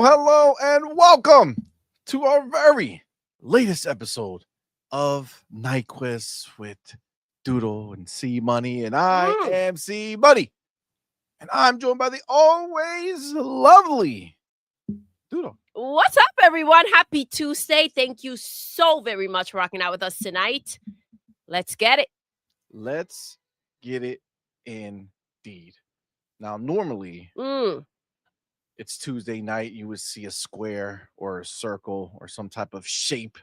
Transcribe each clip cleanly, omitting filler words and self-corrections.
Hello, and welcome to our very latest episode of Night Quiz with Doodle and CMoney, and I am CMoney, and I'm joined by the always lovely Doodle. What's up, everyone? Happy Tuesday. Thank you so very much for rocking out with us tonight. Let's get it. Let's get it indeed. Now, normally, it's Tuesday night. You would see a square or a circle or some type of shape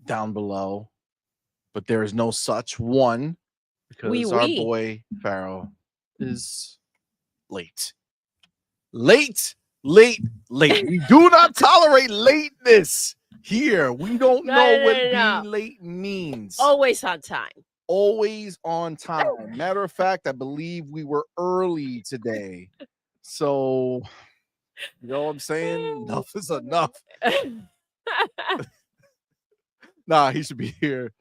down below, but there is no such one because our boy Pharaoh is late. We do not tolerate lateness here. We don't know what being late means. Always on time. Always on time. Matter of fact, I believe we were early today. So, you know what I'm saying? Enough is enough. Nah, he should be here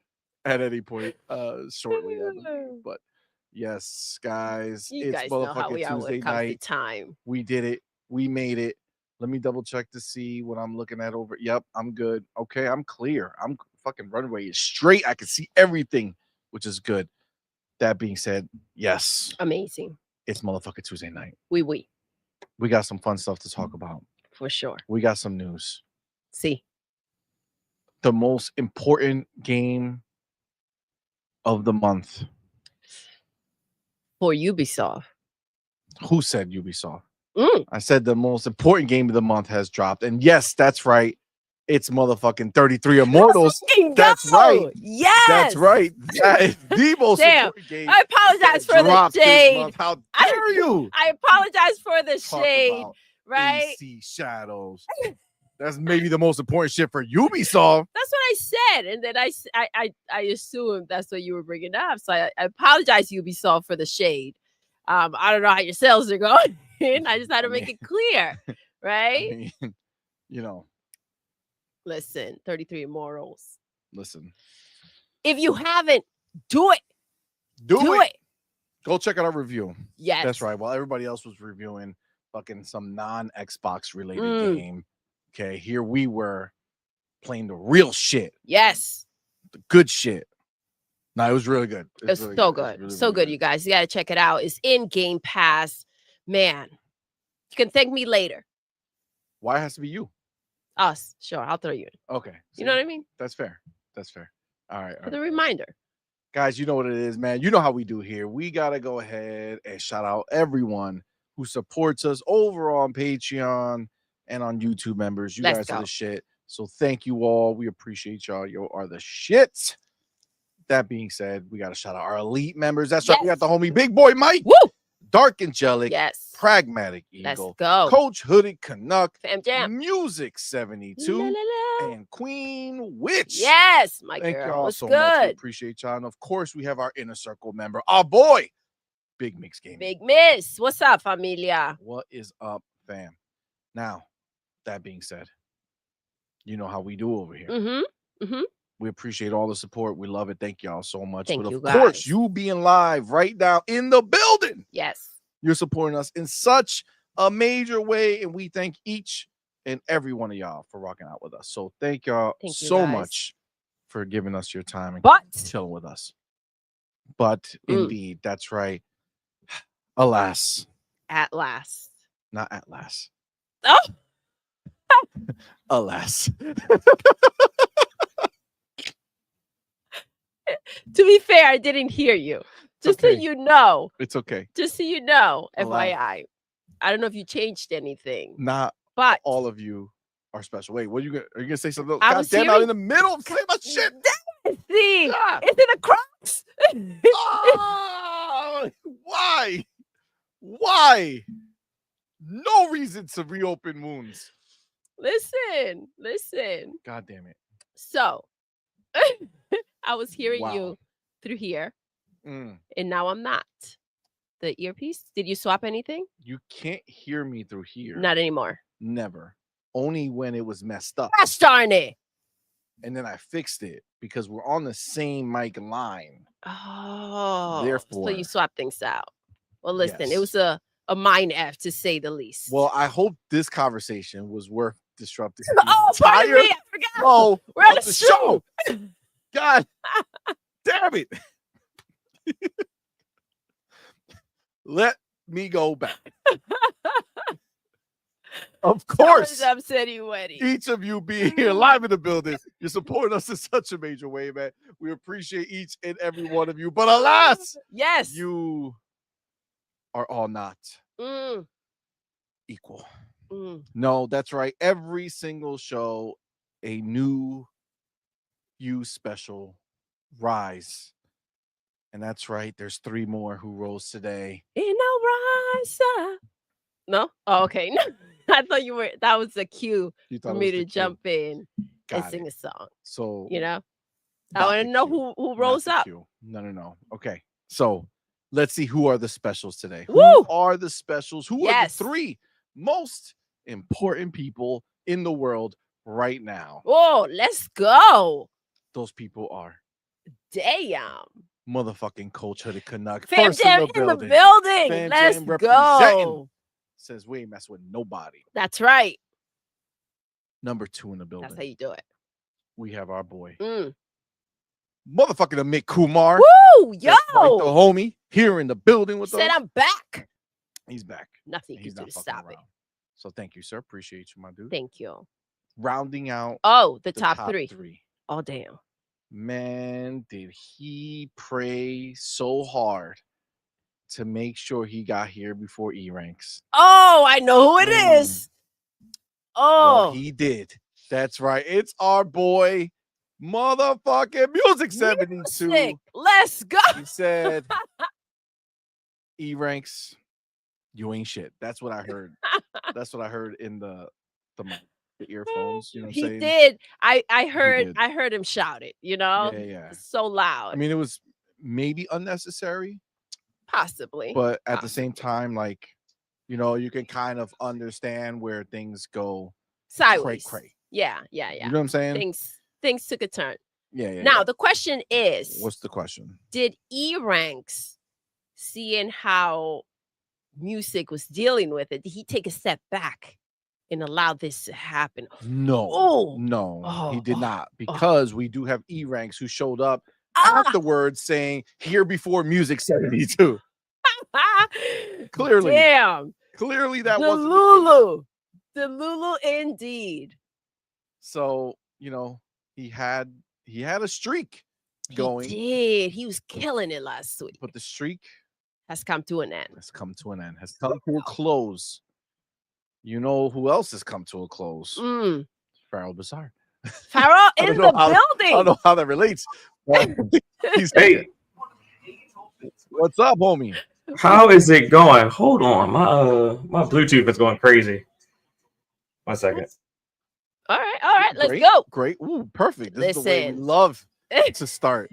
at any point shortly. But yes, guys, you it's guys know how we motherfucking Tuesday night. Time. We did it. We made it. Let me double check to see what I'm looking at over. Yep, I'm good. Okay, I'm clear. I'm fucking runway is straight. I can see everything, which is good. That being said, yes. Amazing. It's motherfucking Tuesday night. We got some fun stuff to talk about. For sure. We got some news. See. The most important game of the month. For Ubisoft. Who said Ubisoft? I said the most important game of the month has dropped. And yes, that's right. It's motherfucking 33 Immortals. That's right. Yes. That's right. That is the most important game. I apologize for the shade. How dare you? I apologize for the shade. Right? AC Shadows. That's maybe the most important shit for Ubisoft. That's what I said. And then I assumed that's what you were bringing up. So I apologize, Ubisoft, for the shade. I don't know how your sales are going. I just had to make it clear. Right? I mean, you know. Listen, 33 Immortals. Listen. If you haven't, do it. Do it. Go check out our review. Yes. That's right. While everybody else was reviewing fucking some non-Xbox related game. Okay, here we were playing the real shit. Yes. The good shit. No, it was really good. It's really so good. Really, so good, you guys. You got to check it out. It's in Game Pass. Man, you can thank me later. Why it has to be you? Us. Sure, I'll throw you in. Okay. You know what I mean? That's fair. That's fair. All right. For the reminder. Guys, you know what it is, man. You know how we do here. We got to go ahead and shout out everyone who supports us over on Patreon and on YouTube members. You guys are the shit. So thank you all. We appreciate y'all. You are the shit. That being said, we got to shout out our elite members. That's right. We got the homie Big Boy Mike. Woo! Dark Angelic. Yes. Pragmatic Eagle. Let's go. Coach Hooded Canuck. Fam Jam. Music 72. And Queen Witch. Yes, my Thank girl. y'all so much. We appreciate y'all. And of course, we have our Inner Circle member, our boy, Big Mix Gaming. Big Miss. What's up, familia? What is up, fam? Now, that being said, you know how we do over here. We appreciate all the support. We love it. Thank y'all so much. Thank but you, of guys. course, you being live right now in the building. Yes. You're supporting us in such a major way. And we thank each and every one of y'all for rocking out with us. So thank y'all so much for giving us your time and chilling with us. But indeed, that's right. Alas. At last. Not at last. Oh. Alas. To be fair, I didn't hear you. Just so you know. It's okay. Just so you know, FYI. I don't know if you changed anything. Not but all of you are special. Wait, what are you gonna say something? God damn, out in the middle of saying my shit. See, it's in the crocs. Oh, why? Why? No reason to reopen wounds. Listen. God damn it. So I was hearing you through here, and now I'm not. The earpiece? Did you swap anything? You can't hear me through here. Not anymore. Never. Only when it was messed up. Gosh darn it. And then I fixed it because we're on the same mic line. Oh. Therefore. So you swap things out. Well, listen, it was a a mind F, to say the least. Well, I hope this conversation was worth disrupting oh, pardon me, I forgot. flow We're on of the show. God damn it. Let me go back. Of course, I'm upsetting wedding. Each of you being here live in the building, you're supporting us in such a major way, man. We appreciate each and every one of you. But alas, yes, you are all not equal. No, that's right. Every single show, a new you special rise. And that's right. There's 3 more who rose today. In a rise. No? Oh, okay. I thought you were, that was a cue for me to jump in and sing a song. So, you know, I want to know who rose up. No. Okay. So let's see who are the specials today. Woo! Who are the specials? Who are the 3 most important people in the world right now? Oh, let's go. Those people are. Damn. Motherfucking Coach Hooded Canuck. Fam First Jam in the building. Fam Let's Jam go. Says we ain't mess with nobody. That's right. Number 2 in the building. That's how you do it. We have our boy. Motherfucking Amit Kumar. Woo! Yo! Right, the homie here in the building with us. Said I'm back. He's back. Nothing you can do to stop it. So thank you, sir. Appreciate you, my dude. Thank you. Rounding out. Oh, the top 3. Oh, damn. Man, did he pray so hard to make sure he got here before E ranks. Oh, I know who it is. Oh, well, he did. That's right. It's our boy, motherfucking Music 72. Let's go. He said, E ranks, you ain't shit. That's what I heard. That's what I heard in the earphones. You know what I'm saying? He did. I heard him shout it. You know, yeah. So loud. I mean, it was maybe unnecessary. Possibly. But at the same time, like, you know, you can kind of understand where things go sideways. Cray. Yeah. You know what I'm saying? Things took a turn. Yeah. Now, the question is, what's the question? Did E ranks, seeing how music was dealing with it, did he take a step back and allow this to happen? No, he did not, because we do have E ranks who showed up afterwards saying here before Music 72. Clearly. Damn. Clearly that wasn't the Lulu indeed. So, you know, he had a streak going. He did. He was killing it last week. But the streak has come to an end. Has come to a close. You know who else has come to a close? Farrell Bazaar. Farrell in the building. I don't know how that relates. He's hey. What's up, homie? How is it going? Hold on. My Bluetooth is going crazy. 1 second. All right. Let's go. Great. Ooh, perfect. This is the way we love to start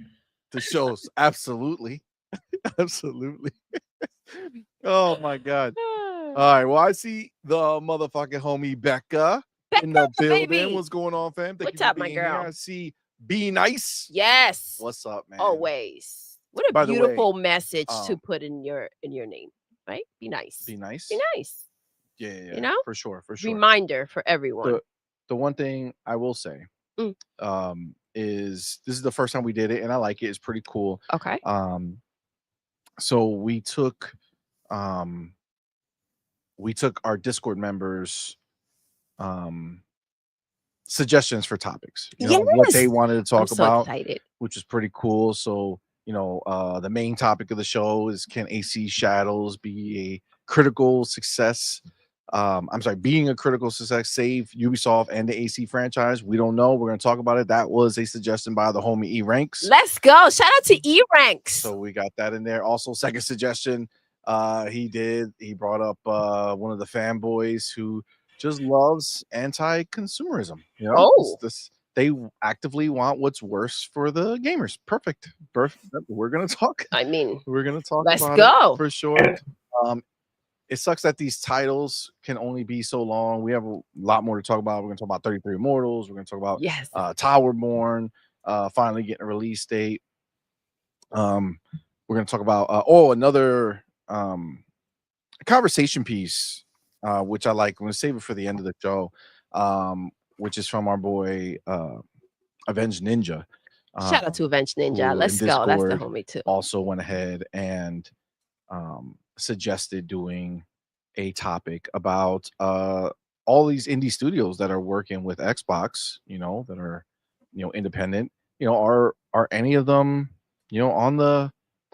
the shows. Absolutely. Absolutely. Oh my God. All right. Well, I see the motherfucking homie Becca in the building. Baby. What's going on, fam? What's up, my girl? Here. I see Be Nice. Yes. What's up, man? Always. What a beautiful message to put in your name, right? Be nice. Be nice. Be nice. Yeah. You know? For sure. Reminder for everyone. The one thing I will say is this is the first time we did it, and I like it. It's pretty cool. Okay. So we took our Discord members suggestions for topics, you know, what they wanted to talk about, which is pretty cool. So, you know, the main topic of the show is, can AC Shadows be a critical success? Being a critical success, save Ubisoft and the AC franchise. We don't know. We're going to talk about it. That was a suggestion by the homie E Ranks. Let's go. Shout out to E Ranks. So we got that in there. Also, second suggestion, he brought up one of the fanboys who just loves anti-consumerism. You know, they actively want what's worse for the gamers. Perfect. We're gonna talk. We're gonna talk. Let's go it for sure. It sucks that these titles can only be so long. We have a lot more to talk about. We're gonna talk about 33 Immortals. We're gonna talk about Towerborn finally getting a release date. We're gonna talk about another conversation piece, which I like. I'm gonna save it for the end of the show, which is from our boy Avenged Ninja. Shout out to Avenged Ninja. who Let's in go. That's the Discord homie too. also went ahead and suggested doing a topic about all these indie studios that are working with Xbox, that are independent. Are any of them on the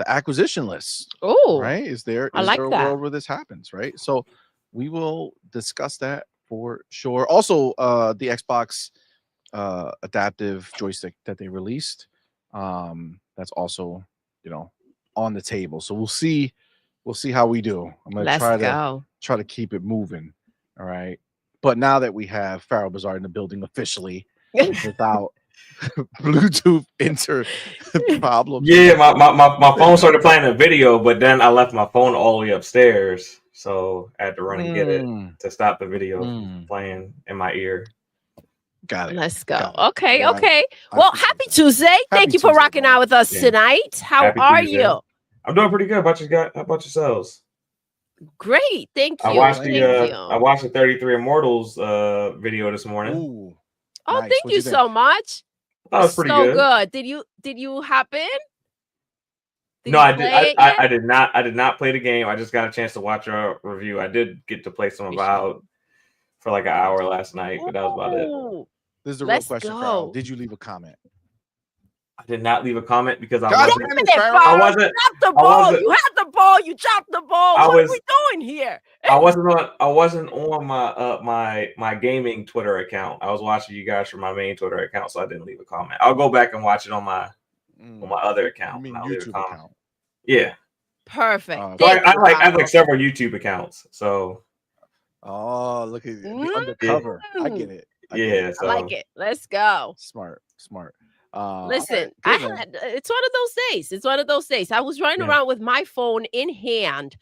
acquisition list? Oh, Right? Is there I like a that. world where this happens? Right? So we will discuss that for sure. Also, the Xbox adaptive joystick that they released, that's also on the table. So we'll see how we do. I'm gonna Let's go. try to keep it moving. All right, but now that we have Pharaoh Bazaar in the building officially without Bluetooth inter problems. Yeah, my phone started playing a video, but then I left my phone all the way upstairs, so I had to run and get it to stop the video from playing in my ear. Got it. Let's go. Got it. Okay, Well, okay. I Well, appreciate happy that. Tuesday. Thank you for Tuesday, rocking man. out with us Yeah. tonight. How Happy are Tuesday. you? I'm doing pretty good. How about yourselves? Great. Thank you. I watched Thank the you. I watched the 33 Immortals video this morning. Ooh, Oh, nice. thank What'd you you think? so much. That was pretty so good. Did you hop in? No, you I play did. it yet? I did not. I did not play the game. I just got a chance to watch a review. I did get to play some Appreciate about for like an hour last night, but that was about it. Ooh, This is the real let's question, Pharaoh. go. Did you leave a comment? I did not leave a comment because I God wasn't. damn Damn it, it, Pharaoh. I Pharaoh, wasn't. you dropped the I ball. wasn't- You had the ball. You dropped the ball. I What was- are we doing here? I wasn't on my my gaming Twitter account. I was watching you guys from my main Twitter account, so I didn't leave a comment. I'll go back and watch it on my other You account. mean and I'll leave a YouTube comment. account? Yeah. Perfect. So So Thank I you, like Pharaoh. several YouTube accounts. So Oh, look at the undercover. I get it. I get yeah. it. So I like it. Let's go. Smart. Listen, all right, good, man. it's one of those days. It's one of those days. I was running Yeah. around with my phone in hand,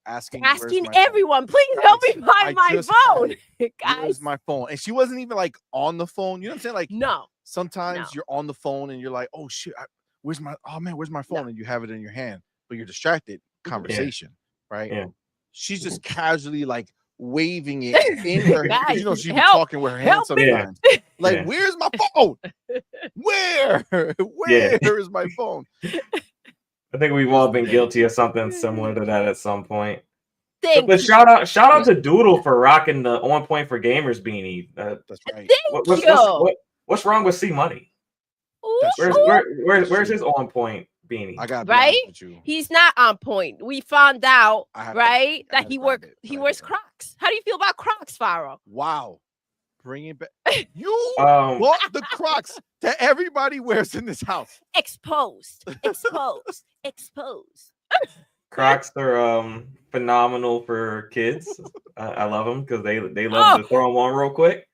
asking where's my phone? everyone, please help me Guys, find I my just had phone. it. Where's Guys, my phone? And she wasn't even like on the phone. You know what I'm saying? Like no. sometimes you're on the phone and you're like, oh shit, where's my phone? And you have it in your hand, but you're distracted. Conversation, right? Yeah. She's just casually like waving it in her hand. Guys, You know, she be help- talking with her hands help me. sometimes. Like, Yeah. where's my phone? Where is my phone? I think we've all been guilty of something similar to that at some point. Thank But you. shout out to Doodle for rocking the On Point for Gamers beanie. That's right. Thank you. What's wrong with CMoney? That's Ooh, true. Where's his On Point beanie? I got Right? with you. He's not on point. We found out, I have to- right, I that gotta he find it, he but I wears didn't. Crocs. How do you feel about Crocs, Pharaoh? Wow. Bring it back. You Um, bought the Crocs that everybody wears in this house. Exposed. Exposed. Crocs are phenomenal for kids. I love them because they love to throw them on real quick.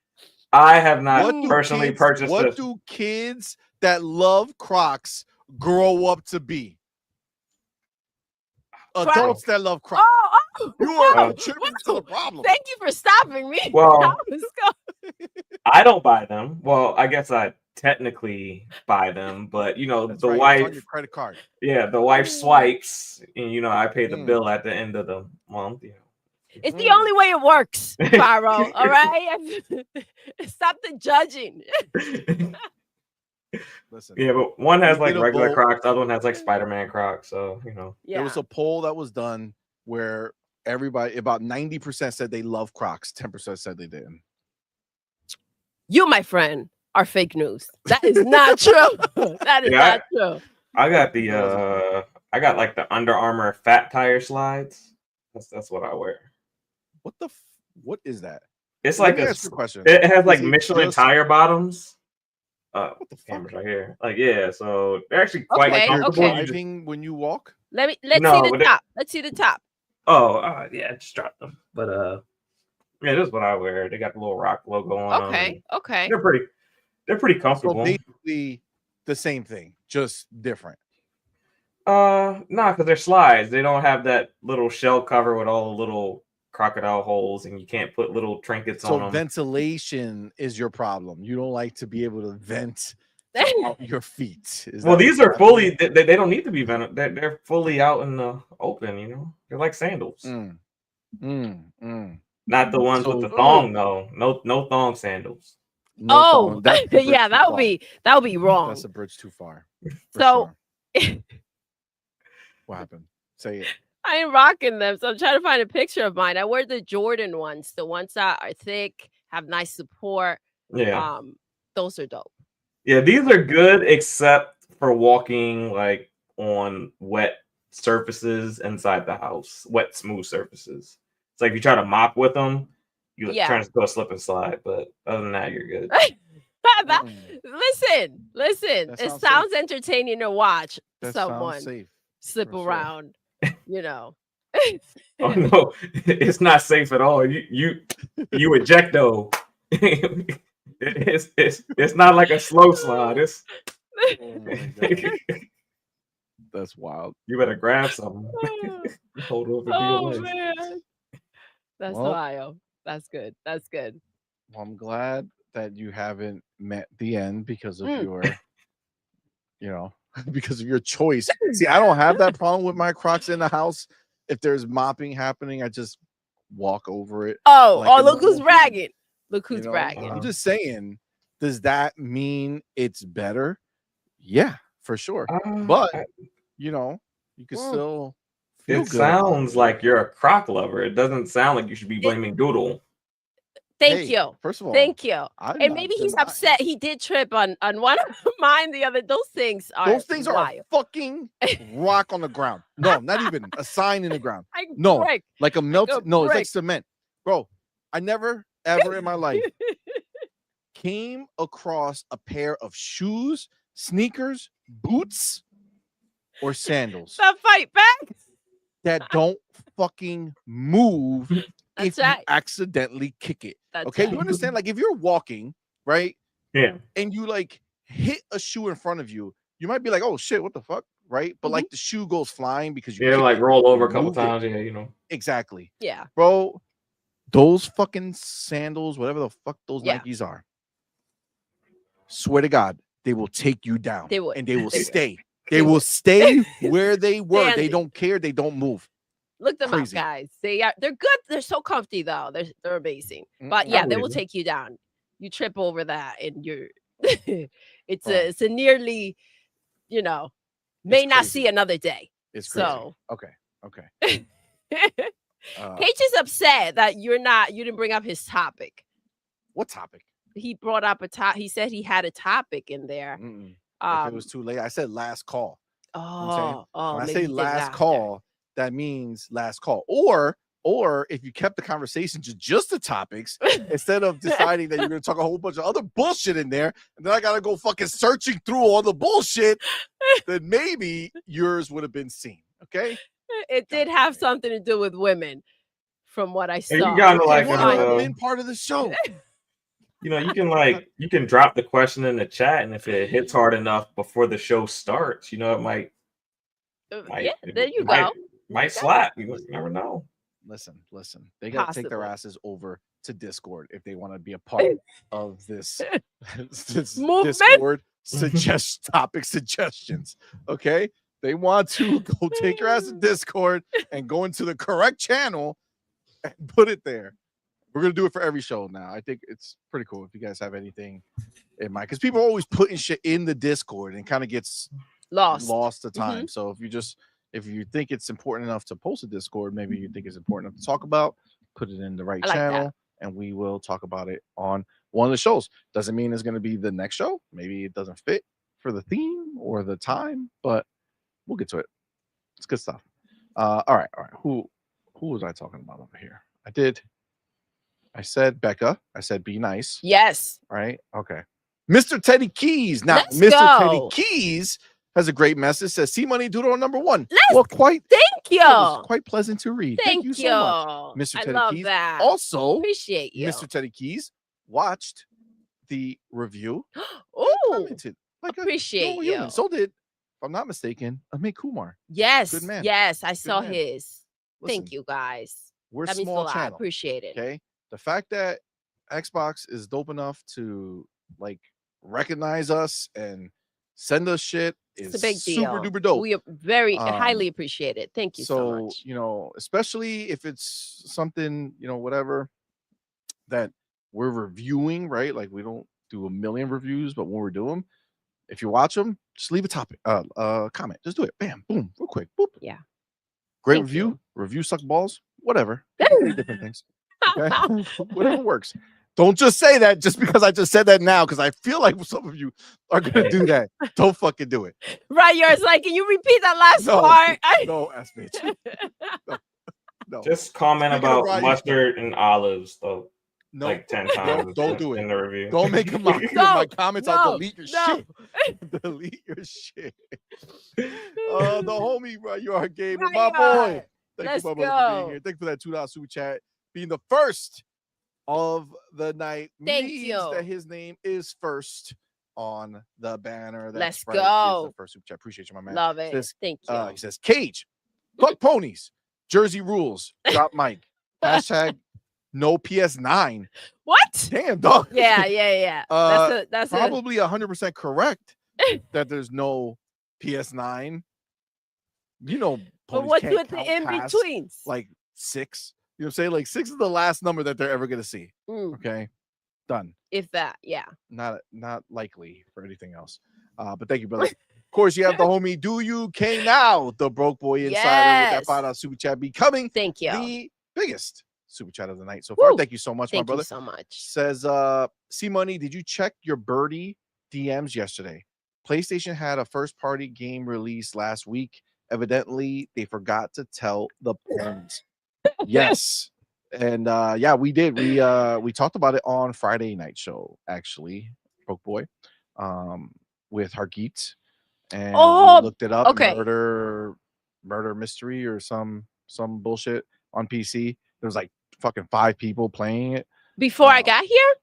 I have not personally purchased What this. do kids that love Crocs grow up to be? Adults that love Crocs. Oh, You are wow. contributing to the problem. Thank you for stopping me. Well, Let's go. I don't buy them. Well, I guess I technically buy them, but That's the right, wife, it's on your credit card. yeah, the wife swipes, and I pay the Mm. bill at the end of the month. It's the only way it works, Pharaoh. All right? Stop the judging. Listen, Yeah, but one has We like did a regular vote. Crocs, the other one has like Spider-Man Crocs. So Yeah. there was a poll that was done where everybody, about 90% said they love Crocs, 10% said they didn't. You, my friend, are fake news. That is not true. That is Yeah, not true. I got I got like the Under Armour fat tire slides. That's what I wear. What is that? It's Let like me a, ask you a question. it has like Is it Michelin just- tire bottoms. What the fuck? Cameras right here. Like, yeah, so they're actually quite Okay, comfortable. okay. You just- Driving when you walk? Let's No, see but the top. Let's see the top. yeah, just drop them. But yeah, this is what I wear. They got the little rock logo on them. Okay. They're pretty So comfortable. basically the same thing, just different. Nah, because they're slides. They don't have that little shell cover with all the little crocodile holes, and you can't put little trinkets on So them. ventilation is your problem. You don't like to be able to vent out your feet. Well, these are fully. They don't need to be vented. They're fully out in the open. They're like sandals. Mm. Not the ones with the thong, though. No thong sandals. No thong. That's a bridge yeah, too that far. would be wrong. That's a bridge too far. So sure. What happened? Say it. I ain't rocking them, so I'm trying to find a picture of mine. I wear the Jordan ones, the ones that are thick, have nice support. Yeah. Those are dope. Yeah, these are good except for walking like on wet surfaces inside the house, wet, smooth surfaces. It's like if you try to mop with them, you're trying to go slip and slide. But other than that, you're good. Listen. It sounds entertaining to watch someone slip around. You know. Oh no, it's not safe at all. You ejecto. It's not like a slow slide. It's that's wild. You better grab something. Hold over your legs. Man. That's Ohio. That's good. That's good. Well, I'm glad that you haven't met the end because of your, because of your choice. See, I don't have that problem with my Crocs in the house. If there's mopping happening, I just walk over it. Look who's bragging. Look who's bragging. I'm just saying, does that mean it's better? Yeah, for sure. But you can still feel it good. Sounds like you're a Croc lover. It doesn't sound like you should be blaming Doodle. Thank you. First of all, thank you. And maybe he's upset. He did trip on one of mine the other. Those things are a fucking rock on the ground. No, not even a sign in the ground. Like a melted. No, it's like cement, bro. I never ever in my life came across a pair of shoes, sneakers, boots, or sandals that fight back that don't fucking move. That's if you accidentally kick it. Okay, you understand? Like if you're walking, right? Yeah. And you like hit a shoe in front of you, you might be like, "Oh shit, what the fuck?" Right? But like the shoe goes flying because you like roll over a couple times. Yeah, exactly. Yeah, bro. Those fucking sandals, whatever the fuck those Nikes are, swear to God, they will take you down. They will, and they will stay. They will stay where they were. Standing. They don't care. They don't move. Look them up, guys. They're good. They're so comfy though. They're amazing. But yeah, they will take you down. You trip over that, and you're. it's a nearly, may not see another day. It's crazy. So okay. Paige is upset that you didn't bring up his topic. What topic? He brought up he said he had a topic in there. If it was too late, I said last call. When I say last call, that means last call. Or if you kept the conversation to just the topics instead of deciding that you're going to talk a whole bunch of other bullshit in there, and then I got to go fucking searching through all the bullshit, then maybe yours would have been seen. Okay. It did have something to do with women, from what I saw. You gotta been part of the show. You can drop the question in the chat, and if it hits hard enough before the show starts, it might. There you go. Might slap. You never know. Listen. They gotta take their asses over to Discord if they want to be a part of this Discord topic suggestions. Okay. They want to go take your ass to Discord and go into the correct channel and put it there. We're going to do it for every show now. I think it's pretty cool if you guys have anything in mind. Because people are always putting shit in the Discord and kind of gets lost to time. So if you think it's important enough to post a Discord, maybe you think it's important enough to talk about, put it in the right channel, and we will talk about it on one of the shows. Doesn't mean it's going to be the next show. Maybe it doesn't fit for the theme or the time, but we'll get to it. It's good stuff. All right. Who was I talking about over here? I said Becca. I said be nice. Yes. Right. Okay. Mr. Teddy Keys. Now, Let's Mr. go. Teddy Keys has a great message. Says CMoney Doodle number 1. Thank you. Quite pleasant to read. Thank you so much, Mr. Teddy love Keys. That. Also, appreciate you. Mr. Teddy Keys watched the review. Commented. Appreciate you. Human. So did, if I'm not mistaken, Amit Kumar. Yes. Good man. Yes, I saw his. Listen, thank you, guys. We're that small means a channel. lot. Appreciate it. Okay. The fact that Xbox is dope enough to recognize us and send us shit. It's a big super deal. duper dope. We very highly appreciate it. Thank you so much. You know, especially if it's something, you know, whatever that we're reviewing, right? Like we don't do a million reviews, but when we're doing them, if you watch them, just leave a topic, comment. Just do it. Bam, boom, real quick. Boop. Yeah. Great Thank review. you. Review suck balls. Whatever. Different things. Okay. Whatever works. Don't just say that just because I just said that now, because I feel like some of you are gonna do that. Don't fucking do it. Right, yours. Like, can you repeat that last No, part? no, ass bitch. No. Just comment Speaking of about Ryan- mustard and olives, though. No, Like 10 times. don't do in it. the review. Don't make a mockery of my comments. I'll delete your shit. Delete your shit. The homie, bro, you are gamer, my boy. Let's Thank you, my brother, for being here. Thank you for that $2 super chat. Being the first of the night means that his name is first on the banner. That's Let's right. He is go. the first super chat. Appreciate you, my man. Love it. Says, Thank you. he says, Cage, fuck ponies, Jersey rules, drop mic, hashtag no PS9. What? Damn, dog. Yeah. That's probably 100% correct that there's no PS9. You know, but ponies what's can't with the count in past, betweens? like 6. You know what I'm saying? Like 6 is the last number that they're ever gonna see. Okay, done. If that, yeah. Not likely for anything else. But thank you, brother. Of course, you have the homie Do You K Now, the broke boy insider with that $5 super chat, becoming the biggest super chat of the night so far. Thank you so much, my brother. Thank you so much. Says CMoney, did you check your birdie DMs yesterday? PlayStation had a first party game release last week. Evidently, they forgot to tell the parents. Yes. And yeah, we did. We talked about it on Friday night show, actually, broke boy, with Hargeet. And we looked it up. Okay. Murder mystery or some bullshit on PC. There was like fucking 5 people playing it before I got here.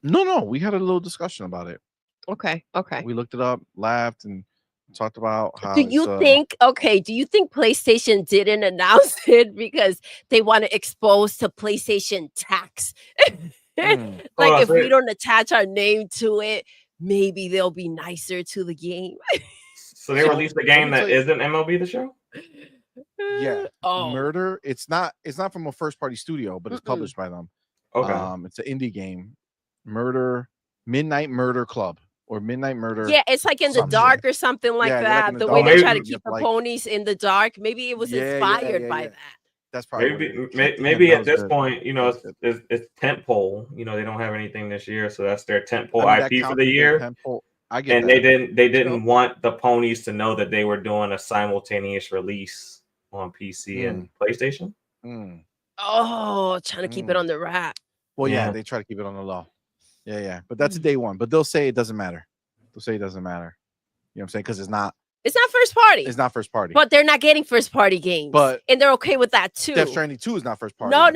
No, we had a little discussion about it. Okay. We looked it up, laughed, and talked about how. Do you think PlayStation didn't announce it because they want to expose to PlayStation tax? Like if we don't attach our name to it, maybe they'll be nicer to the game. So they released a game that isn't MLB The Show? Yeah. Murder. It's not from a first party studio, but it's published by them. Okay. It's an indie game. Midnight Murder Club or Midnight Murder. Yeah, it's like in the dark or something like that. Like the way they try to keep the ponies in the dark. Maybe it was inspired by that. That's probably maybe at this point, you know, it's tentpole. You know, they don't have anything this year, so that's their tentpole IP for the year. I get and that. they didn't want the ponies to know that they were doing a simultaneous release on PC and PlayStation. Oh, trying to keep it on the wrap. Well, yeah, they try to keep it on the low. Yeah. But that's a day one. But they'll say it doesn't matter. They'll say it doesn't matter. You know what I'm saying? Because it's not first party. It's not first party. But they're not getting first party games. But and they're okay with that too. Death Stranding 2 is not first party. No,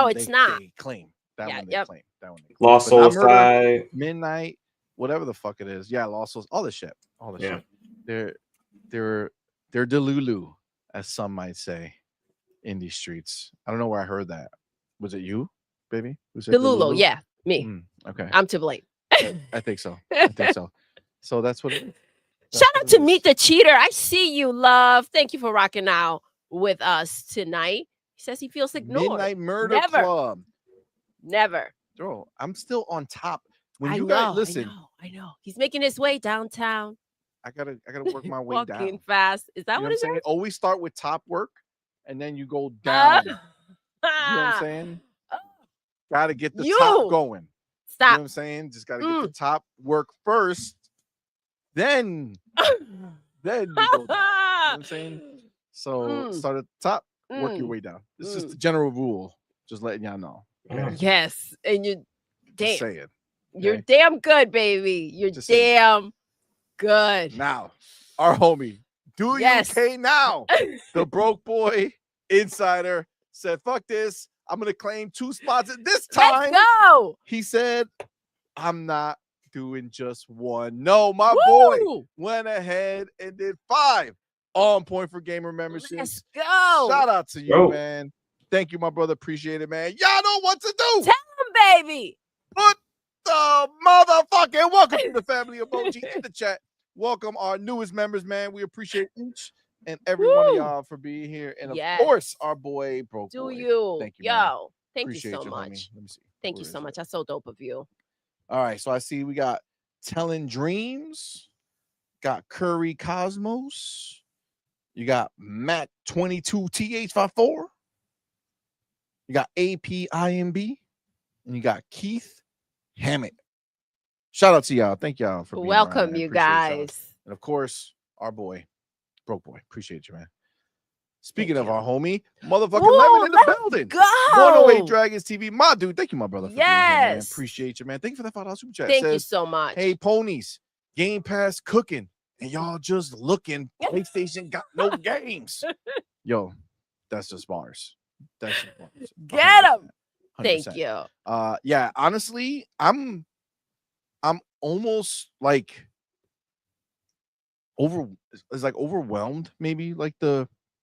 it's not. They claim. That one they claim. That one. Lost Soul Side. Midnight, whatever the fuck it is. Yeah, Lost Souls. All this shit. They're Delulu, as some might say, in these streets. I don't know where I heard that. Was it you, baby? Who said Delulu? Yeah, me. Okay. I'm to blame. I think so. So that's what it is. Shout out to Meet the Cheater. I see you, love. Thank you for rocking out with us tonight. He says he feels ignored. Midnight Murder Club. Never. Bro, I'm still on top. When I you know, guys listen, I know. He's making his way downtown. I gotta work my way down. Walking fast. Is that you know what it's saying? Always start with top work, and then you go down. You know what I'm saying? Gotta get the top going. Stop. You know what I'm saying? Just gotta get the top work first. Then you go down. You know what I'm saying? So start at the top, work your way down. This is the general rule. Just letting y'all know. Okay? Yes. And you damn. Just say it. Okay? You're damn good, baby. You're just damn good. Now, our homie, Do You K Now, the broke boy insider, said, fuck this. I'm gonna claim 2 spots at this time. Let's go. He said, I'm not doing just 1. No, my boy went ahead and did 5 on point for gamer memberships. Let's go. Shout out to you, man. Thank you, my brother. Appreciate it, man. Y'all know what to do. Tell him, baby. Put the motherfucking welcome to the family emoji in the chat welcome our newest members, man. We appreciate each and every one of y'all for being here. And of course, our boy, Broke Do Boy. you? Thank you, Yo, man. thank Appreciate you so much. Homie. Let me see. Thank you so much. That's so dope of you. All right, so I see we got Telling Dreams, got Curry Cosmos, you got Matt 22TH54, you got APIMB, and you got Keith Hammett. Shout out to y'all. Thank y'all for being welcome, around, you guys. And of course, our boy, Broke Boy. Appreciate you, man. Speaking of our homie, motherfucking Lemon in the building. Go. 108 Dragons TV. My dude, thank you, my brother, for being here, man. Appreciate you, man. Thank you for that $5 super chat. Thank you so much. Hey, ponies, Game Pass cooking, and y'all just looking. PlayStation got no games. Yo, that's just bars. That's just bars. Get them. Thank you. Yeah, honestly, I'm almost like overwhelmed, maybe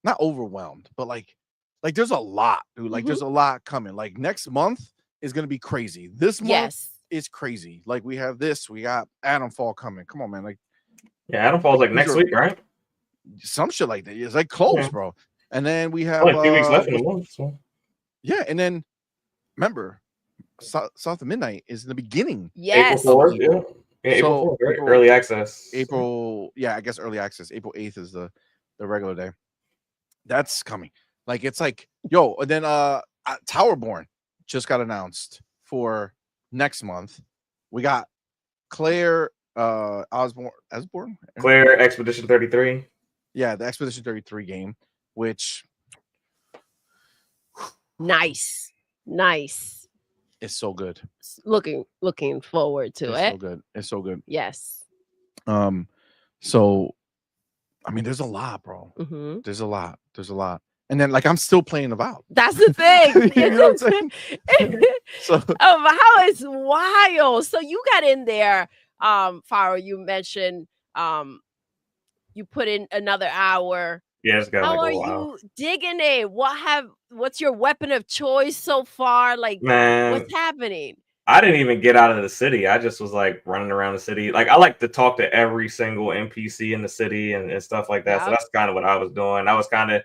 not overwhelmed, but like there's a lot, dude. Like there's a lot coming. Like next month is gonna be crazy. This month is crazy. Like we have this, we got Adamfall coming. Come on, man. Like Adamfall's like next week, right? Some shit like that. It's like close, bro. And then we have like 2 weeks left in the month. So. Yeah, and then remember, South of Midnight is in the beginning. Yes. April 4th, yeah. April 4th, early access. I guess early access. April 8th is the regular day. That's coming. Like it's like, yo, and then Towerborn just got announced for next month. We got Claire Osborne? Claire Expedition 33. Yeah, the Expedition 33 game, which nice. It's so good. Looking forward to it. So good. It's so good. Yes. So I mean, there's a lot, bro. Mm-hmm. There's a lot. And then, like, I'm still playing Avowed. That's the thing. You know what I'm saying? So Avowed is wild. So you got in there, Faro. You mentioned you put in another hour. Yeah, it's got How like are you digging it? What's your weapon of choice so far? Like, man, what's happening? I didn't even get out of the city. I just was like running around the city. Like I like to talk to every single NPC in the city and stuff like that. So that's kind of what I was doing. I was kind of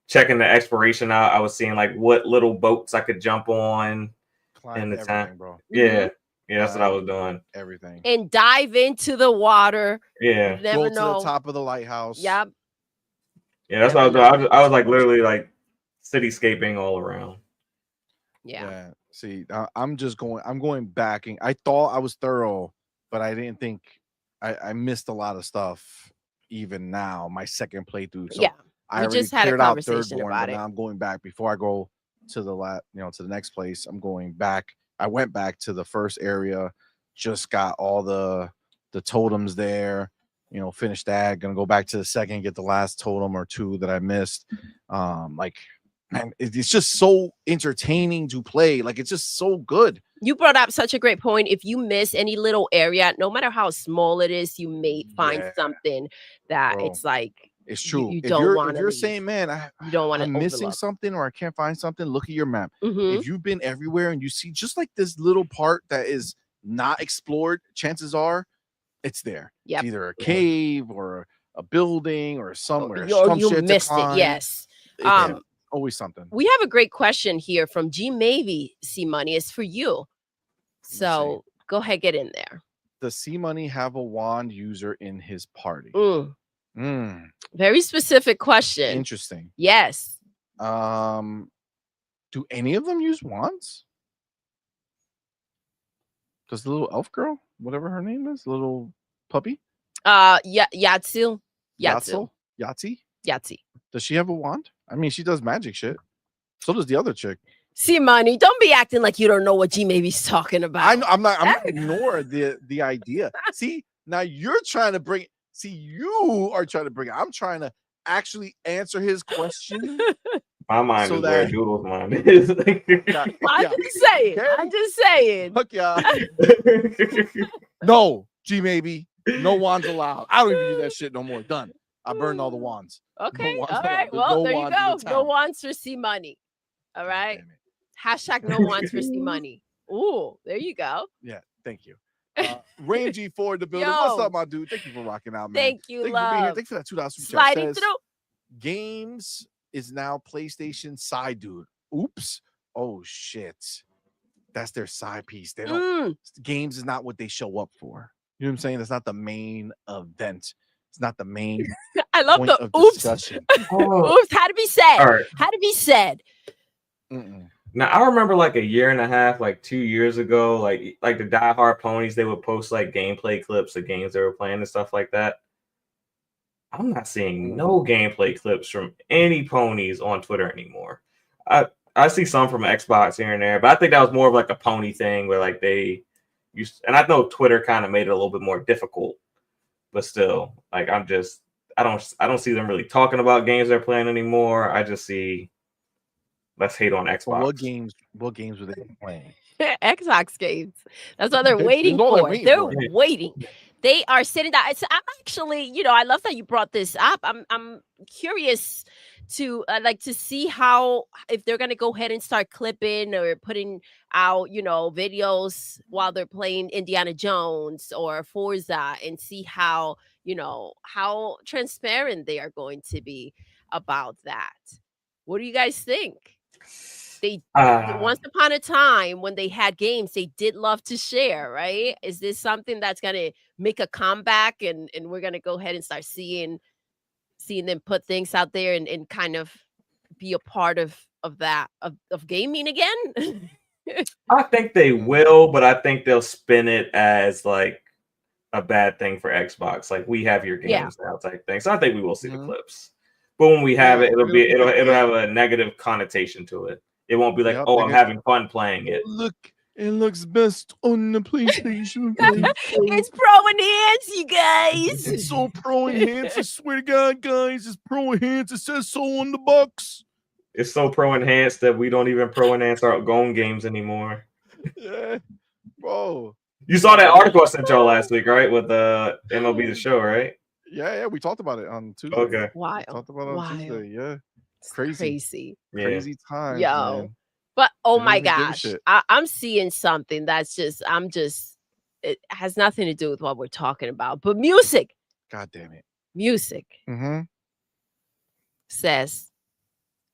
checking the exploration out. I was seeing like what little boats I could jump on in the town, bro. Yeah, that's what I was doing. Everything. And dive into the water. Yeah. You never know. To the top of the lighthouse. Yep. Yeah, that's what I was doing. I was like literally like cityscaping all around. Yeah. See, I'm going back, and I thought I was thorough, but I didn't think I missed a lot of stuff. Even now, my second playthrough. So I just had a conversation about it. Now I'm going back before I go to the to the next place. I'm going back. I went back to the first area, just got all the totems there. Finish that. Gonna go back to the second, get the last totem or two that I missed. Man, it's just so entertaining to play. Like, it's just so good. You brought up such a great point. If you miss any little area, no matter how small it is, you may find something that it's like. It's true. You don't want to. If you're saying, man, you don't want to. I'm missing something or I can't find something, look at your map. Mm-hmm. If you've been everywhere and you see just like this little part that is not explored, chances are it's there. Yep. It's either a cave or a building or somewhere. Or you missed it. Yes. Always something. We have a great question here from G Maybe. CMoney is for you. So go ahead, get in there. Does CMoney have a wand user in his party? Very specific question. Interesting. Yes. Do any of them use wands? Does the little elf girl, whatever her name is, little puppy? Yatsu. Yahtzee? Does she have a wand? I mean, she does magic shit. So does the other chick. CMoney, don't be acting like you don't know what G Maybe's talking about. I'm not ignore the idea. See, now you're trying to bring it. See, you are trying to bring it. I'm trying to actually answer his question. My mind is where Doodle's mind is. I'm just saying. Look, y'all. No, G Maybe. No wands allowed. I don't even use that shit no more. Done. I burned all the wands. Okay. All right. Well, there you go. No wands for CMoney. All right. # no wands for CMoney. Ooh, there you go. Yeah. Thank you. Rangy for the building. Yo. What's up, my dude? Thank you for rocking out, man. Thank you, Thank you for being here. love. Thank you for that $2 super chat. Sliding Says, through. Games is now PlayStation side dude. Oops. Oh shit. That's their side piece. They don't. Games is not what they show up for. You know what I'm saying? That's not the main event. It's not the main. I love point the of oops. discussion. Oops had to be said. All right. Had to be said. Now I remember like a year and a half, like 2 years ago, like the diehard ponies, they would post like gameplay clips of games they were playing and stuff like that. I'm not seeing no gameplay clips from any ponies on Twitter anymore. I see some from Xbox here and there, but I think that was more of like a pony thing where like they used, and I know Twitter kind of made it a little bit more difficult, but still, like I don't see them really talking about games they're playing anymore. I just see let's hate on Xbox. Well, what games were they playing? Xbox games. That's what they're waiting all for. They're for. waiting. They are sitting down. I'm actually, I love that you brought this up. I'm curious to to see how, if they're gonna go ahead and start clipping or putting out, videos while they're playing Indiana Jones or Forza, and see how, how transparent they are going to be about that. What do you guys think? They once upon a time when they had games, they did love to share, right? Is this something that's gonna make a comeback, and we're gonna go ahead and start seeing them put things out there and kind of be a part of that of gaming again? I think they will, but I think they'll spin it as like a bad thing for Xbox, like we have your games now type thing. So I think we will see the clips, but when we have it, it'll have a negative connotation to it. It won't be like, oh, I'm having fun playing it. Look, it looks best on the PlayStation. It's pro enhanced, you guys. It's so pro enhanced. I swear to God, guys, it's pro enhanced. It says so on the box. It's so pro enhanced that we don't even pro enhance our own games anymore. Yeah, bro. You saw that article I sent y'all last week, right? With the MLB The Show, right? Yeah, we talked about it on Tuesday. Okay. Wild. We talked about it on Tuesday. Yeah. Crazy times, yo man. But oh They my don't even give a gosh, shit. I'm seeing something that's it has nothing to do with what we're talking about, but music. God damn it. Music says,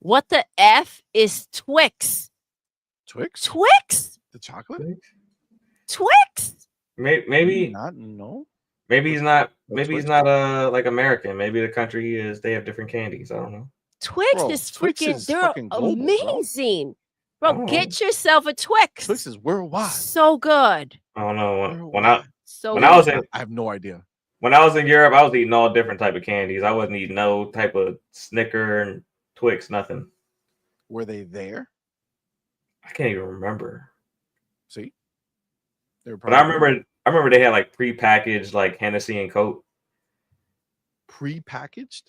what the F is Twix? Twix? The chocolate? Twix? Maybe not. No. Maybe he's not like American. Maybe the country he is, they have different candies. I don't know. Twix is freaking, they're amazing. Bro, get yourself a Twix. Twix is worldwide. So good. I don't know. I have no idea. When I was in Europe, I was eating all different type of candies. I wasn't eating no type of Snicker and Twix, nothing. Were they there? I can't even remember. See? But I remember they had like prepackaged like Hennessy and Coke. Prepackaged?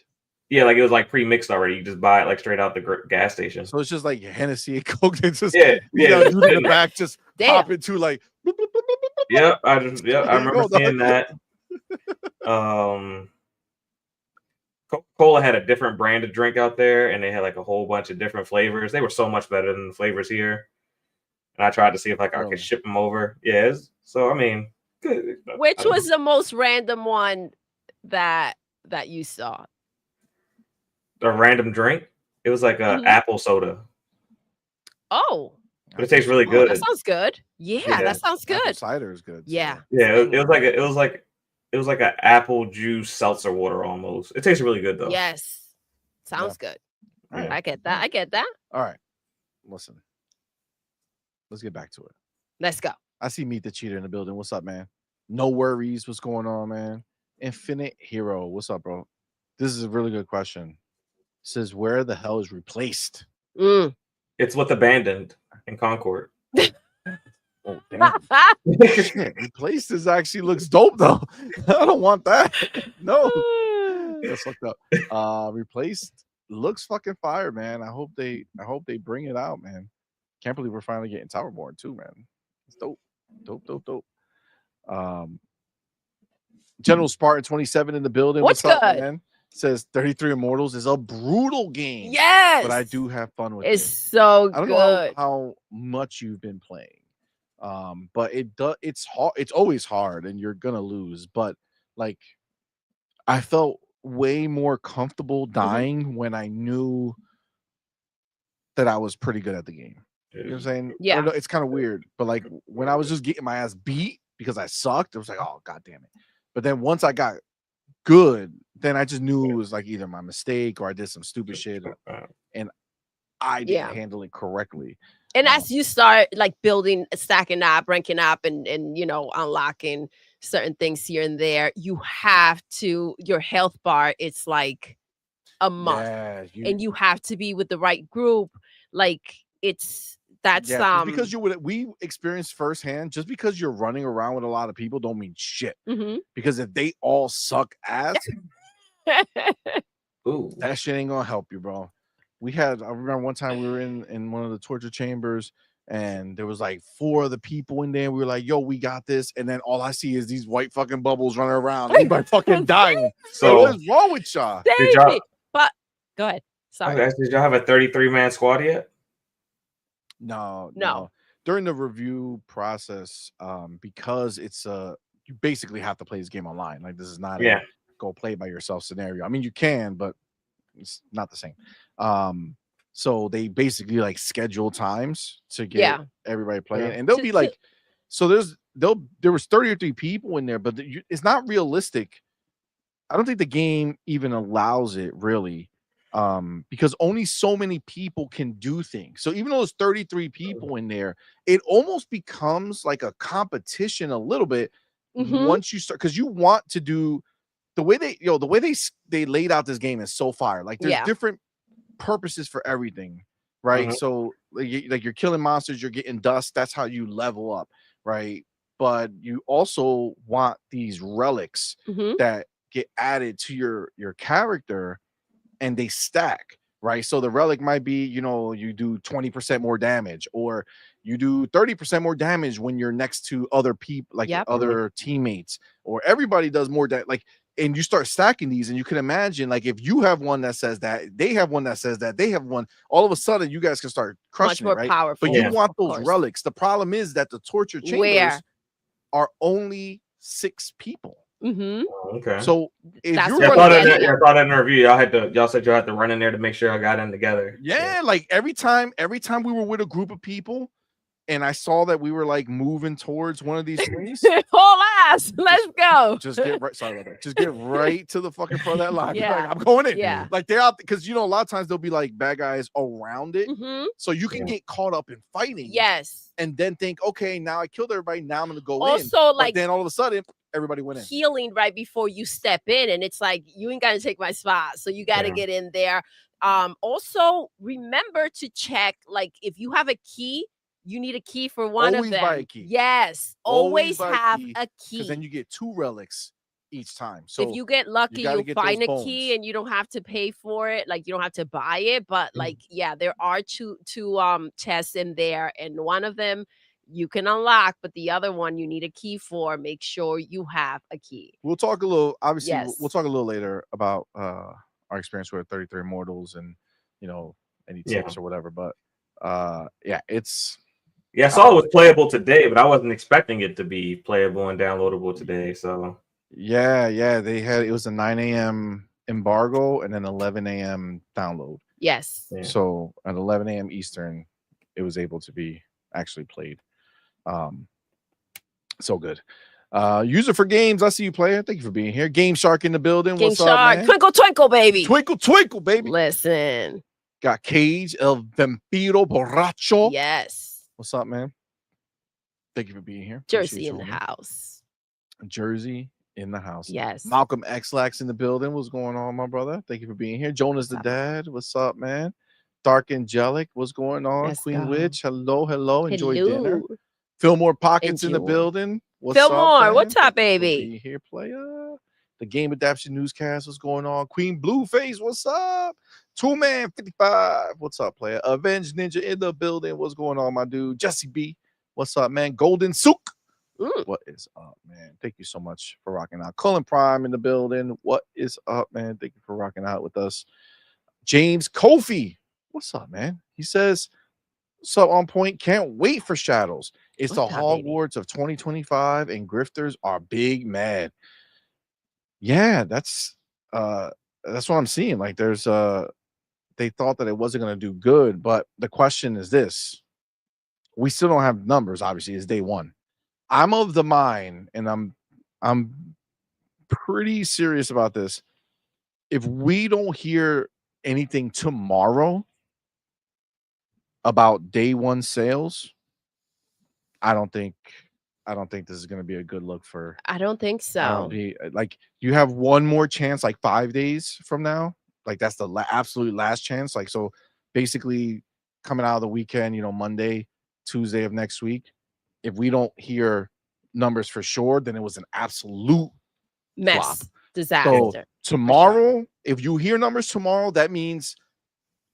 Yeah, like it was like pre-mixed already. You just buy it like straight out the gas station. So it's just like Hennessy and Coke. They just dude in the back just pop into like. Yep, I remember seeing that. Coca-Cola had a different brand of drink out there, and they had like a whole bunch of different flavors. They were so much better than the flavors here. And I tried to see if like I could ship them over. Yes. So I mean, good. Which was the most random one that you saw? A random drink. It was like a apple soda. Oh. But it tastes really good. That sounds good. Yeah, that sounds good. Apple cider is good. Yeah. Yeah, it was like an apple juice seltzer water almost. It tastes really good though. Yes. Sounds good. Right. I get that. All right. Listen. Let's get back to it. Let's go. I see Meet the Cheater in the building. What's up, man? No worries. What's going on, man? Infinite Hero. What's up, bro? This is a really good question. It says, where the hell is Replaced? It's with Abandoned in Concord. Oh, damn. Shit, Replaced actually looks dope, though. I don't want that. No. That's fucked up. Replaced looks fucking fire, man. I hope they bring it out, man. Can't believe we're finally getting Towerborn too, man. It's dope. Dope. General Spartan 27 in the building. What's up, good? Man? Says 33 Immortals is a brutal game. Yes. But I do have fun with it. It's so I don't good. know how much you've been playing, But it's hard. It's always hard, and you're gonna lose. But like, I felt way more comfortable dying when I knew that I was pretty good at the game. You know what I'm saying? I Yeah. don't know, it's kind of weird, but like when I was just getting my ass beat because I sucked, it was like, oh god damn it. But then once I got good, then I just knew it was like either my mistake or I did some stupid shit and I didn't handle it correctly. And as you start like building, stacking up, ranking up, and unlocking certain things here and there, you have to, your health bar, it's like a must. And you have to be with the right group. Like that's just because we experienced firsthand, just because you're running around with a lot of people don't mean shit. Because if they all suck ass, that shit ain't gonna help you, bro. I remember one time we were in one of the torture chambers and there was like 4 other people in there. We were like, yo, we got this. And then all I see is these white fucking bubbles running around. Everybody fucking dying. So what is wrong with y'all? But go ahead. Sorry. Did y'all have a 33-man squad yet? No. During the review process, because it's you basically have to play this game online. Like this is not a go play by yourself scenario. I mean, you can, but it's not the same. So they basically like schedule times to get everybody playing, and they'll be like, so there was 33 people in there, but it's not realistic. I don't think the game even allows it really, because only so many people can do things. So even though there's 33 people in there, it almost becomes like a competition a little bit once you start, because you want to do the way they laid out this game is so fire. Like there's different purposes for everything, right? So like you're killing monsters, you're getting dust. That's how you level up, right? But you also want these relics that get added to your character, and they stack, right? So the relic might be, you do 20% more damage, or you do 30% more damage when you're next to other people, like other teammates, or everybody does more like. And you start stacking these, and you can imagine, like, if you have one that says that, they have one that says that, they have one, all of a sudden you guys can start crushing much more it, right? powerful. But you want those relics. The problem is that the torture chambers are only 6 people. Okay. So if I thought in the review, y'all said you had to run in there to make sure I got in together. Yeah, like every time we were with a group of people, and I saw that we were like moving towards one of these things. Whole ass, let's go. Just get right. Sorry about that. Just get right to the fucking front of that line. Like, I'm going in. Yeah. Like they're out, because a lot of times there'll be like bad guys around it, so you can get caught up in fighting. Yes. And then think, okay, now I killed everybody. Now I'm gonna go in. Also, like, but then all of a sudden everybody went in. Healing right before you step in, and it's like you ain't gotta take my spot, so you gotta get in there. Also remember to check, like, if you have a key. You need a key for one of them. Buy a key. Yes, always have a key. Because then you get 2 relics each time. So if you get lucky, you'll find a key, and you don't have to pay for it. Like, you don't have to buy it. But like, there are two chests in there, and one of them you can unlock, but the other one you need a key for. Make sure you have a key. We'll talk a little. Obviously, we'll talk a little later about our experience with 33 Immortals, and any tips or whatever. But it's. Yeah, I saw it was playable today, but I wasn't expecting it to be playable and downloadable today. So they had, it was a 9 a.m. embargo and then 11 a.m. download. Yes. Yeah. So at 11 a.m. Eastern, it was able to be actually played. So good. User for Games, I see you playing. Thank you for being here. Game Shark in the building. Game What's Shark. up, man? Twinkle, twinkle, baby. Twinkle, twinkle, baby. Listen. Got Cage El Vampiro Borracho. Yes. What's up, man? Thank you for being here. Jersey in the house. Jersey in the house. Yes. Malcolm Xlax in the building. What's going on, my brother? Thank you for being here. Jonas the Dad. What's up, man? Dark Angelic. What's going on? Let's Queen go. Witch. Hello. Enjoy dinner. Fillmore Pockets in the building. What's up, Fillmore, what's up, baby? Be here, player. The Game Adaption Newscast. What's going on? Queen Blueface. What's up? 2Man 55. What's up, player? Avenge Ninja in the building. What's going on, my dude? Jesse B. What's up, man? Golden Sook. What is up, man? Thank you so much for rocking out. Cullen Prime in the building. What is up, man? Thank you for rocking out with us. James Kofi. What's up, man? He says, "So on point. Can't wait for Shadows. It's What the that, baby? Hogwarts of 2025, and grifters are big mad. Yeah, that's what I'm seeing. Like, there's they thought that it wasn't going to do good, but the question is this: we still don't have numbers. Obviously, it's day one. I'm of the mind, and I'm pretty serious about this. If we don't hear anything tomorrow about day one sales, I don't think this is going to be a good look for. I don't think I don't so. be like, you have one more chance, like 5 days from now. Like, that's the absolute last chance. Like, so basically, coming out of the weekend, Monday, Tuesday of next week, if we don't hear numbers for sure, then it was an absolute flop. Mess, disaster. So for sure. tomorrow, if you hear numbers tomorrow, that means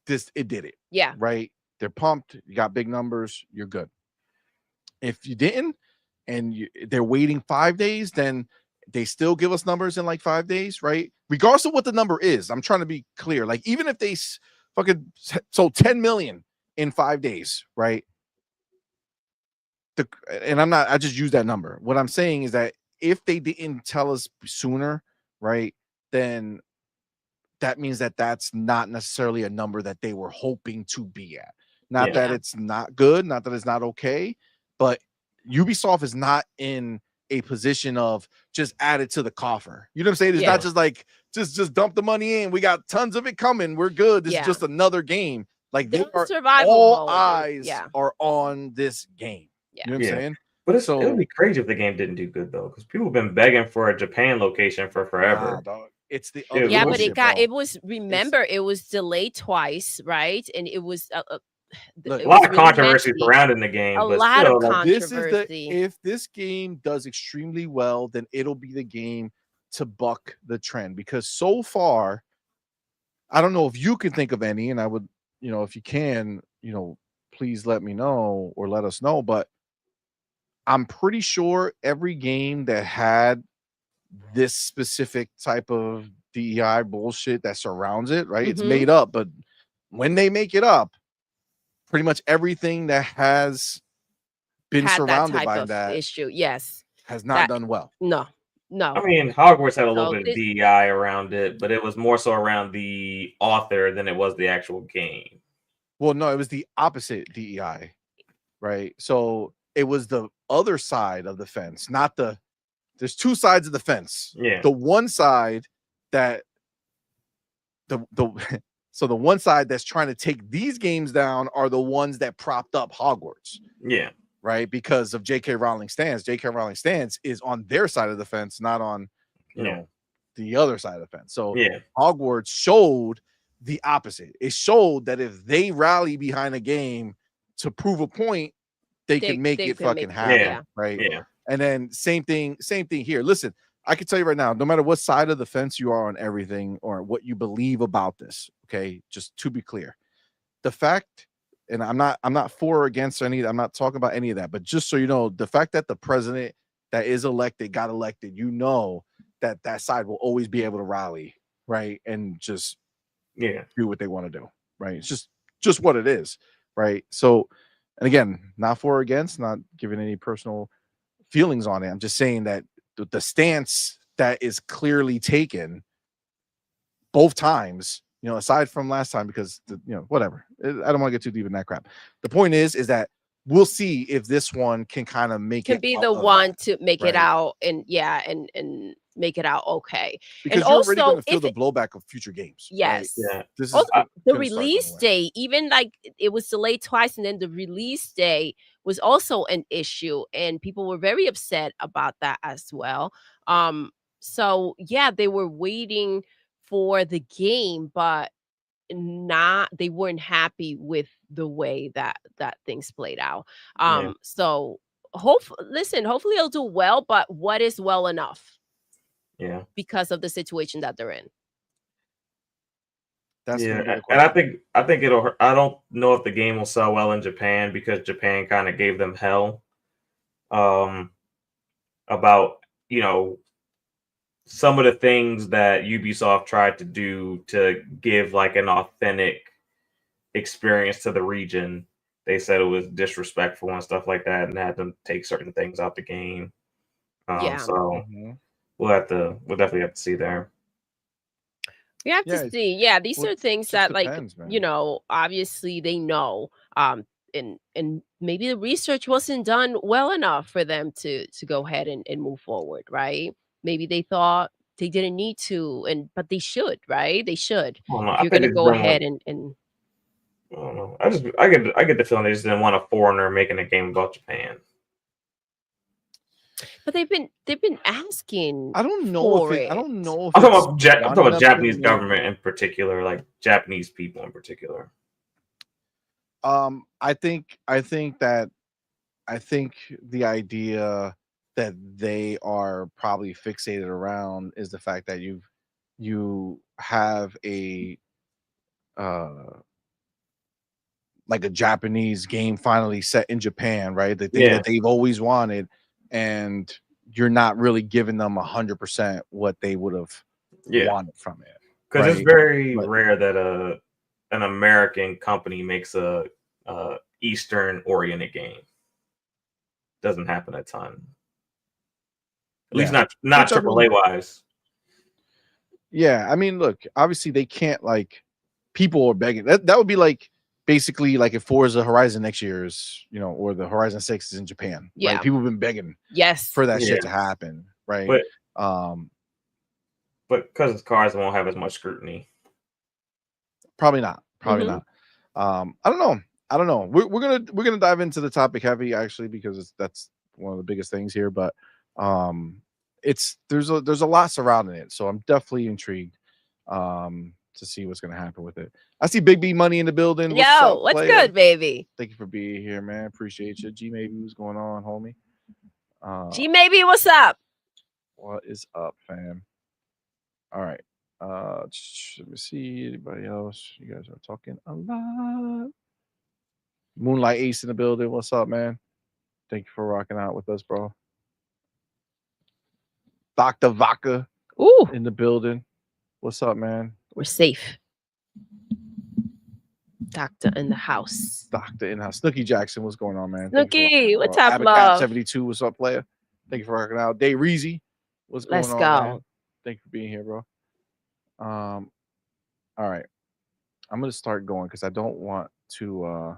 it did it. Yeah. Right? They're pumped. You got big numbers. You're good. If you didn't, and they're waiting 5 days, then they still give us numbers in like 5 days, right? Regardless of what the number is, I'm trying to be clear. Like, even if they fucking sold 10 million in 5 days, right? I just use that number. What I'm saying is that if they didn't tell us sooner, right, then that means that that's not necessarily a number that they were hoping to be at. Not that it's not good, not that it's not okay, but Ubisoft is not in a position of just add it to the coffer. You know what I'm saying? It's not just like just dump the money in. We got tons of it coming. We're good. This is just another game. Like, all eyes are on this game. Yeah. You know what I'm saying? But it would be crazy if the game didn't do good though, because people have been begging for a Japan location for forever. Nah, dog. It's the other but it was delayed twice, right? And it was a lot of controversy surrounding the game. A lot of controversy. If this game does extremely well, then it'll be the game to buck the trend, because so far, I don't know if you can think of any, and I would, if you can, please let me know or let us know, but I'm pretty sure every game that had this specific type of DEI bullshit that surrounds it, right? It's made up, but when they make it up, pretty much everything that has been surrounded by that issue, has not done well. No. I mean, Hogwarts had a little bit of DEI around it, but it was more so around the author than it was the actual game. Well, no, it was the opposite DEI, right? So it was the other side of the fence, not the. There's two sides of the fence. Yeah. The one side that so the one side that's trying to take these games down are the ones that propped up Hogwarts. Yeah. Right? Because of J.K. Rowling's stance. J.K. Rowling's stance is on their side of the fence, not on the other side of the fence. So Hogwarts showed the opposite. It showed that if they rally behind a game to prove a point, they can make it fucking happen. Right? Yeah. And then same thing here. Listen, I can tell you right now, no matter what side of the fence you are on everything or what you believe about this, okay, just to be clear, the fact, and I'm not for or against any, I'm not talking about any of that, but just so you know, the fact that the president that is elected got elected, that side will always be able to rally, right, and just do what they want to do, right? It's just what it is, right? So, and again, not for or against, not giving any personal feelings on it. I'm just saying that the stance that is clearly taken both times, aside from last time, because whatever, I don't want to get too deep in that crap. The point is that we'll see if this one can kind of make it be the one to make it out and make it out okay. Because you're already going to feel the blowback of future games. Yes. Right? Yeah. This is the release day, even like it was delayed twice, and then the release day was also an issue, and people were very upset about that as well. So they were waiting for the game, but they weren't happy with the way that things played out. So hopefully it'll do well, but what is well enough? Yeah. Because of the situation that they're in. That's and I think it'll. I don't know if the game will sell well in Japan, because Japan kind of gave them hell about some of the things that Ubisoft tried to do to give like an authentic experience to the region. they said it was disrespectful and stuff like that, and had to take certain things out the game. Yeah. So we'll definitely have to see there. We have to see. Yeah, these are things that, like, depends, man. you know, obviously they know. And maybe the research wasn't done well enough for them to go ahead and move forward, right? Maybe they thought they didn't need to, but they should, right? They should. If you're gonna go ahead and I don't know. I get the feeling they just didn't want a foreigner making a game about Japan. But they've been asking. I don't know if I don't know if I'm talking about Japanese to government in particular, like Japanese people in particular. I think the idea that they are probably fixated around is the fact that you have a like a Japanese game finally set in Japan, right? The thing that they've always wanted, and you're not really giving them 100% what they would have wanted from it. Because it's very rare that an American company makes a Eastern oriented game. Doesn't happen a ton. At least not AAA wise. Yeah, I mean, look, obviously they can't, like, people are begging. That would be like basically like if Forza Horizon next year is, you know, or the Horizon 6 is in Japan. Yeah. Right? People have been begging for that shit to happen. Right. But because it's cars, it won't have as much scrutiny. Probably not. Not. I don't know. We're gonna dive into the topic heavy, actually, because that's one of the biggest things here. But there's a lot surrounding it, so I'm definitely intrigued to see what's gonna happen with it. I see Big B Money in the building. What's good, baby? Thank you for being here, man. Appreciate you. G Maybe, what's going on, homie? G Maybe, what's up? What is up, fam? All right. Let me see anybody else. You guys are talking a lot. Moonlight Ace in the building. What's up, man? Thank you for rocking out with us, bro. Dr. Vodka in the building. What's up, man? We're safe. Doctor in the house. Doctor in the house. Snooky Jackson, what's going on, man? Snooky, what's up, love? 72, what's up, player? Thank you for rocking out. Day Reezy, what's going on, man? Thank you for being here, bro. All right. I'm gonna start going because I don't want to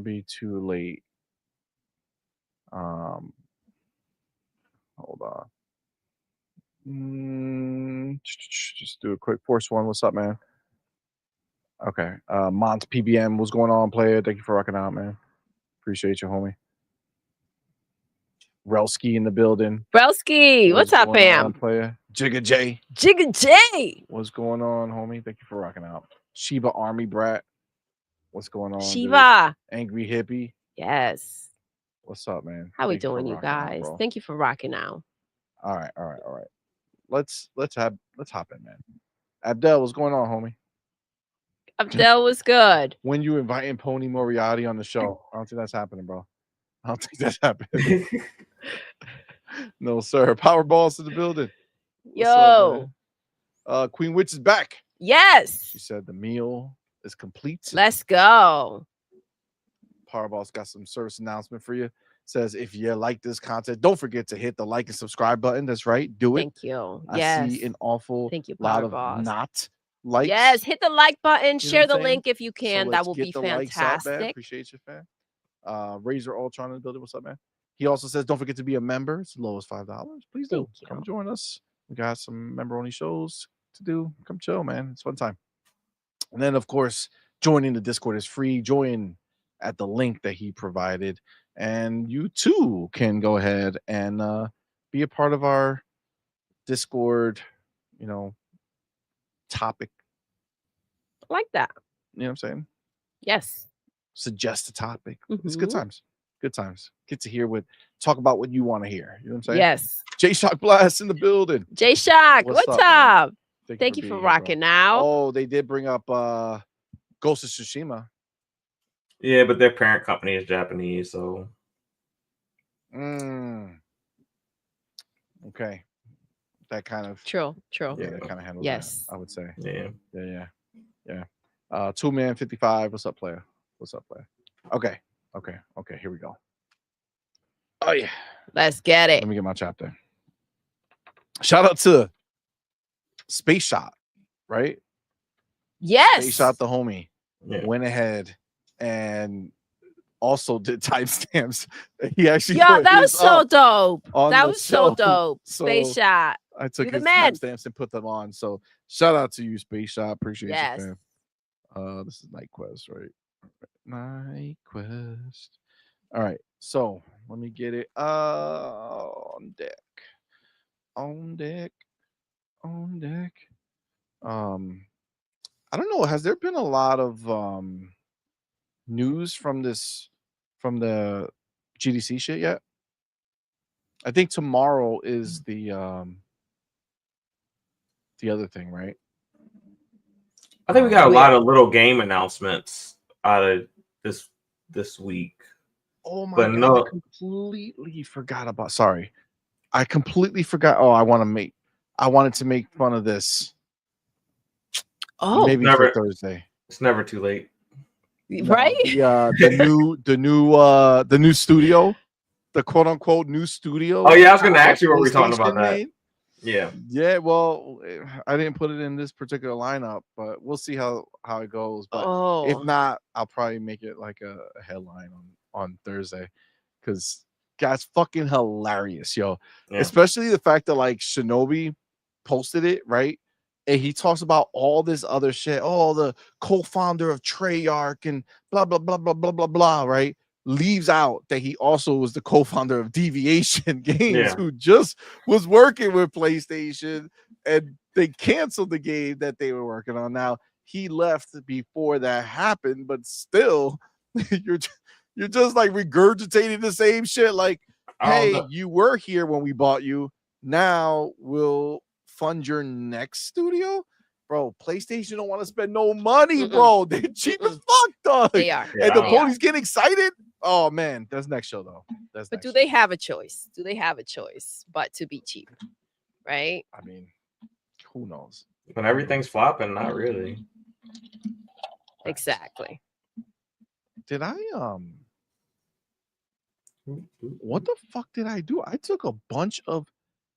be too late. Hold on. Just do a quick Force One. What's up, man? Okay. Mont PBM, what's going on, player? Thank you for rocking out, man. Appreciate you, homie. Relski in the building. Relski, what's up, fam? Player. Jigga J. What's going on, homie? Thank you for rocking out. Shiba Army Brat. What's going on? Shiva. Dude? Angry Hippie. Yes. What's up, man? How we doing, you guys? Thank you for rocking out. All right. Let's hop in, man. Abdel, what's going on, homie? Abdel was good. When you inviting Pony Moriarty on the show? I don't think that's happening, bro. I don't think that's happening. No, sir. Powerball's in the building. Yo. Up, Queen Witch is back. Yes. She said the meal is complete. Let's go. Powerball's got some service announcement for you. Says if you like this content, don't forget to hit the like and subscribe button. That's right. Do it. Thank you. I see an awful lot of not likes. Yes, hit the like button. Share the link if you can. So that will be fantastic. Appreciate you, fam. Razor Ultron in the building. What's up, man? He also says don't forget to be a member. It's as low as $5. Please do. Come join us. We got some member-only shows to do. Come chill, man. It's a fun time. And then, of course, joining the Discord is free. Join at the link that he provided. And you, too, can go ahead and be a part of our Discord, topic. I like that. You know what I'm saying? Yes. Suggest a topic. It's good times. Good times. Get to talk about what you want to hear. You know what I'm saying? Yes. J Shock Blast in the building. J Shock, what's up? Thank you for rocking out. Oh, they did bring up Ghost of Tsushima. Yeah, but their parent company is Japanese, so. Okay. That kind of. True. Yeah, that kind of handles that, I would say. Yeah. 2Man55. What's up, player? Okay. Here we go. Oh yeah. Let's get it. Let me get my chapter. Shout out to Space Shot, right? Yes. Space Shot, the homie, Yeah. went ahead and also did timestamps. He actually Yeah, put that was his so up dope. on That the was so show. dope. So Space Shot. I took You the his man. timestamps and put them on. So shout out to you, Space Shot. Appreciate Yes. you, fam. This is Night Quest, right? Night Quest. All right. So let me get it on deck. On deck. On deck. I don't know. Has there been a lot of news from the GDC shit yet? I think tomorrow is the other thing, right? I think we got a lot of little game announcements out of this week. Oh my But god! no- I completely forgot about. Sorry, I completely forgot. Oh, I wanted to make fun of this. Oh, Maybe Never- for Thursday. It's never too late. No, right? the new studio, the quote unquote new studio. Oh yeah, I was gonna that ask you what we're talking about PlayStation that. made. Yeah. Yeah, well, I didn't put it in this particular lineup, but we'll see how it goes. But if not, I'll probably make it like a headline on Thursday, because that's fucking hilarious, yo. Yeah. Especially the fact that like Shinobi posted it, right? And he talks about all this other shit. Oh, the co-founder of Treyarch and blah blah blah blah blah blah blah, right? Leaves out that he also was the co-founder of Deviation Games, who just was working with PlayStation, and they canceled the game that they were working on. Now he left before that happened, but still, you're just like regurgitating the same shit. Like, hey, you were here when we bought you. Now we'll fund your next studio. Bro, PlayStation don't want to spend no money, bro. They're cheap as fuck, dog. They are. And the ponies getting excited. Oh man, that's next show though. But do they have a choice? Do they have a choice but to be cheap? Right? I mean, who knows? When everything's flopping, not really. Exactly. Did I what the fuck did I do? I took a bunch of.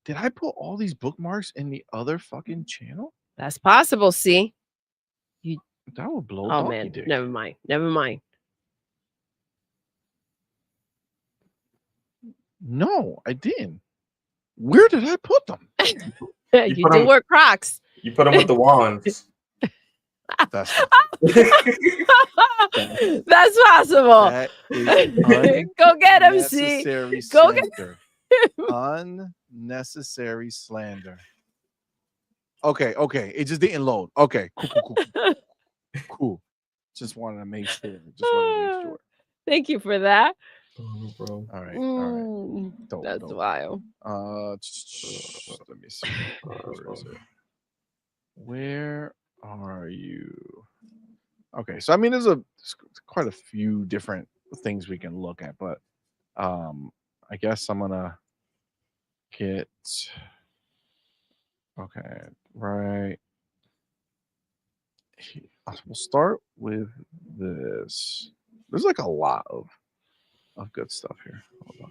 Did I put all these bookmarks in the other fucking channel? That's possible. See, that would blow. Oh man, dick. never mind. Never mind. No, I didn't. Where did I put them? you do wear Crocs. You put them with the wands. That's that's possible. That is go get him, see. Go get unnecessary slander. Okay. It just didn't load. Okay, cool. Just wanted to make sure. Thank you for that. All right. Dope, that's wild. Let me see. Where is it? Where are you? Okay, so I mean, there's quite a few different things we can look at, but I guess I'm gonna get right. We'll start with this. There's like a lot of good stuff here. Hold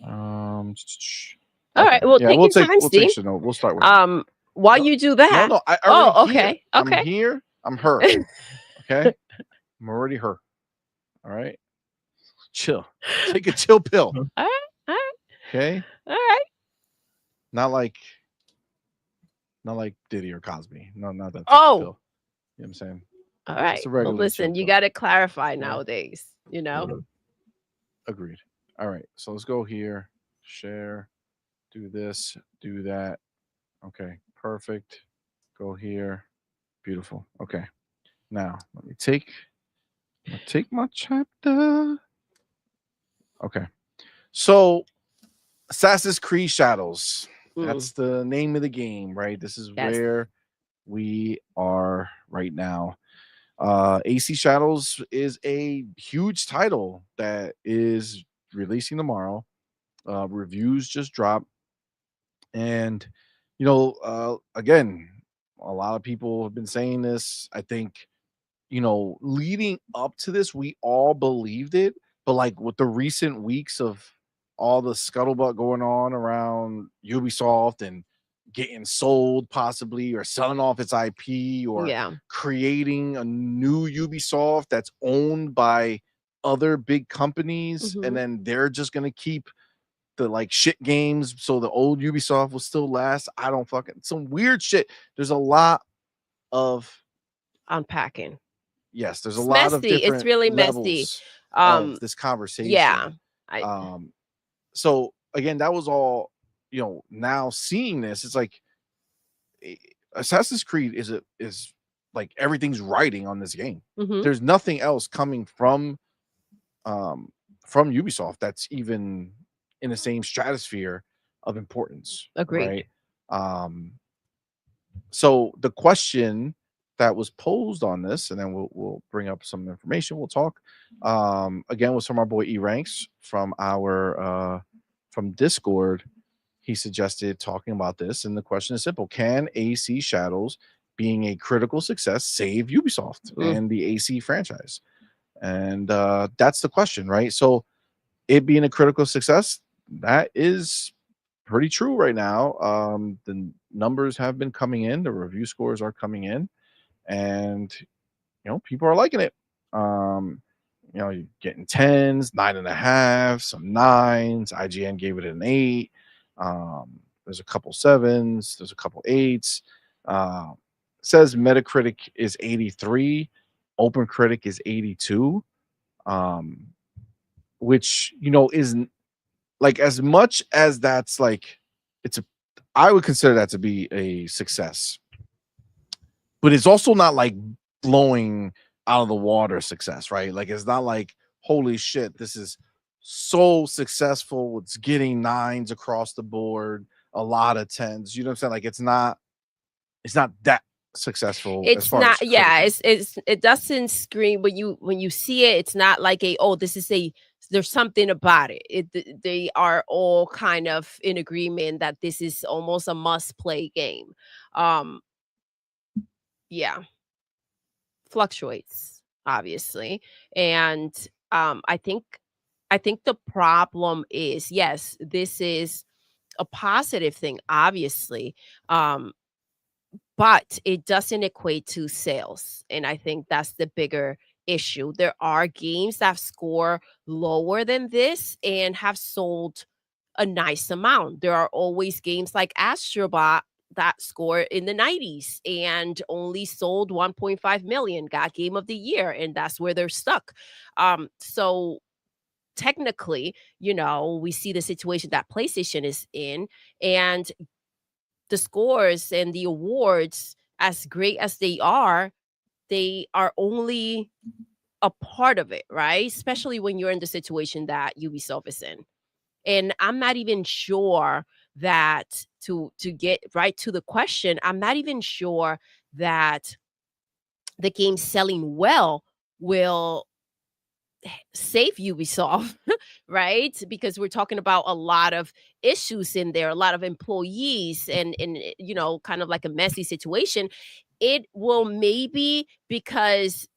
on. All right. Well, take your time, Steve. We'll start with while you do that. No. Okay. I'm here. I'm her. Okay. I'm already her. All right. Chill. Take a chill pill. All right. Okay. All right. Not like Diddy or Cosby. No, not that. Oh. Pill. You know what I'm saying? All right. Well, listen, you got to clarify nowadays, you know? Agreed. All right. So let's go here. Share. Do this. Do that. Okay. Perfect. Go here. Beautiful. Okay. Now, let me take my chapter. Okay. So, Assassin's Creed Shadows. That's the name of the game, right? This is where we are right now. AC Shadows is a huge title that is releasing tomorrow. Reviews just dropped. And, again, a lot of people have been saying this. I think leading up to this, we all believed it, but like with the recent weeks of all the scuttlebutt going on around Ubisoft and getting sold possibly or selling off its IP or creating a new Ubisoft that's owned by other big companies, and then they're just gonna keep the like shit games so the old Ubisoft will still last. I don't fucking some weird shit. There's a lot of unpacking. Yes, there's a It's lot of messy. It's different really messy. levels of this conversation. Yeah. So again, that was all, now seeing this, it's like Assassin's Creed is like everything's writing on this game. There's nothing else coming from Ubisoft that's even in the same stratosphere of importance. Agreed. Right. So the question that was posed on this, and then we'll bring up some information, we'll talk again, was from our boy E-Ranks from our from Discord. He suggested talking about this, and the question is simple: can AC Shadows being a critical success save Ubisoft and the AC franchise? And that's the question, right? So it being a critical success, that is pretty true right now. The numbers have been coming in, the review scores are coming in, and people are liking it. You're getting 10s, 9.5, some 9s. IGN gave it an 8. There's a couple 7s, there's a couple 8s. Says Metacritic is 83, OpenCritic is 82, which isn't like, as much as that's like, I would consider that to be a success, but it's also not like blowing out of the water success, right? Like, it's not like, holy shit, this is so successful, it's getting 9s across the board, a lot of 10s. You know what I'm saying? Like, it's not that successful. It's not, it doesn't scream when you see it. It's not like there's something about it. They are all kind of in agreement that this is almost a must play game. Fluctuates, obviously. And I think the problem is, yes, this is a positive thing, obviously. But it doesn't equate to sales. And I think that's the bigger issue. There are games that score lower than this and have sold a nice amount. There are always games like Astrobot that score in the 90s and only sold 1.5 million, got Game of the Year, and that's where they're stuck. So technically, we see the situation that PlayStation is in, and the scores and the awards, as great as they are only a part of it, right? Especially when you're in the situation that Ubisoft is in. And I'm not even sure that, to get right to the question, I'm not even sure that the game selling well will save Ubisoft, right? Because we're talking about a lot of issues in there, a lot of employees, and kind of like a messy situation. It will maybe, because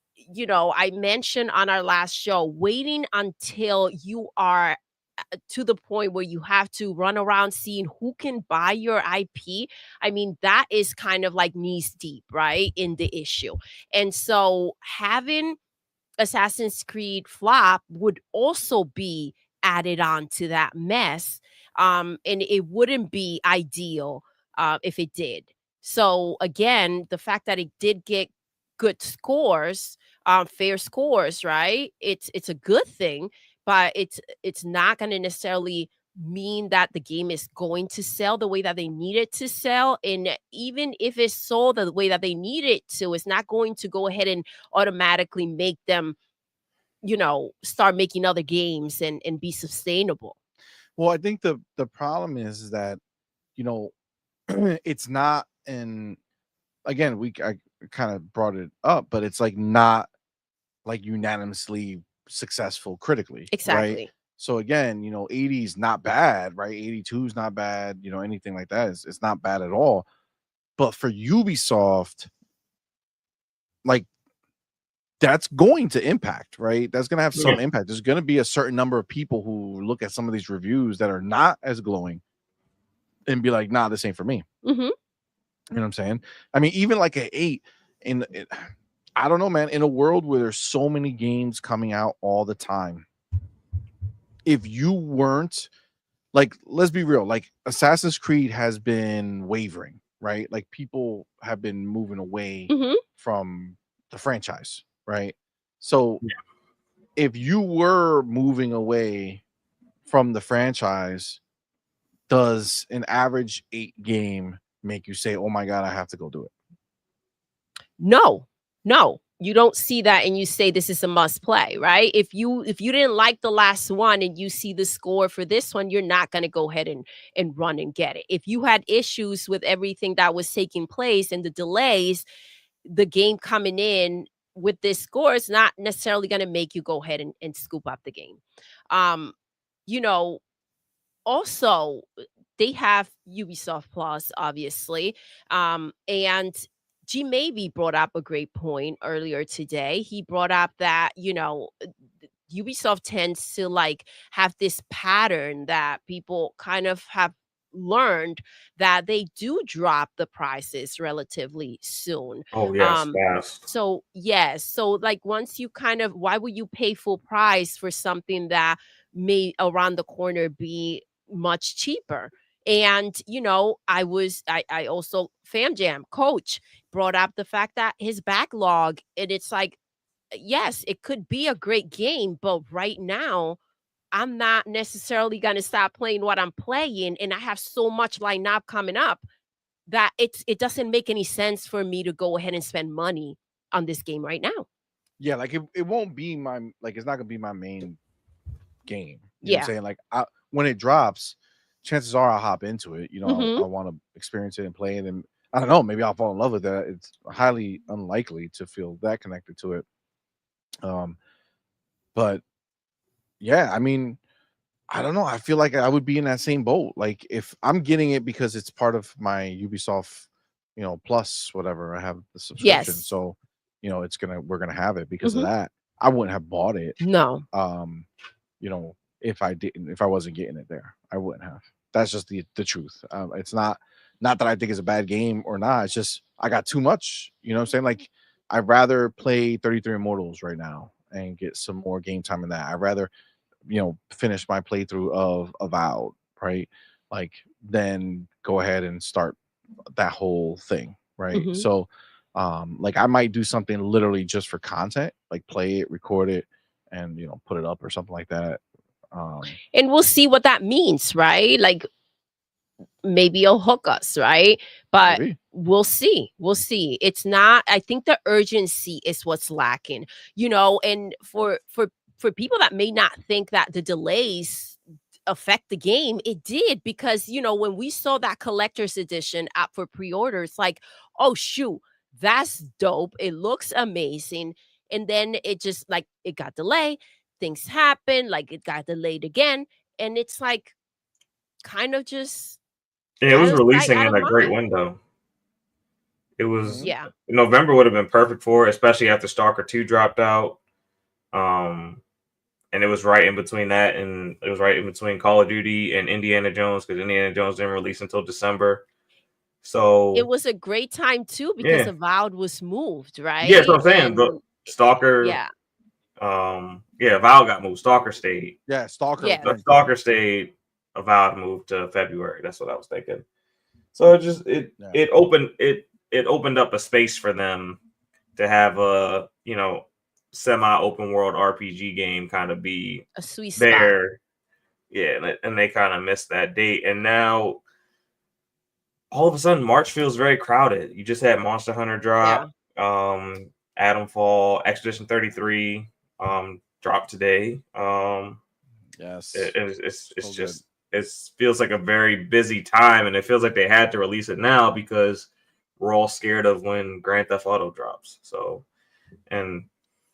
I mentioned on our last show, waiting until you are to the point where you have to run around seeing who can buy your IP. I mean, that is kind of like knees deep, right, in the issue. And so having Assassin's Creed flop would also be added on to that mess. And it wouldn't be ideal if it did. So again, the fact that it did get good scores, fair scores, right? It's a good thing, but it's not going to necessarily mean that the game is going to sell the way that they need it to sell. And even if it's sold the way that they need it to, it's not going to go ahead and automatically make them start making other games and be sustainable. Well, I think the problem is that it's not, and again, I kind of brought it up, but it's like not like unanimously successful critically. Exactly. Right? So again, 80 is not bad, right? 82 is not bad, anything like that is it's not bad at all. But for Ubisoft, like, that's going to impact, right? That's going to have some impact. There's going to be a certain number of people who look at some of these reviews that are not as glowing and be like, nah, this ain't for me. Mm-hmm. You know what I'm saying? I mean, even like an 8 I don't know, man, in a world where there's so many games coming out all the time, if you weren't like, let's be real, like Assassin's Creed has been wavering, right? Like people have been moving away Mm-hmm. from the franchise, right? So if you were moving away from the franchise, does an average 8 game make you say, oh my God, I have to go do it? No, you don't see that and you say this is a must play, right? If you didn't like the last one and you see the score for this one, you're not going to go ahead and run and get it. If you had issues with everything that was taking place and the delays, the game coming in with this score is not necessarily going to make you go ahead and scoop up the game. You know, also they have Ubisoft Plus, obviously. And G maybe brought up a great point earlier today. He brought up that, Ubisoft tends to like have this pattern that people kind of have learned that they do drop the prices relatively soon. Oh yes, fast. So yes, so like once you kind of, why would you pay full price for something that may around the corner be much cheaper? And I also Fam Jam coach brought up the fact that his backlog, and it's like, yes, it could be a great game, but right now I'm not necessarily going to stop playing what I'm playing, and I have so much lineup coming up that it doesn't make any sense for me to go ahead and spend money on this game right now. Yeah, like it won't be my, like, it's not gonna be my main game. You know what I'm Yeah. saying? Like when it drops, chances are I'll hop into it. Mhm. I want to experience it and play it, and I don't know, maybe I'll fall in love with that. It's highly unlikely to feel that connected to it. But yeah, I mean, I don't know. I feel like I would be in that same boat. Like if I'm getting it because it's part of my Ubisoft, plus whatever, I have the subscription. Yes. So, we're gonna have it because of Mhm. that. I wouldn't have bought it. No. If I wasn't getting it there, I wouldn't have. That's just the truth. It's not that I think it's a bad game or not. It's just I got too much. You know what I'm saying? Like I'd rather play 33 Immortals right now and get some more game time in that. I'd rather finish my playthrough of Avowed, right? Like then go ahead and start that whole thing, right? Mhm. So like I might do something literally just for content, like play it, record it, and put it up or something like that. And we'll see what that means, right? Like maybe it'll hook us, right? But Maybe. we'll see. We'll see. It's not, I think the urgency is what's lacking, and for people that may not think that the delays affect the game, it did, because when we saw that collector's edition up for pre-order, it's like, oh shoot, that's dope, it looks amazing. And then it just like it got delayed, things happen, like it got delayed again, and it's like kind of just Yeah, it out was of sight, releasing out in of a great mind. window. It was Yeah. November would have been perfect for it, especially after Stalker 2 dropped out. And it was right in between that, and it was right in between Call of Duty and Indiana Jones, because Indiana Jones didn't release until December. So It was a great time too because yeah, Avowed was moved, yeah, that's right? what I'm saying. The And Stalker, yeah, Val got moved. Stalker stayed. Yeah, Stalker yeah. The went Stalker stayed. Avowed moved to February. That's what I was thinking. So Yeah. it opened up a space for them to have a semi open world RPG game kind of be A sweet spot. there. Yeah, and they kind of missed that date, and now all of a sudden March feels very crowded. You just had Monster Hunter drop, Atomfall, Expedition 33 dropped today. Yes. It's So just it feels like a very busy time, and it feels like they had to release it now because we're all scared of when Grand Theft Auto drops. So, and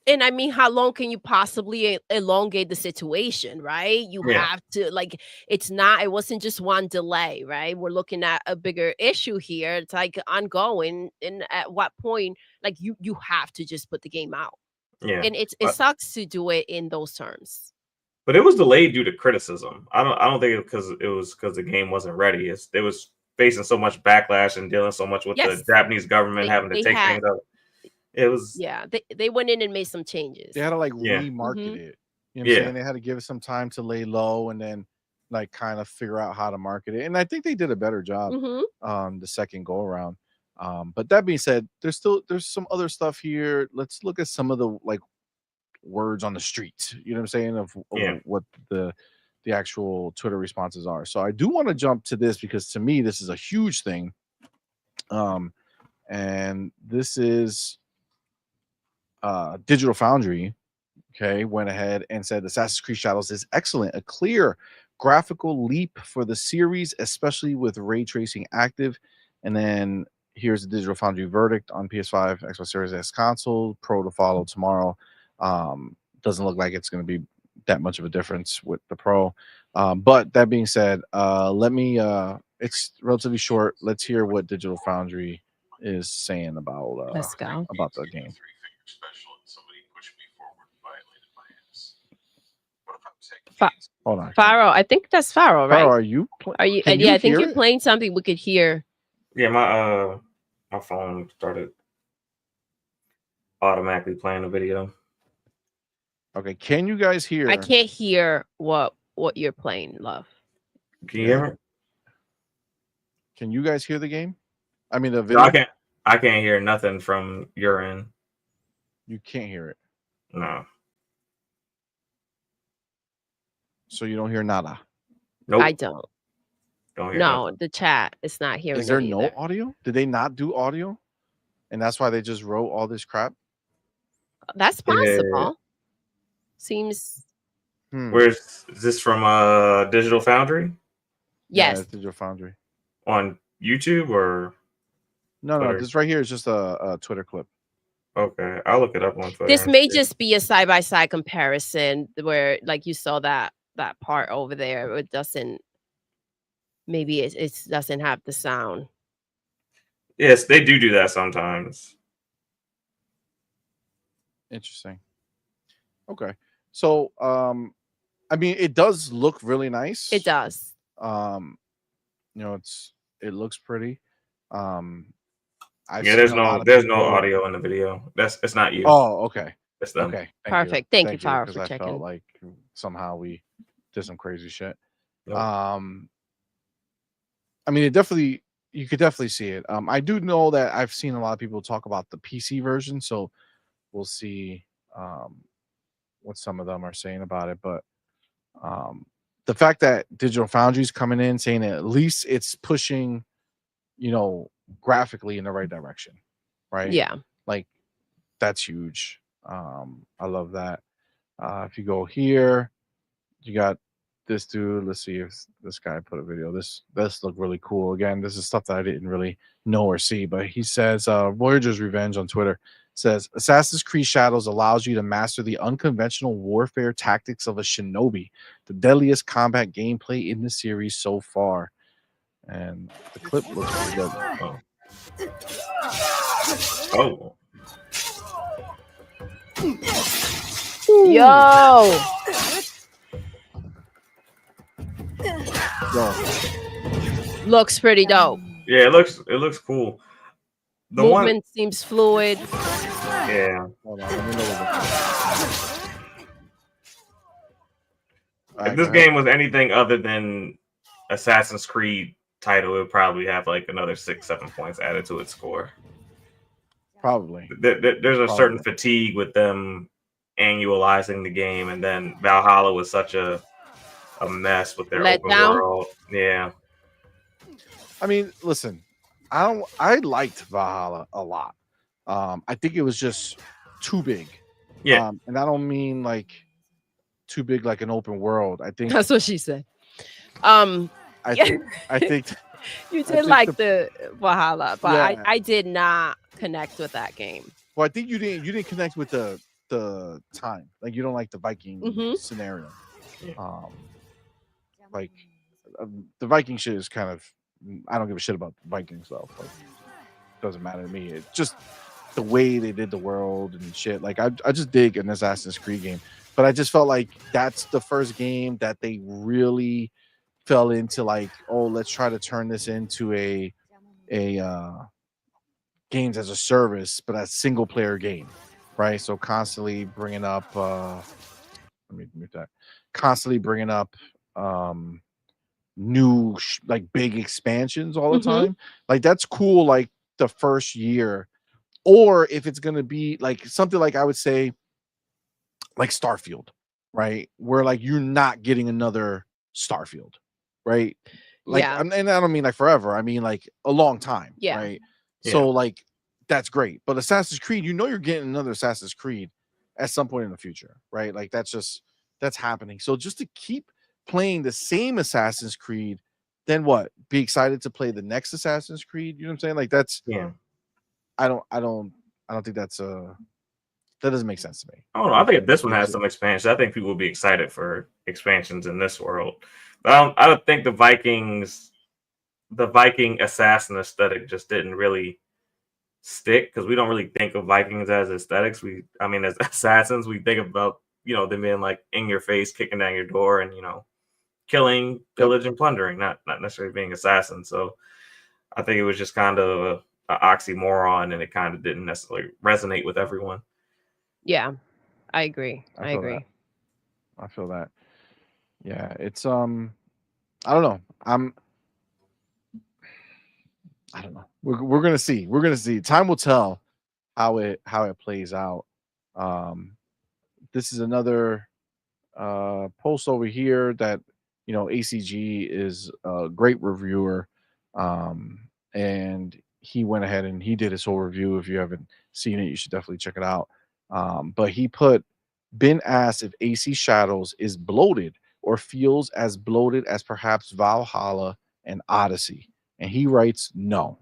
I mean, how long can you possibly elongate the situation, right? You yeah, have to, like, it wasn't just one delay, right? We're looking at a bigger issue here. It's like ongoing. And at what point, like you have to just put the game out. Yeah, and it but, sucks to do it in those terms. but it was delayed due to criticism. I don't think it was because the game wasn't ready. It was facing so much backlash and dealing so much with the Yes, Japanese government having to they take had things out. It was yeah, they went in and made some changes. They had to like Yeah. remarket Mhm. it. You know what I'm Yeah. saying? They had to give it some time to lay low and then like kind of figure out how to market it. And I think they did a better job Mhm. the second go around. But that being said, there's some other stuff here. Let's look at some of the like words on the street. You know what I'm saying? Of Yeah. what the actual Twitter responses are. So I do want to jump to this because to me this is a huge thing. And this is Digital Foundry, okay, went ahead and said Assassin's Creed Shadows is excellent, a clear graphical leap for the series, especially with ray tracing active. And then here's the Digital Foundry verdict on PS5, Xbox Series S console, Pro to follow tomorrow. Doesn't look like it's going to be that much of a difference with the Pro. But that being said, it's relatively short. Let's hear what Digital Foundry is saying about Let's go. about the game. Hold on. Pharaoh, I think that's Pharaoh, right? Pharaoh, are you? Are you? Can Yeah, you I think hear you're it? playing something we could hear. Yeah, my phone started automatically playing the video. Okay, can you guys hear? I can't hear what you're playing, love. Can you hear me? Can you guys hear the game? I mean the No, video. I can't hear nothing from your end. You can't hear it, No. so you don't hear nada. Nope. I don't. Don't hear No, nothing. the chat is not hearing. Is there it no either. audio? Did they not do audio? And that's why they just wrote all this crap. That's possible. Seems. Where's is this from? Digital Foundry Yeah, Yes. it's Digital Foundry. on YouTube or No, Twitter? this right here is just a Twitter clip. Okay, I'll look it up on Twitter. This and may see. just be a side-by-side comparison where, like, you saw that part over there. It doesn't. Maybe it doesn't have the sound. Yes, they do that sometimes. Interesting. Okay, so I mean, it does look really nice. It does. You know, it looks pretty. I've Yeah, seen there's a lot of no people- audio in the video. It's not you. Oh, okay. It's them. Okay. Perfect. Thank you, Farrah, because for I checking. felt like somehow we did some crazy shit. Nope. I mean, you could definitely see it. I do know that I've seen a lot of people talk about the PC version, so we'll see what some of them are saying about it. But the fact that Digital Foundry's coming in saying that at least it's pushing, you know, graphically in the right direction, right? Yeah. Like that's huge. I love that. If you go here, you got this dude. Let's see if this guy put a video. This looked really cool. Again, this is stuff that I didn't really know or see, but he says Voyager's Revenge on Twitter says Assassin's Creed Shadows allows you to master the unconventional warfare tactics of a shinobi, the deadliest combat gameplay in the series so far. And the clip looks pretty good. Oh. Yo. Looks pretty dope. Yeah, it looks cool. The movement seems fluid. Yeah. Hold on, let me know. If this game was anything other than Assassin's Creed title, it would probably have like another 6-7 points added to its score. Probably. There's a certain fatigue with them annualizing the game, and then Valhalla was such a mess with their open world. Yeah. I mean, listen, I liked Valhalla a lot. I think it was just too big. Yeah. And I don't mean like too big like an open world. I think that's what she said. I think you did like the Valhalla, but yeah. I did not connect with that game. Well, I think you didn't connect with the time. Like you don't like the Viking scenario. Like the Viking shit is kind of, I don't give a shit about Vikings though. Like, doesn't matter to me. It's just the way they did the world and shit. Like I just dig an Assassin's Creed game, but I just felt like that's the first game that they really fell into, like, oh, let's try to turn this into a games as a service, but a single player game, right? So constantly bringing up let me mute that. Constantly bringing up new like big expansions all the time. Like that's cool, like the first year. Or if it's gonna be like something like, I would say, like Starfield, right? Where like you're not getting another Starfield, right? Like, Yeah. and I don't mean like forever, I mean like a long time, Yeah. right? Yeah. So like that's great. But Assassin's Creed, you know you're getting another Assassin's Creed at some point in the future, right? Like that's happening. So just to keep playing the same Assassin's Creed, then what? Be excited to play the next Assassin's Creed. You know what I'm saying? Like that's Yeah. I don't think that's that doesn't make sense to me. I don't know. I think if this one has some expansion, I think people will be excited for expansions in this world. But I don't think the Viking assassin aesthetic just didn't really stick, because we don't really think of Vikings as aesthetics. As assassins, we think about, them being like in your face, kicking down your door, and killing, pillage, and plundering, not necessarily being assassins. So I think it was just kind of an oxymoron, and it kind of didn't necessarily resonate with everyone. Yeah, I agree. I agree. I feel that. Yeah, it's I don't know. I don't know. We're gonna see. We're gonna see. Time will tell how it plays out. This is another post over here that ACG is a great reviewer, and he went ahead and he did his whole review. If you haven't seen it, you should definitely check it out. But he been asked if AC Shadows is bloated or feels as bloated as perhaps Valhalla and Odyssey, and he writes no.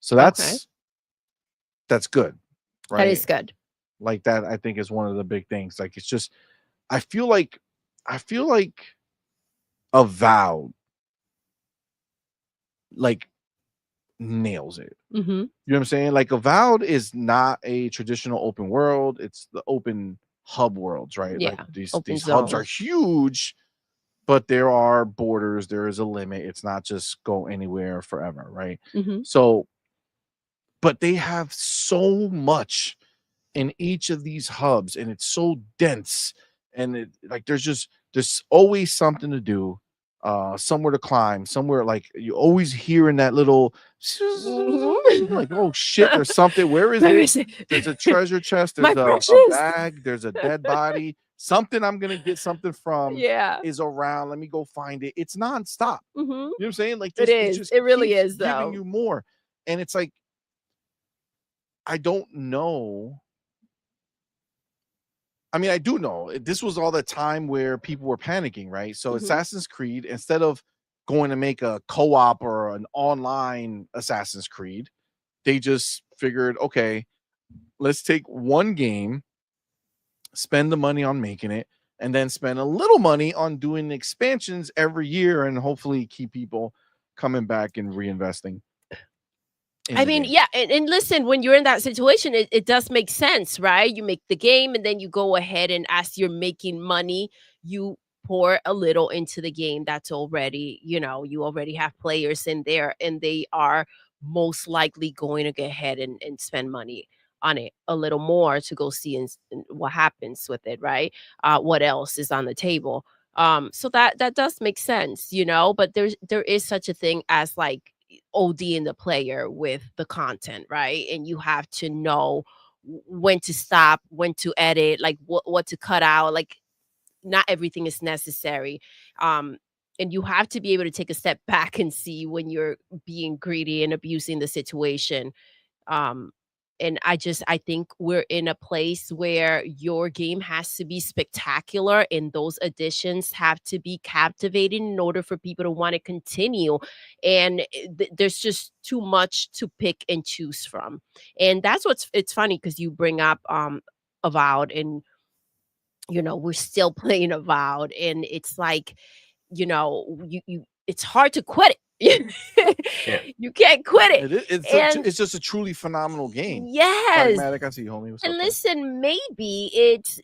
So that's good, right? That is good. Like that, I think, is one of the big things. Like it's just, I feel like Avowed like nails it. You know what I'm saying? Like Avowed is not a traditional open world. It's the open hub worlds, right? Yeah, like these hubs are huge, but there are borders. There is a limit. It's not just go anywhere forever, right? So, but they have so much in each of these hubs, and it's so dense, and there's always something to do, somewhere to climb, somewhere, like you always hear in that little like, oh shit, there's something. Where is it? There's a treasure chest, there's a bag, there's a dead body, something I'm gonna get something from is around. Let me go find it. It's nonstop. You know what I'm saying? Like it really is giving though. you more, and it's like, I don't know. I mean, I do know this was all the time where people were panicking, right? So Assassin's Creed, instead of going to make a co-op or an online Assassin's Creed, they just figured, okay, let's take one game, spend the money on making it, and then spend a little money on doing expansions every year, and hopefully keep people coming back and reinvesting. I mean, yeah, and listen, when you're in that situation, it does make sense, right? You make the game, and then you go ahead, and as you're making money, you pour a little into the game that's already, you already have players in there, and they are most likely going to go ahead and spend money on it a little more to go see and what happens with it, right? What else is on the table? So that does make sense, but there is such a thing as like ODing the player with the content, right? And you have to know when to stop, when to edit, like what to cut out. Like not everything is necessary. And you have to be able to take a step back and see when you're being greedy and abusing the situation. And I think we're in a place where your game has to be spectacular, and those additions have to be captivating in order for people to want to continue. And there's just too much to pick and choose from. And it's funny because you bring up Avowed, and we're still playing Avowed, and it's like, you it's hard to quit it. Yeah. You can't quit it. It's just a truly phenomenal game. Yes. Pragmatic, I see you, homie. What's And up, bro? listen, maybe it's,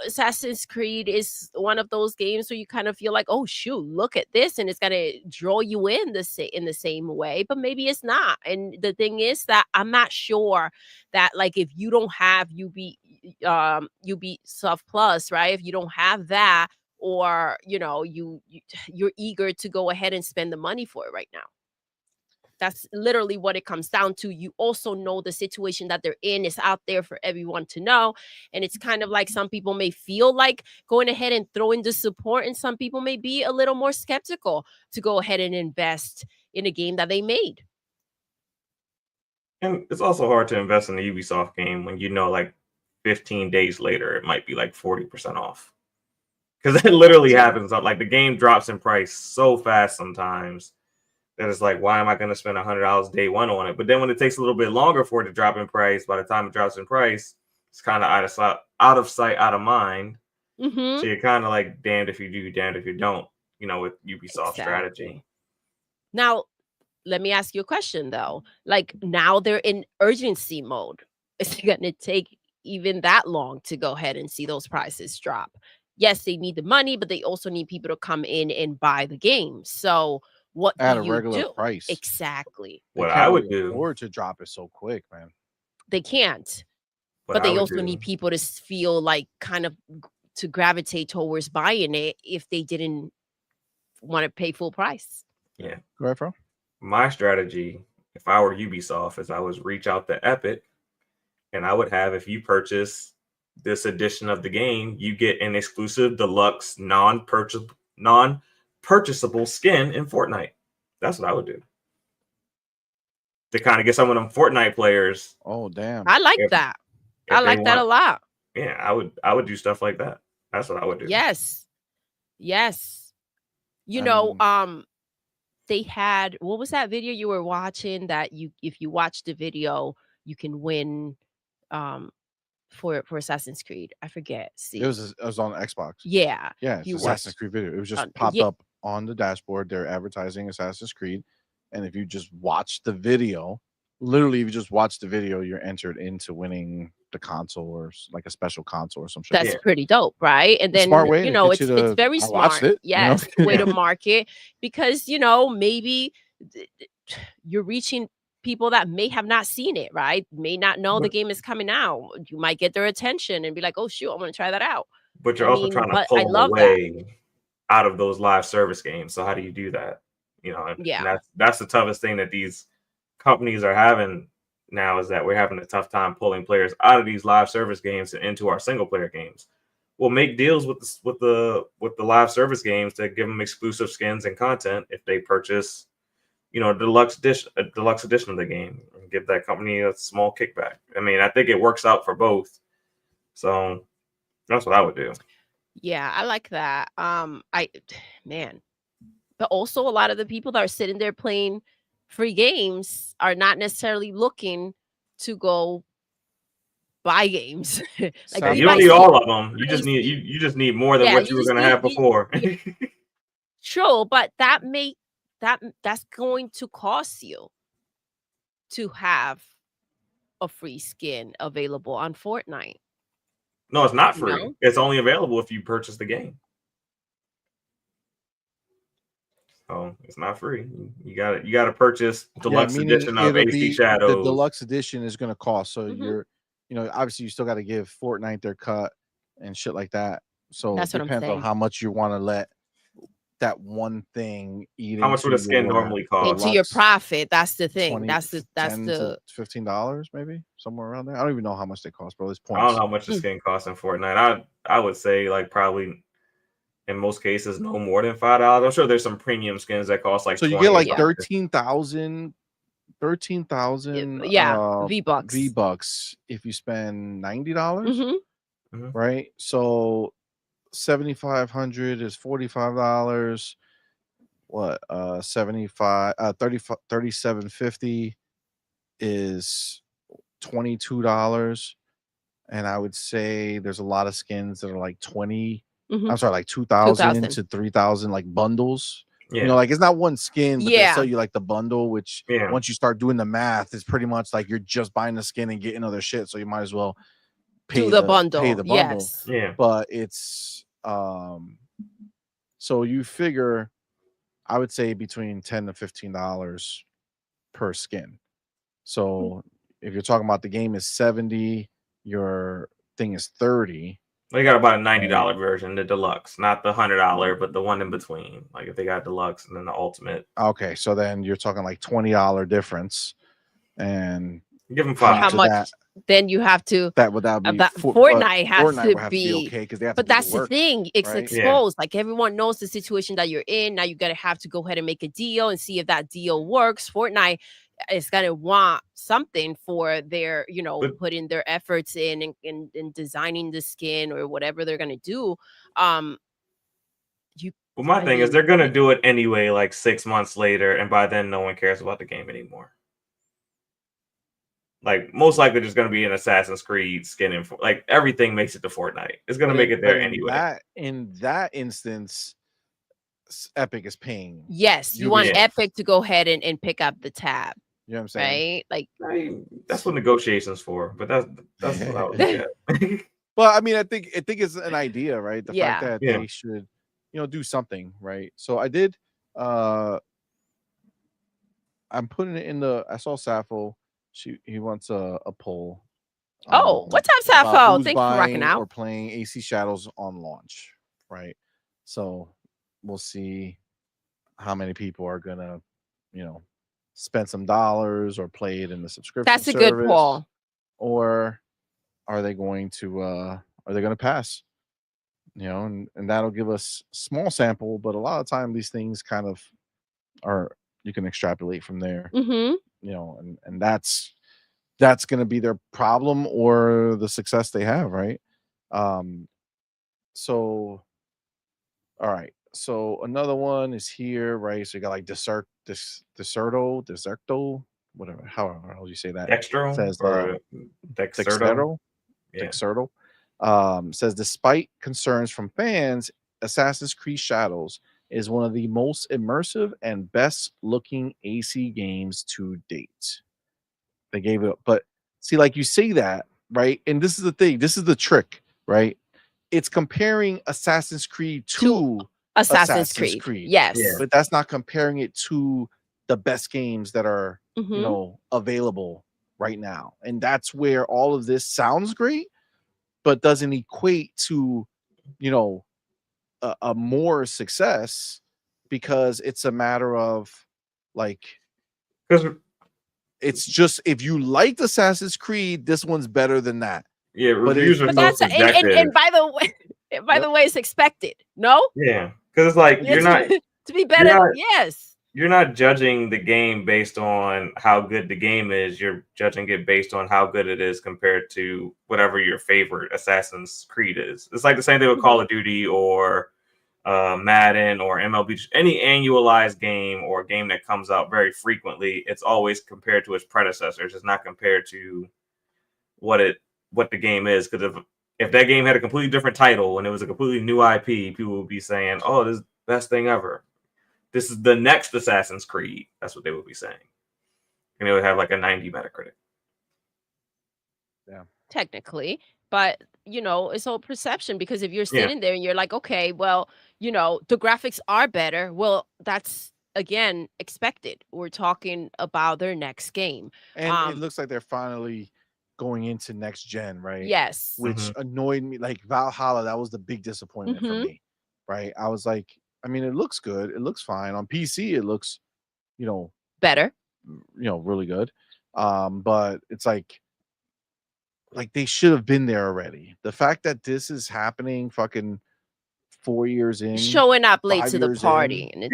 Assassin's Creed is one of those games where you kind of feel like, oh shoot, look at this, and it's gonna draw you in the same way, but maybe it's not. And the thing is that I'm not sure that, like, if you don't have Ubisoft Plus, right? If you don't have that, or you're eager to go ahead and spend the money for it right now. That's literally what it comes down to. You also know the situation that they're in is out there for everyone to know. And it's kind of like some people may feel like going ahead and throwing the support, and some people may be a little more skeptical to go ahead and invest in a game that they made. And it's also hard to invest in a Ubisoft game when like 15 days later, it might be like 40% off. Because it literally happens. Like the game drops in price so fast sometimes that it's like, why am I going to spend $100 day one on it? But then when it takes a little bit longer for it to drop in price, by the time it drops in price, it's kind of out of sight, out of mind. So you're kind of like damned if you do, damned if you don't, with Ubisoft strategy. Now, let me ask you a question though. Like, now they're in urgency mode. Is it going to take even that long to go ahead and see those prices drop? Yes, they need the money, but they also need people to come in and buy the game. So what at do a you regular do? price? Exactly. What I would do, afford to drop it so quick, man. They can't. But they also need people to feel like kind of to gravitate towards buying it if they didn't want to pay full price. Yeah. Go ahead, bro. My strategy, if I were Ubisoft, is I would reach out to Epic, and I would have, if you purchase this edition of the game, you get an exclusive deluxe non-purchasable skin in Fortnite. That's what I would do to kind of get some of them Fortnite players. Oh, damn. I like that. I like that a lot. Yeah, I would do stuff like that. That's what I would do. Yes. They had, what was that video you were watching that if you watch the video, you can win for Assassin's Creed? I forget. See, it was on Xbox. Yeah. It's Assassin's Creed video. It was just popped up on the dashboard. They're advertising Assassin's Creed, and if you just watch the video, literally, if you just watch the video, you're entered into winning the console or like a special console or some shit. That's pretty dope, right? And then smart way it's very smart. Yes, way to market, because maybe you're reaching people that may have not seen it, right? May not know the game is coming out. You might get their attention and be like, oh shoot, I'm gonna try that out. But you're also trying to pull them away out of those live service games. So how do you do that? And that's the toughest thing that these companies are having now, is that we're having a tough time pulling players out of these live service games and into our single player games. We'll make deals with the live service games to give them exclusive skins and content if they purchase, a deluxe edition of the game, and give that company a small kickback. I mean, I think it works out for both. So that's what I would do. Yeah, I like that. But also a lot of the people that are sitting there playing free games are not necessarily looking to go buy games. Like, you don't need all of them. You just need more than what you were going to have before. True, but that's going to cost you to have a free skin available on Fortnite. No, it's not free. No? It's only available if you purchase the game. So it's not free. You got to purchase deluxe edition of AC Shadows. The deluxe edition is going to cost. So you're, obviously you still got to give Fortnite their cut and shit like that. So it depends on how much you want to let that one thing eat. How much would a skin normally cost? Into your profit. That's the thing. That's the $15 maybe, somewhere around there. I don't even know how much they cost, bro. This point. I don't know how much the skin costs in Fortnite. I would say like probably in most cases no more than $5. I'm sure there's some premium skins that cost like. So you get like 13,000 V-Bucks if you spend $90, right? So 7,500 is $45. What 3750 is $22. And I would say there's a lot of skins that are like 20. I'm sorry, like 2,000 to 3,000, like bundles. Yeah. You know, like it's not one skin, but they'll Yeah. sell you like the bundle, which Yeah. once you start doing the math, it's pretty much like you're just buying the skin and getting other shit. So you might as well Do the bundle. pay the bundle. Yes. Yeah. But it's so you figure, I would say between $10 to $15 per skin. So if you're talking about the game is 70, your thing is 30. They got about a $90 version, the deluxe, not the $100, but the one in between. Like if they got deluxe and then the ultimate. Okay, so then you're talking like $20 difference, and Give them How $5. much? Then you have to. That would be Fortnite has Fortnite to would have be okay because they have But to do that's the work, the thing. It's right? exposed. Like everyone knows the situation that you're in. Now you gotta have to go ahead and make a deal and see if that deal works. Fortnite is gonna want something for their, putting their efforts in designing the skin or whatever they're gonna do. Well, my thing is they're gonna do it anyway, like 6 months later, and by then no one cares about the game anymore. Like most likely there's gonna be an Assassin's Creed skin in like everything makes it to Fortnite. It's gonna make it there anyway. In that instance, Epic is paying. Yes, you want Epic to go ahead and pick up the tab. You know what I'm saying? Right? Like that's what negotiations for. But that's what I would look at. Well, I mean, I think it's an idea, right? The fact that Yeah. they should, do something, right? So I did. I'm putting it in the. I saw Sappho. He wants a poll. What's up, Sappho? Thanks for rocking out. Or playing AC Shadows on launch, right? So we'll see how many people are gonna, spend some dollars or play it in the subscription. That's a good poll. Or are they going to pass? And that'll give us small sample, but a lot of time these things kind of are, you can extrapolate from there. Mm-hmm. And that's going to be their problem or the success they have, right? So all right, so another one is here, right? So you got like Deserto, whatever, however you say that. Dextro says Dexerto. Dexerto. Says despite concerns from fans, Assassin's Creed Shadows is one of the most immersive and best looking AC games to date. They gave it up, but see, like you say that, right? And this is the thing, this is the trick, right? It's comparing Assassin's Creed to Assassin's Creed. Yes. Yeah. But that's not comparing it to the best games that are, available right now. And that's where all of this sounds great, but doesn't equate to, a more success, because it's a matter of like, because it's just, if you liked Assassin's Creed, this one's better than that. Yeah, reviews are but so that's and by the way, it's expected. No? Yeah. Because it's like you're not to be better. Yes. You're not judging the game based on how good the game is. You're judging it based on how good it is compared to whatever your favorite Assassin's Creed is. It's like the same thing with Call of Duty or Madden or MLB. Any annualized game or game that comes out very frequently, it's always compared to its predecessors. It's not compared to what the game is. Because if that game had a completely different title and it was a completely new IP, people would be saying, "Oh, this is the best thing ever. This is the next Assassin's Creed." That's what they would be saying. And it would have like a 90 Metacritic. Yeah. Technically. But, it's all perception, because if you're sitting there and you're like, okay, well, the graphics are better. Well, that's, again, expected. We're talking about their next game. And it looks like they're finally going into next gen, right? Yes. Which annoyed me. Like Valhalla, that was the big disappointment for me, right? I was like, I mean, it looks good. It looks fine. On PC, it looks, better. Really good. But it's like they should have been there already. The fact that this is happening fucking 4 years in, showing up late to the party. And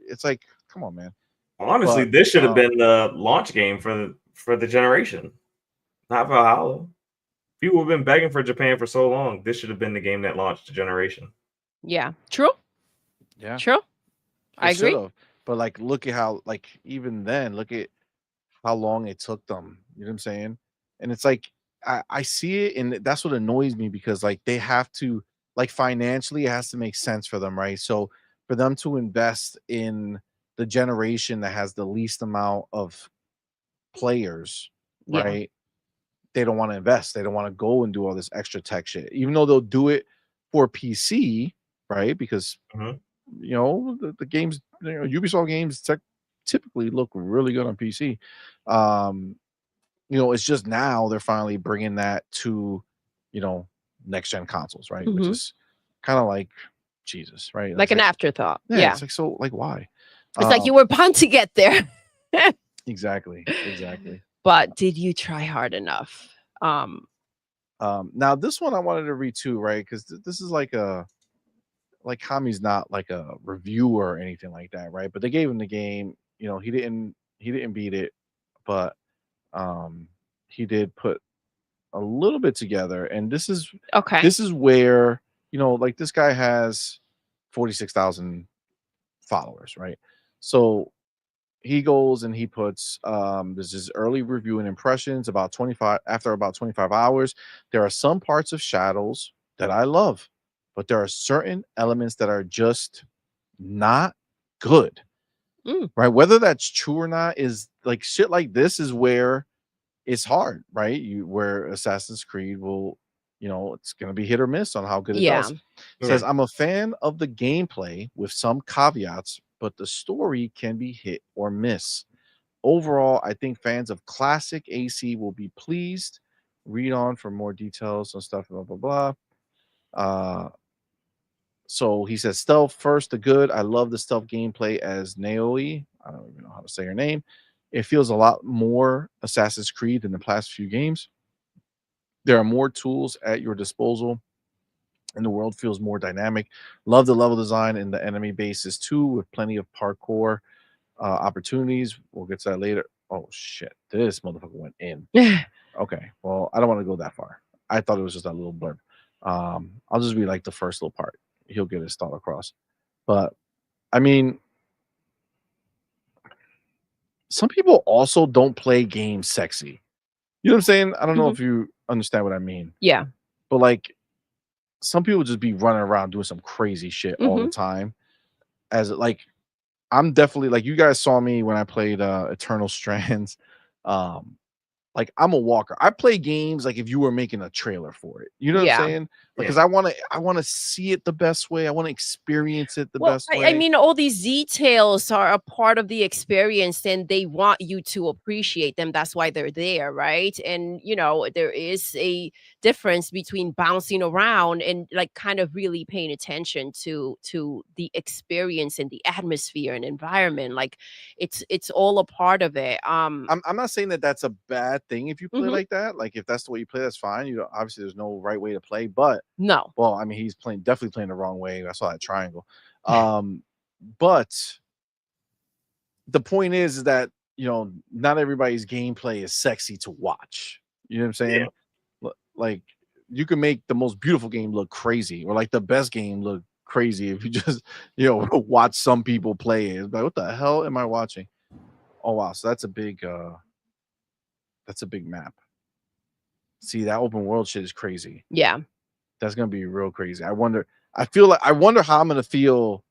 it's like, come on, man. Honestly, this should have been the launch game for the generation, not Valhalla. People have been begging for Japan for so long. This should have been the game that launched the generation. Yeah, true. Yeah, true. I agree. Should've. But like, look at how, like, even then, look at how long it took them. You know what I'm saying? And it's like, I see it, and that's what annoys me, because like they have to, like, financially, it has to make sense for them, right? So for them to invest in the generation that has the least amount of players, Yeah. right? They don't want to invest. They don't want to go and do all this extra tech shit, even though they'll do it for PC, right? Because you know the games, Ubisoft games typically look really good on PC. You know, it's just now they're finally bringing that to, you know, next gen consoles, right? Which is kind of like Jesus, right? Like an afterthought. Yeah, Yeah. it's like, so like why? It's like you were bound to get there. Exactly. But did you try hard enough? Now this one I wanted to read too, right? Because this is like Kami's not like a reviewer or anything like that, right? But they gave him the game. You know, he didn't beat it, but he did put a little bit together. And this is where, you know, like this guy has 46,000 followers, right? So he goes and he puts this is early review and impressions about 25 hours. There are some parts of Shadows that I love, but there are certain elements that are just not good. Right? Whether that's true or not is like shit like this is where it's hard, right? Where Assassin's Creed will, you know, it's gonna be hit or miss on how good it does. It says, I'm a fan of the gameplay with some caveats, but the story can be hit or miss. Overall, I think fans of classic AC will be pleased. Read on for more details and stuff, blah blah blah. So he says, stealth first, the good. I love the stealth gameplay as Naoi. I don't even know how to say her name. It feels a lot more Assassin's Creed than the past few games. There are more tools at your disposal, and the world feels more dynamic. Love the level design and the enemy bases too, with plenty of parkour opportunities. We'll get to that later. Oh shit, this motherfucker went in. Okay, well, I don't want to go that far. I thought it was just that little blurb. I'll just read like the first little part. He'll get his thought across. But I mean, some people also don't play games sexy. You know what I'm saying? I don't know if you understand what I mean. Yeah. But like, some people just be running around doing some crazy shit all the time. As like, I'm definitely like, you guys saw me when I played Eternal Strands. Like, I'm a walker. I play games like if you were making a trailer for it. You know what I'm saying? Like, because I want to see it the best way. I want to experience it the best way. I mean, all these details are a part of the experience, and they want you to appreciate them. That's why they're there, right? And you know, there is a difference between bouncing around and like kind of really paying attention to the experience and the atmosphere and environment. Like, it's all a part of it. I'm not saying that that's a bad thing if you play like that. Like, if that's the way you play, that's fine. You know, obviously there's no right way to play, but well, I mean, he's definitely playing the wrong way. I saw that triangle. But the point is that, you know, not everybody's gameplay is sexy to watch. You know what I'm saying? Like, you can make the most beautiful game look crazy, or like the best game look crazy if you just, you know, watch some people play it. It's like, what the hell am I watching? Oh wow, so that's a big map. See, that open world shit is crazy. Yeah. That's gonna be real crazy. I wonder how I'm gonna feel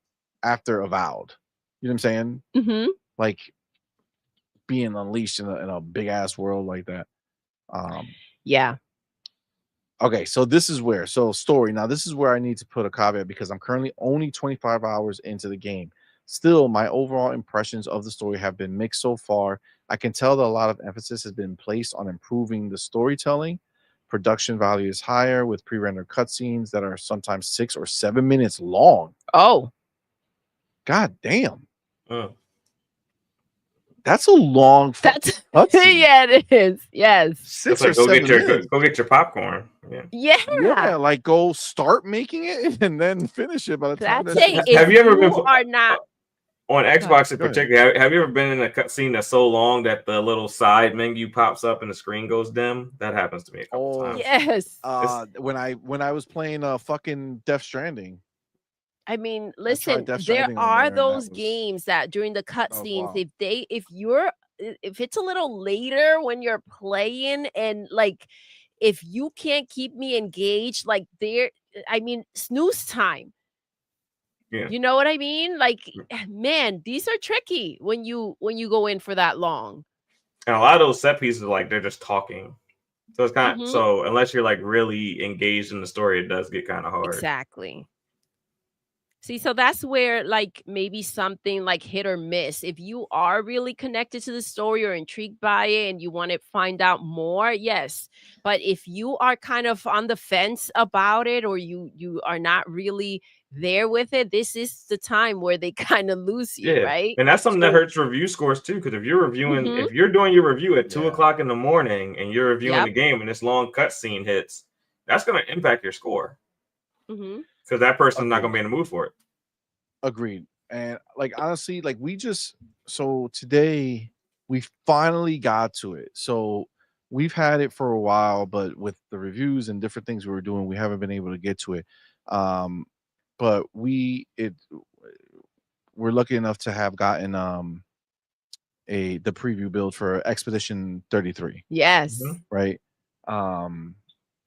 after Avowed. You know what I'm saying? Like being unleashed in a big ass world like that. Yeah. Okay, so this is where story. Now this is where I need to put a caveat because I'm currently only 25 hours into the game. Still, my overall impressions of the story have been mixed so far. I can tell that a lot of emphasis has been placed on improving the storytelling. Production value is higher with pre-rendered cutscenes that are sometimes 6 or 7 minutes long. Oh, god damn! That's a long cutscene. Yeah, it is. Yes, 6 or 7 minutes. Go get your popcorn. Yeah. Like go start making it and then finish it by the time. Have you ever been? Are not on Xbox in particular, have you ever been in a cutscene that's so long that the little side menu pops up and the screen goes dim? That happens to me a couple times. Yes. When I was playing fucking Death Stranding. I mean, listen, there are those games that during the cutscenes, if it's a little later when you're playing, and like if you can't keep me engaged, like snooze time. Yeah. You know what I mean? Like, man, these are tricky when you go in for that long. And a lot of those set pieces, like they're just talking. So it's kind of, Mhm. so unless you're like really engaged in the story, it does get kind of hard. Exactly. See, so that's where like maybe something like hit or miss. If you are really connected to the story or intrigued by it and you want to find out more, yes. But if you are kind of on the fence about it or you are not really there with it, this is the time where they kind of lose you, Yeah, right? and that's something that So, hurts review scores too. Because if you're reviewing, mhm, if you're doing your review at 2 Yeah. o'clock in the morning and you're reviewing yep. the game and this long cutscene hits, that's going to impact your score Mhm. because that person's not Agreed. going to be in the mood for it. Agreed. And like honestly, like so today we finally got to it. So we've had it for a while, but with the reviews and different things we were doing, we haven't been able to get to it. But we're lucky enough to have gotten the preview build for Expedition 33, Yes. Mhm. right?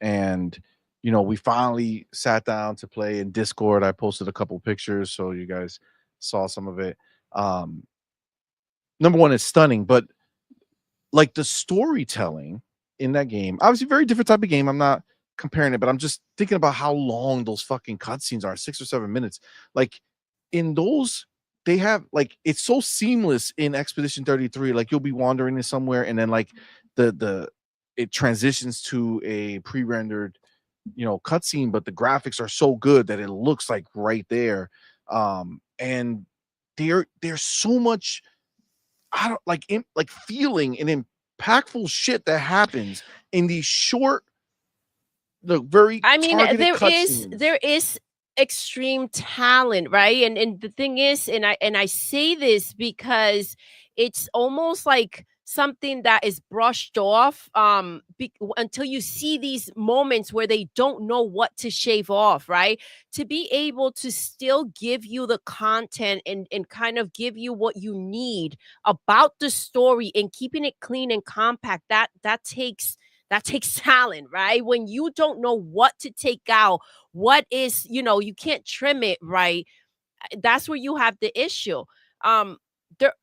And we finally sat down to play in Discord. I posted a couple pictures so you guys saw some of it. Number one, it's stunning, but like the storytelling in that game, obviously very different type of game. I'm not comparing it, but I'm just thinking about how long those fucking cutscenes are, 6 or 7 minutes. Like in those, they have like it's so seamless in Expedition 33. Like you'll be wandering in somewhere and then like the it transitions to a pre-rendered cutscene, but the graphics are so good that it looks like right there. And there's so much I don't like feeling and impactful shit that happens in these short, the very I mean, targeted there cutscenes. is extreme talent, right? And the thing is, and I say this because it's almost like something that is brushed off until you see these moments where they don't know what to shave off, right? To be able to still give you the content and kind of give you what you need about the story and keeping it clean and compact, that takes talent, right? When you don't know what to take out, what is, you can't trim it right. That's where you have the issue. Um, there,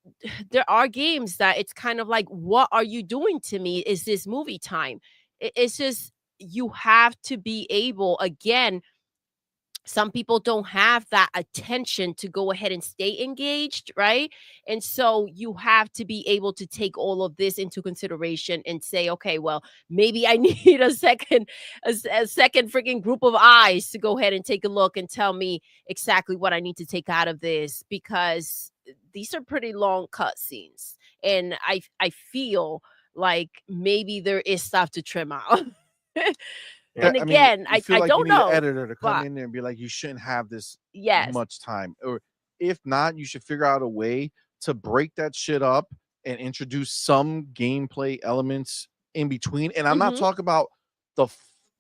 there are games that it's kind of like, what are you doing to me? Is this movie time? It's just you have to be able again. Some people don't have that attention to go ahead and stay engaged, right? And so you have to be able to take all of this into consideration and say, okay, well, maybe I need a second freaking group of eyes to go ahead and take a look and tell me exactly what I need to take out of this, because these are pretty long cutscenes and I feel like maybe there is stuff to trim out. And I mean, again, you feel I like you don't need an know, editor to come but in there and be like, you shouldn't have this yes. much time, or if not, you should figure out a way to break that shit up and introduce some gameplay elements in between. And I'm not Mhm. talking about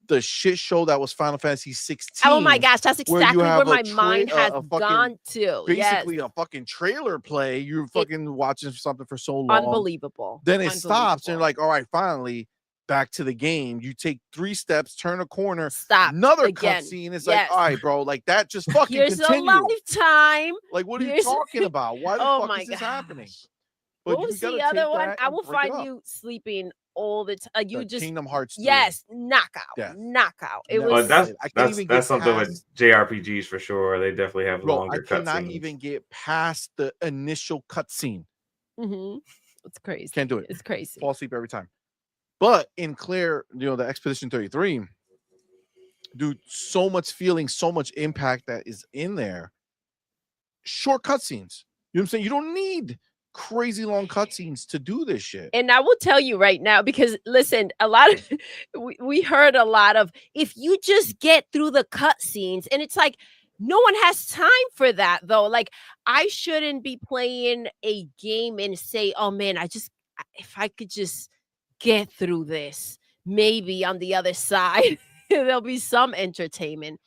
the shit show that was Final Fantasy 16. Oh my gosh, that's where you exactly where have my mind has a fucking gone to. Yes. basically a fucking trailer play. You're It fucking watching something for so long, unbelievable. then it stops, and you're Unbelievable. like, all right, finally back to the game. You take 3 steps, turn a corner, Stop another again. cutscene. It's like, Yes. all right, bro, like that just fucking Here's a continue. lifetime. Like, what are you Here's talking about? Why the Oh fuck my is this happening? gosh. But What we was gotta the other take one? that I and will break it find up. you sleeping all the time. You The just Kingdom Hearts 3. yes, knockout. Death. Knockout. It Never But was played. I can't even get that's something with past, JRPGs for sure. They definitely have bro. I longer cannot cutscenes. even get past the initial cutscene. Mhm. It's crazy. Can't do it. It's crazy. Fall asleep every time. But in Claire, the Expedition 33, dude, so much feeling, so much impact that is in there. Short cutscenes. You know what I'm saying? You don't need crazy long cutscenes to do this shit. And I will tell you right now, because listen, a lot of we heard a lot of, if you just get through the cutscenes, and it's like no one has time for that though. Like I shouldn't be playing a game and say, oh man, if I could just get through this, maybe on the other side there'll be some entertainment.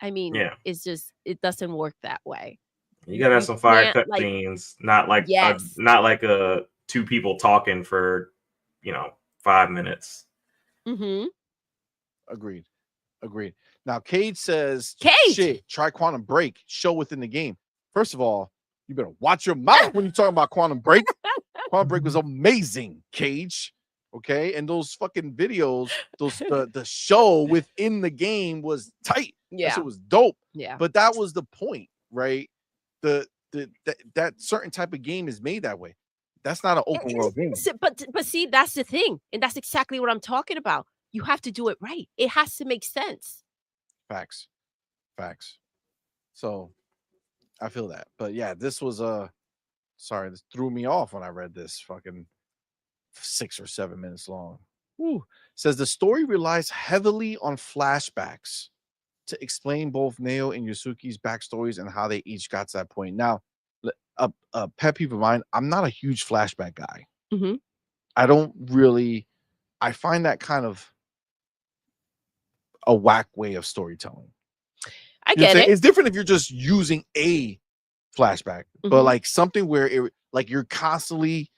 I mean, Yeah, it doesn't work that way. you gotta have You some fire can't like cutscenes, not like yes. two people talking for 5 minutes. Mm-hmm. Agreed. Now, Cage says, Cage! shit, try Quantum Break, show within the game. First of all, you better watch your mouth when you're talking about Quantum Break. Quantum Break was amazing, Cage. Okay, and those fucking videos, the show within the game was tight. Yeah, that shit was dope. yeah. But that was the point, right? That certain type of game is made that way. That's not an open world game. But see, that's the thing, and that's exactly what I'm talking about. You have to do it right. It has to make sense. Facts. So I feel that. But yeah, this was sorry, this threw me off when I read this. Fucking 6 or 7 minutes long. Woo. Says the story relies heavily on flashbacks to explain both Neo and Yusuke's backstories and how they each got to that point. Now, a pet peeve of mine, I'm not a huge flashback guy. Mhm. I don't really, I find that kind of a whack way of storytelling. I You know what I'm get saying? it. It's different if you're just using a flashback, but Mhm. like something where it, like you're constantly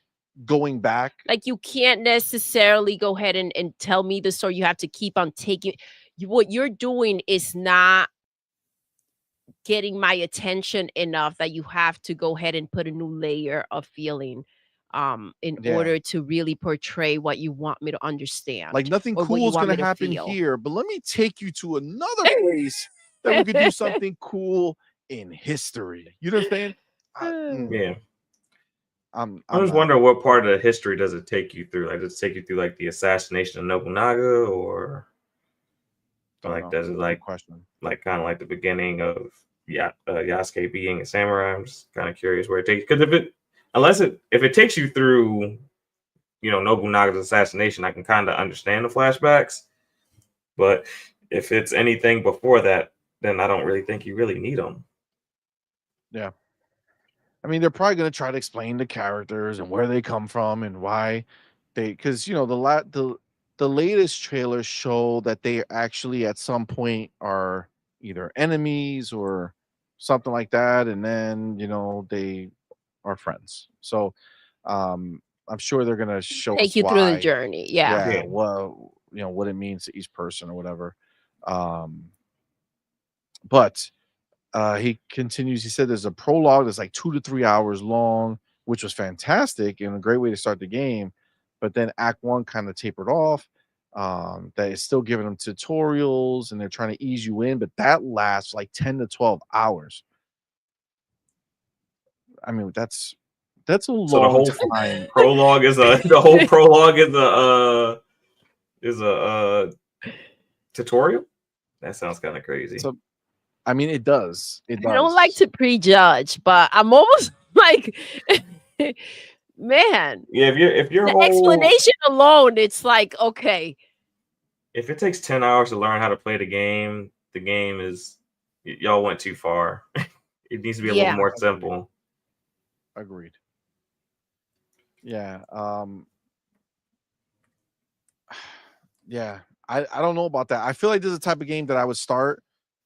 going back. Like, you can't necessarily go ahead and tell me the story. You have to keep on taking what you're doing is not getting my attention enough that you have to go ahead and put a new layer of feeling in Yeah. order to really portray what you want me to understand. Like nothing or what cool you is want going me to to happen feel. here, but let me take you to another place that we could do something cool in history. You know what I'm saying? Yeah. I'm just not- wondering what part of the history does it take you through? Like, does it take you through like the assassination of Nobunaga, or Don't like know. does it Good like question. like kind of like the beginning of Yasuke being a samurai? I'm just kind of curious where it takes, because if it takes you through, you know, Nobunaga's assassination, I can kind of understand the flashbacks. But if it's anything before that, then I don't really think you really need them. Yeah. I mean, they're probably going to try to explain the characters and where they come from and why they, because you know the latest trailers show that they actually at some point are either enemies or something like that, and then you know they are friends. So I'm sure they're going to show Take us you through the why. journey. Yeah. Yeah. Well, you know what it means to each person or whatever. But he continues. He said there's a prologue that's like 2 to 3 hours long, which was fantastic and a great way to start the game. But then Act 1 kind of tapered off. That is still giving them tutorials and they're trying to ease you in, but that lasts like 10 to 12 hours. I mean, that's a So long the whole time. prologue is the whole prologue is a tutorial. That sounds kind of crazy. So, I mean, it does. It does. I don't like to prejudge, but I'm almost like, man. Yeah, if your The whole explanation alone, it's like, okay. If it takes 10 hours to learn how to play the game is, y'all went too far. It needs to be a little more simple. Agreed. Yeah. Yeah. I don't know about that. I feel like this is the type of game that I would start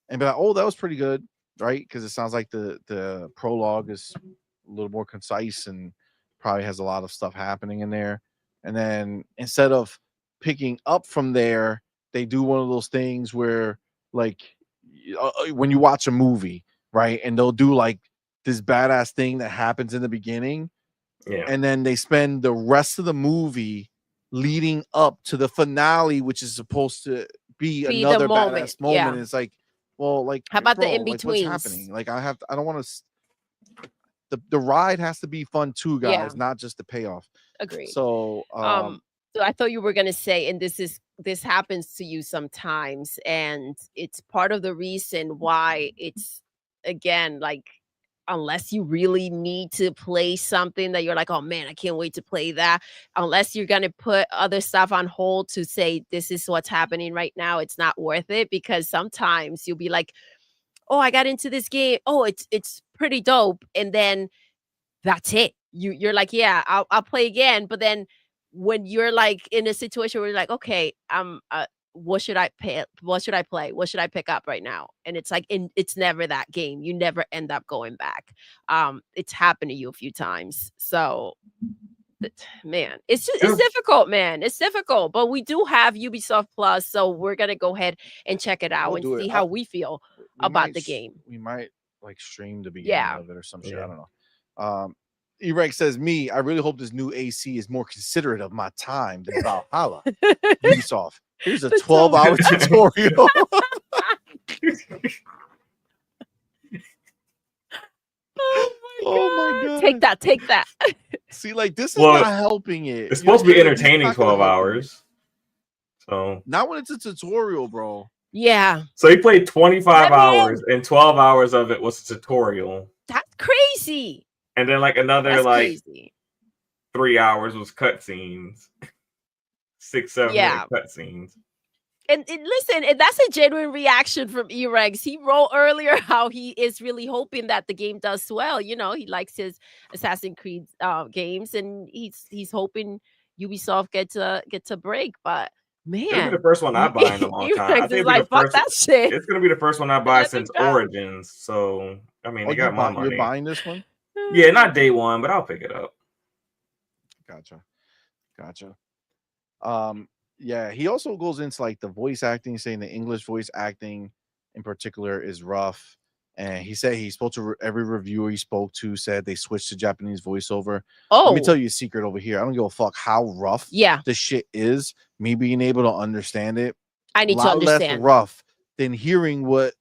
and be like, oh, that was pretty good, right? Because it sounds like the prologue is a little more concise and probably has a lot of stuff happening in there. And then instead of picking up from there, they do one of those things where, like, when you watch a movie, right? And they'll do like this badass thing that happens in the beginning. Yeah. And then they spend the rest of the movie leading up to the finale, which is supposed to be another badass moment. Yeah. And it's like, well, like, how about bro, the in betweens? Like, what's happening? Like, I don't want to. The ride has to be fun too, guys, not just the payoff. Agreed. So, so I thought you were gonna say, and this happens to you sometimes, and it's part of the reason why it's, again, like, unless you really need to play something that you're like, oh man, I can't wait to play that. Unless you're gonna put other stuff on hold to say this is what's happening right now, it's not worth it, because sometimes you'll be like, oh, I got into this game. Oh, it's pretty dope, and then that's it. You're like, yeah, I'll play again, but then when you're like in a situation where you're like, okay, what should I pay? What should I play? What should I pick up right now? And it's like, it's never that game. You never end up going back. It's happened to you a few times. So man, it's difficult, man. It's difficult, but we do have Ubisoft Plus, so we're gonna go ahead and check it out and see how we feel about the game. We might like stream the beginning of it or some shit. Yeah. I don't know. E-Rex says, I really hope this new AC is more considerate of my time than Valhalla. Ubisoft. Here's a 12-hour tutorial. Oh my god. Take that. See, like, this is not helping it. It's supposed to be entertaining 12 hours. So not when it's a tutorial, bro. Yeah. So he played 25 hours and 12 hours of it was a tutorial. That's crazy. And then like another 3 hours was cutscenes. 6-7 minute cutscenes. And listen, and that's a genuine reaction from E-Rex. He wrote earlier how he is really hoping that the game does well. You know, he likes his Assassin's Creed games, and he's hoping Ubisoft gets a break. But man, it'll be the first one I buy in a long time. I think fuck that shit. It's gonna be the first one I buy since Origins. So I mean, they got my money. You're buying this one? Yeah, not day one, but I'll pick it up. Gotcha. Yeah, he also goes into like the voice acting, saying the English voice acting in particular is rough. And he said he spoke to every reviewer he spoke to, said they switched to Japanese voiceover. Let me tell you a secret over here. I don't give a fuck how rough this shit is. Me being able to understand it, I need to understand. Less rough than hearing what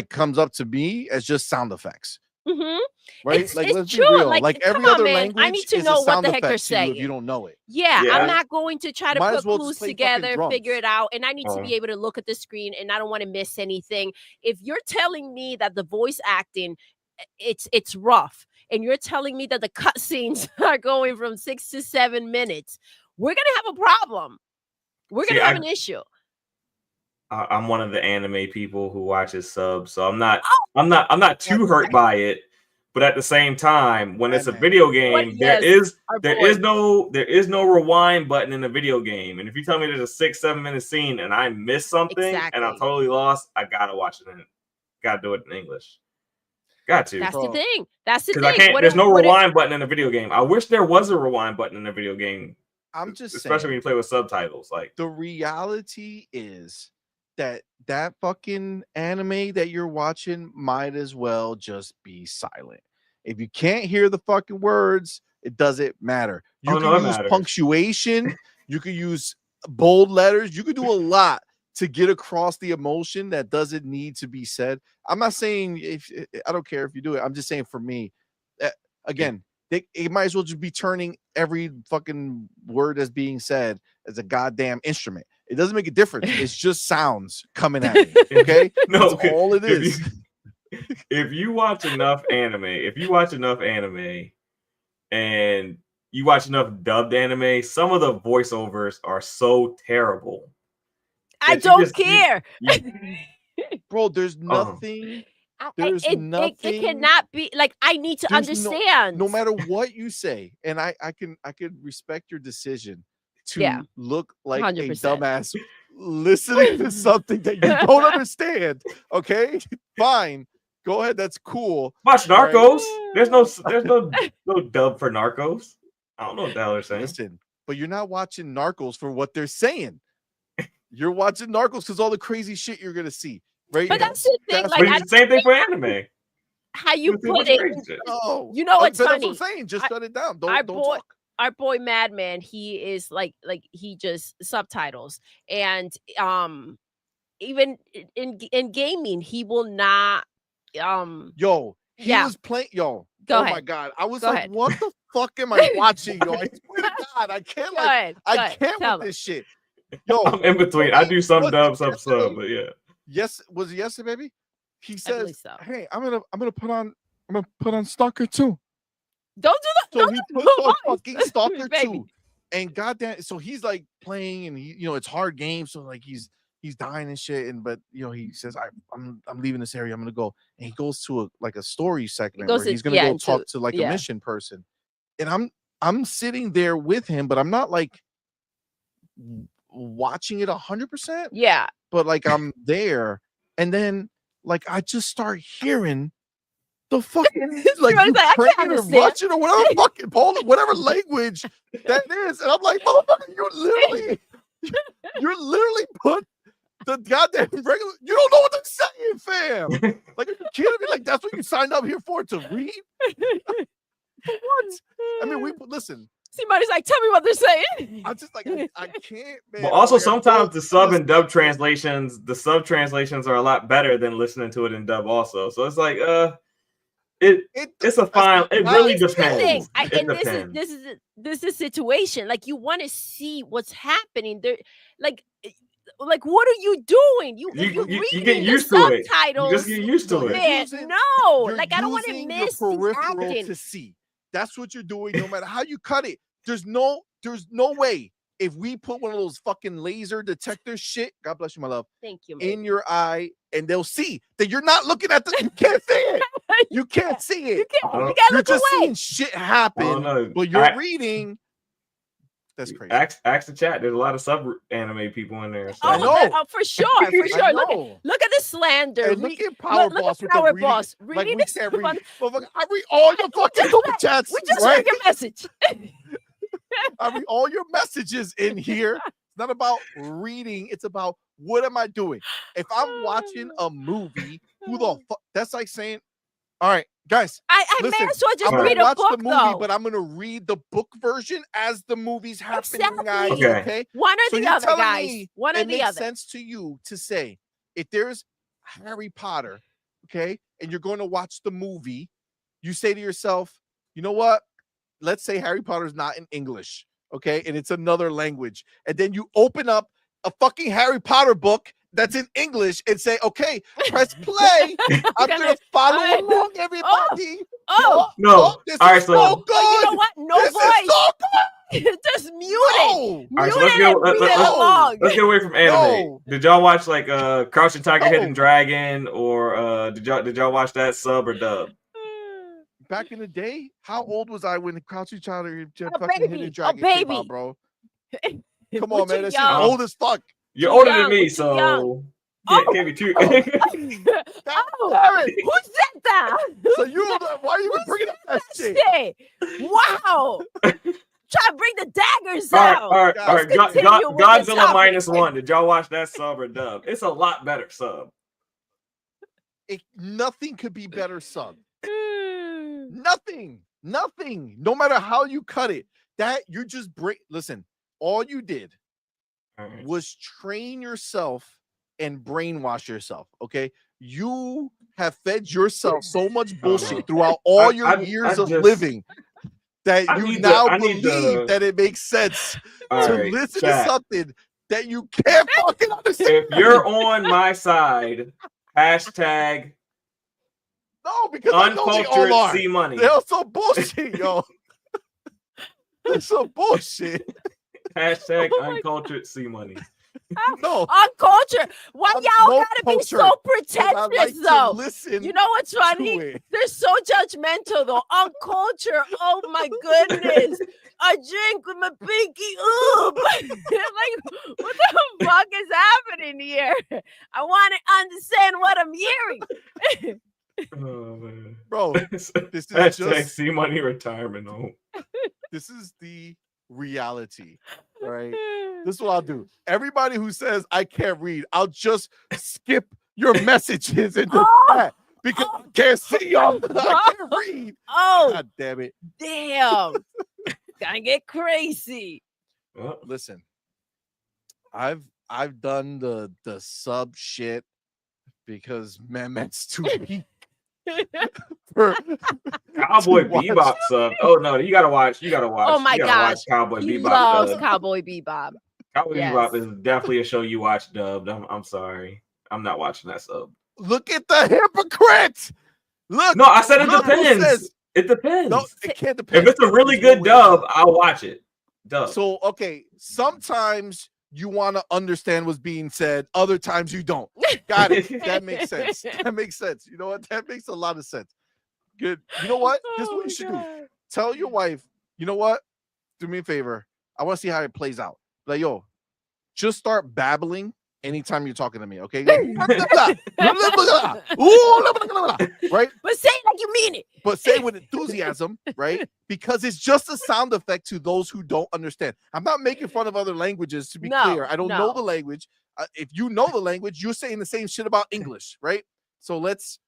comes up to me as just sound effects. Mm-hmm. Right? It's let's true. be real. Like every other language, I need to know what the heck they're saying if you don't know it. Yeah, I'm not going to try to put clues together, figure it out, and I need to be able to look at the screen, and I don't want to miss anything. If you're telling me that the voice acting, it's rough, and you're telling me that the cutscenes are going from 6 to 7 minutes, we're gonna have a problem. We're gonna have an issue. I'm one of the anime people who watches subs, so I'm not too hurt by it. But at the same time, when it's a video game, there is no rewind button in a video game. And if you tell me there's a 6-7 minute scene and I miss something and I'm totally lost, I gotta watch it gotta do it in English. Got to. That's the thing. That's the thing. There's no rewind button in a video game. I wish there was a rewind button in a video game. I'm just especially saying, when you play with subtitles. Like the reality is that fucking anime that you're watching might as well just be silent. If you can't hear the fucking words, it doesn't matter. You can use punctuation, you can use bold letters, you can do a lot to get across the emotion that doesn't need to be said. I'm not saying I don't care if you do it. I'm just saying for me, again, it might as well just be turning every fucking word that's being said as a goddamn instrument. It doesn't make a difference. It's just sounds coming at me. Okay, that's all it is. If you watch enough anime, and you watch enough dubbed anime, some of the voiceovers are so terrible. I don't care. Bro, there's nothing. It cannot be like I need to understand. No matter what you say, and I can respect your decision to look like 100%. A dumbass listening to something that you don't understand. Okay, fine. Go ahead. That's cool. Watch Narcos. Right? There's no dub for Narcos. I don't know what the hell they're saying. Listen, but you're not watching Narcos for what they're saying. You're watching Narcos because all the crazy shit you're gonna see, right? But that's the thing. Like, it's the same thing for anime. How you put it? Oh, you know what's funny? That's what I'm saying. Just shut it down. Don't talk. Our boy Madman, he is like he just subtitles, and even in gaming, he will not. He was playing. Go ahead. My god, I was like, what the fuck am I watching? Yo, I swear to God, I can't. I can't with this shit. Yo, I'm in between. I do some dub, some sub, but yeah. Yes, was it yesterday, baby? He says, "Hey, I'm gonna put on Stalker 2." Don't do that. So he puts on fucking Stalker 2, and goddamn, so he's like playing, and it's hard game, so like he's dying and shit, but he says, I'm leaving this area, I'm gonna go, and he goes to a story segment where he's gonna go talk to a mission person, and I'm sitting there with him, but I'm not like watching it 100%. Yeah, but like I'm there, and then like I just start hearing the fucking like Everyone's like, I can't Ukrainian or understand. Russian or whatever fucking Polish, whatever language that is. And I'm like, motherfucker, you're literally put the goddamn regular. You don't know what they're saying, fam. Like, are you kidding me? Like, that's what you signed up here for, to read? For what? I mean, listen. CMoney's like, tell me what they're saying. I'm just like, I can't, man. Well, also Like, sometimes the sub and dub translations, the sub translations are a lot better than listening to it in dub also. So it's like, it's a fine. It really depends. It depends. This is a situation. Like, you want to see what's happening there. Like what are you doing? You get used to it. You just get used to it. Man, no, like, I don't want to miss your the peripheral action. to see. That's what you're doing. No matter how you cut it, there's no way. If we put one of those fucking laser detector shit, God bless you, my love, thank you, in your eye, and they'll see that you're not looking at you can't see it. You can't see it. You gotta you're look just away. seeing shit happen, but you're reading. That's crazy. Ask the chat. There's a lot of sub anime people in there. So. Oh, for sure. Look at the slander. And look at Power Boss. Look at Power Boss. Like, we can't read. I read all your fucking super chats. We just read your message. I read all your messages in here. It's not about reading. It's about, what am I doing? If I'm watching a movie, who the fuck? That's like saying, all right, guys. I may as well just read a book, the movie, though. but I'm gonna read the book version as the movie's happening. Exactly. Okay. One or the other, guys. One or the other. It makes sense to you to say, if there's Harry Potter, okay, and you're going to watch the movie, you say to yourself, you know what? Let's say Harry Potter's not in English, okay, and it's another language, and then you open up a fucking Harry Potter book that's in English and say, okay, press play. I'm gonna follow along, everybody. No. This all right, is so good. You know what? No this voice. Is so good. Just mute it. All right, so let's get away from anime. Did y'all watch like Crouching Tiger, Hidden Dragon, or did y'all watch that sub or dub? Back in the day, how old was I when Crouching Tiger, Hidden Dragon came out, bro? Come on, man, that shit's old as fuck. You're older than me, so can't be too. Who said that? So why are you even bringing up that shit? Wow. Try to bring the daggers out. All right. Godzilla -1. Did y'all watch that sub or dub? It's a lot better sub. Nothing could be better sub. Nothing. No matter how you cut it, that you just listen, all you did was train yourself and brainwash yourself. Okay, you have fed yourself so much bullshit throughout all your years of living that you now believe that it makes sense to listen to something that you can't fucking understand. If you're on my side, hashtag no, because uncultured CMoney. They're so bullshit, yo. They're so bullshit. Hashtag uncultured CMoney. No, uncultured. Why y'all gotta be so pretentious, though? You know what's funny? They're so judgmental, though. Uncultured. Oh my goodness. I drink with my pinky. Ooh. Like, what the fuck is happening here? I want to understand what I'm hearing. Oh man, bro, this is just CMoney retirement home. This is the reality, right? This is what I'll do. Everybody who says I can't read, I'll just skip your messages in the chat because I can't see y'all. I can't read. Oh, God damn it! Damn, gonna get crazy. Well, listen, I've done the sub shit because Mehmet's too weak. Cowboy Bebop sub. Oh no, you gotta watch. Oh my gosh, Cowboy he Bebop. Loves Cowboy Bebop. Cowboy Bebop is definitely a show you watch dubbed. I'm sorry, I'm not watching that sub. Look at the hypocrite. Look. No, I said it depends. It depends. No, it can't depend. If it's a really good dub, I'll watch it. Dub. So okay, sometimes you want to understand what's being said. Other times you don't. Got it. That makes sense. That makes sense. You know what? That makes a lot of sense. Good. You know what? This is what you should do. Tell your wife, you know what? Do me a favor. I want to see how it plays out. Like, yo, just start babbling anytime you're talking to me, okay? Right? But say it like you mean it. But say it with enthusiasm, right? Because it's just a sound effect to those who don't understand. I'm not making fun of other languages, to be clear. I don't know the language. If you know the language, you're saying the same shit about English, right? So let's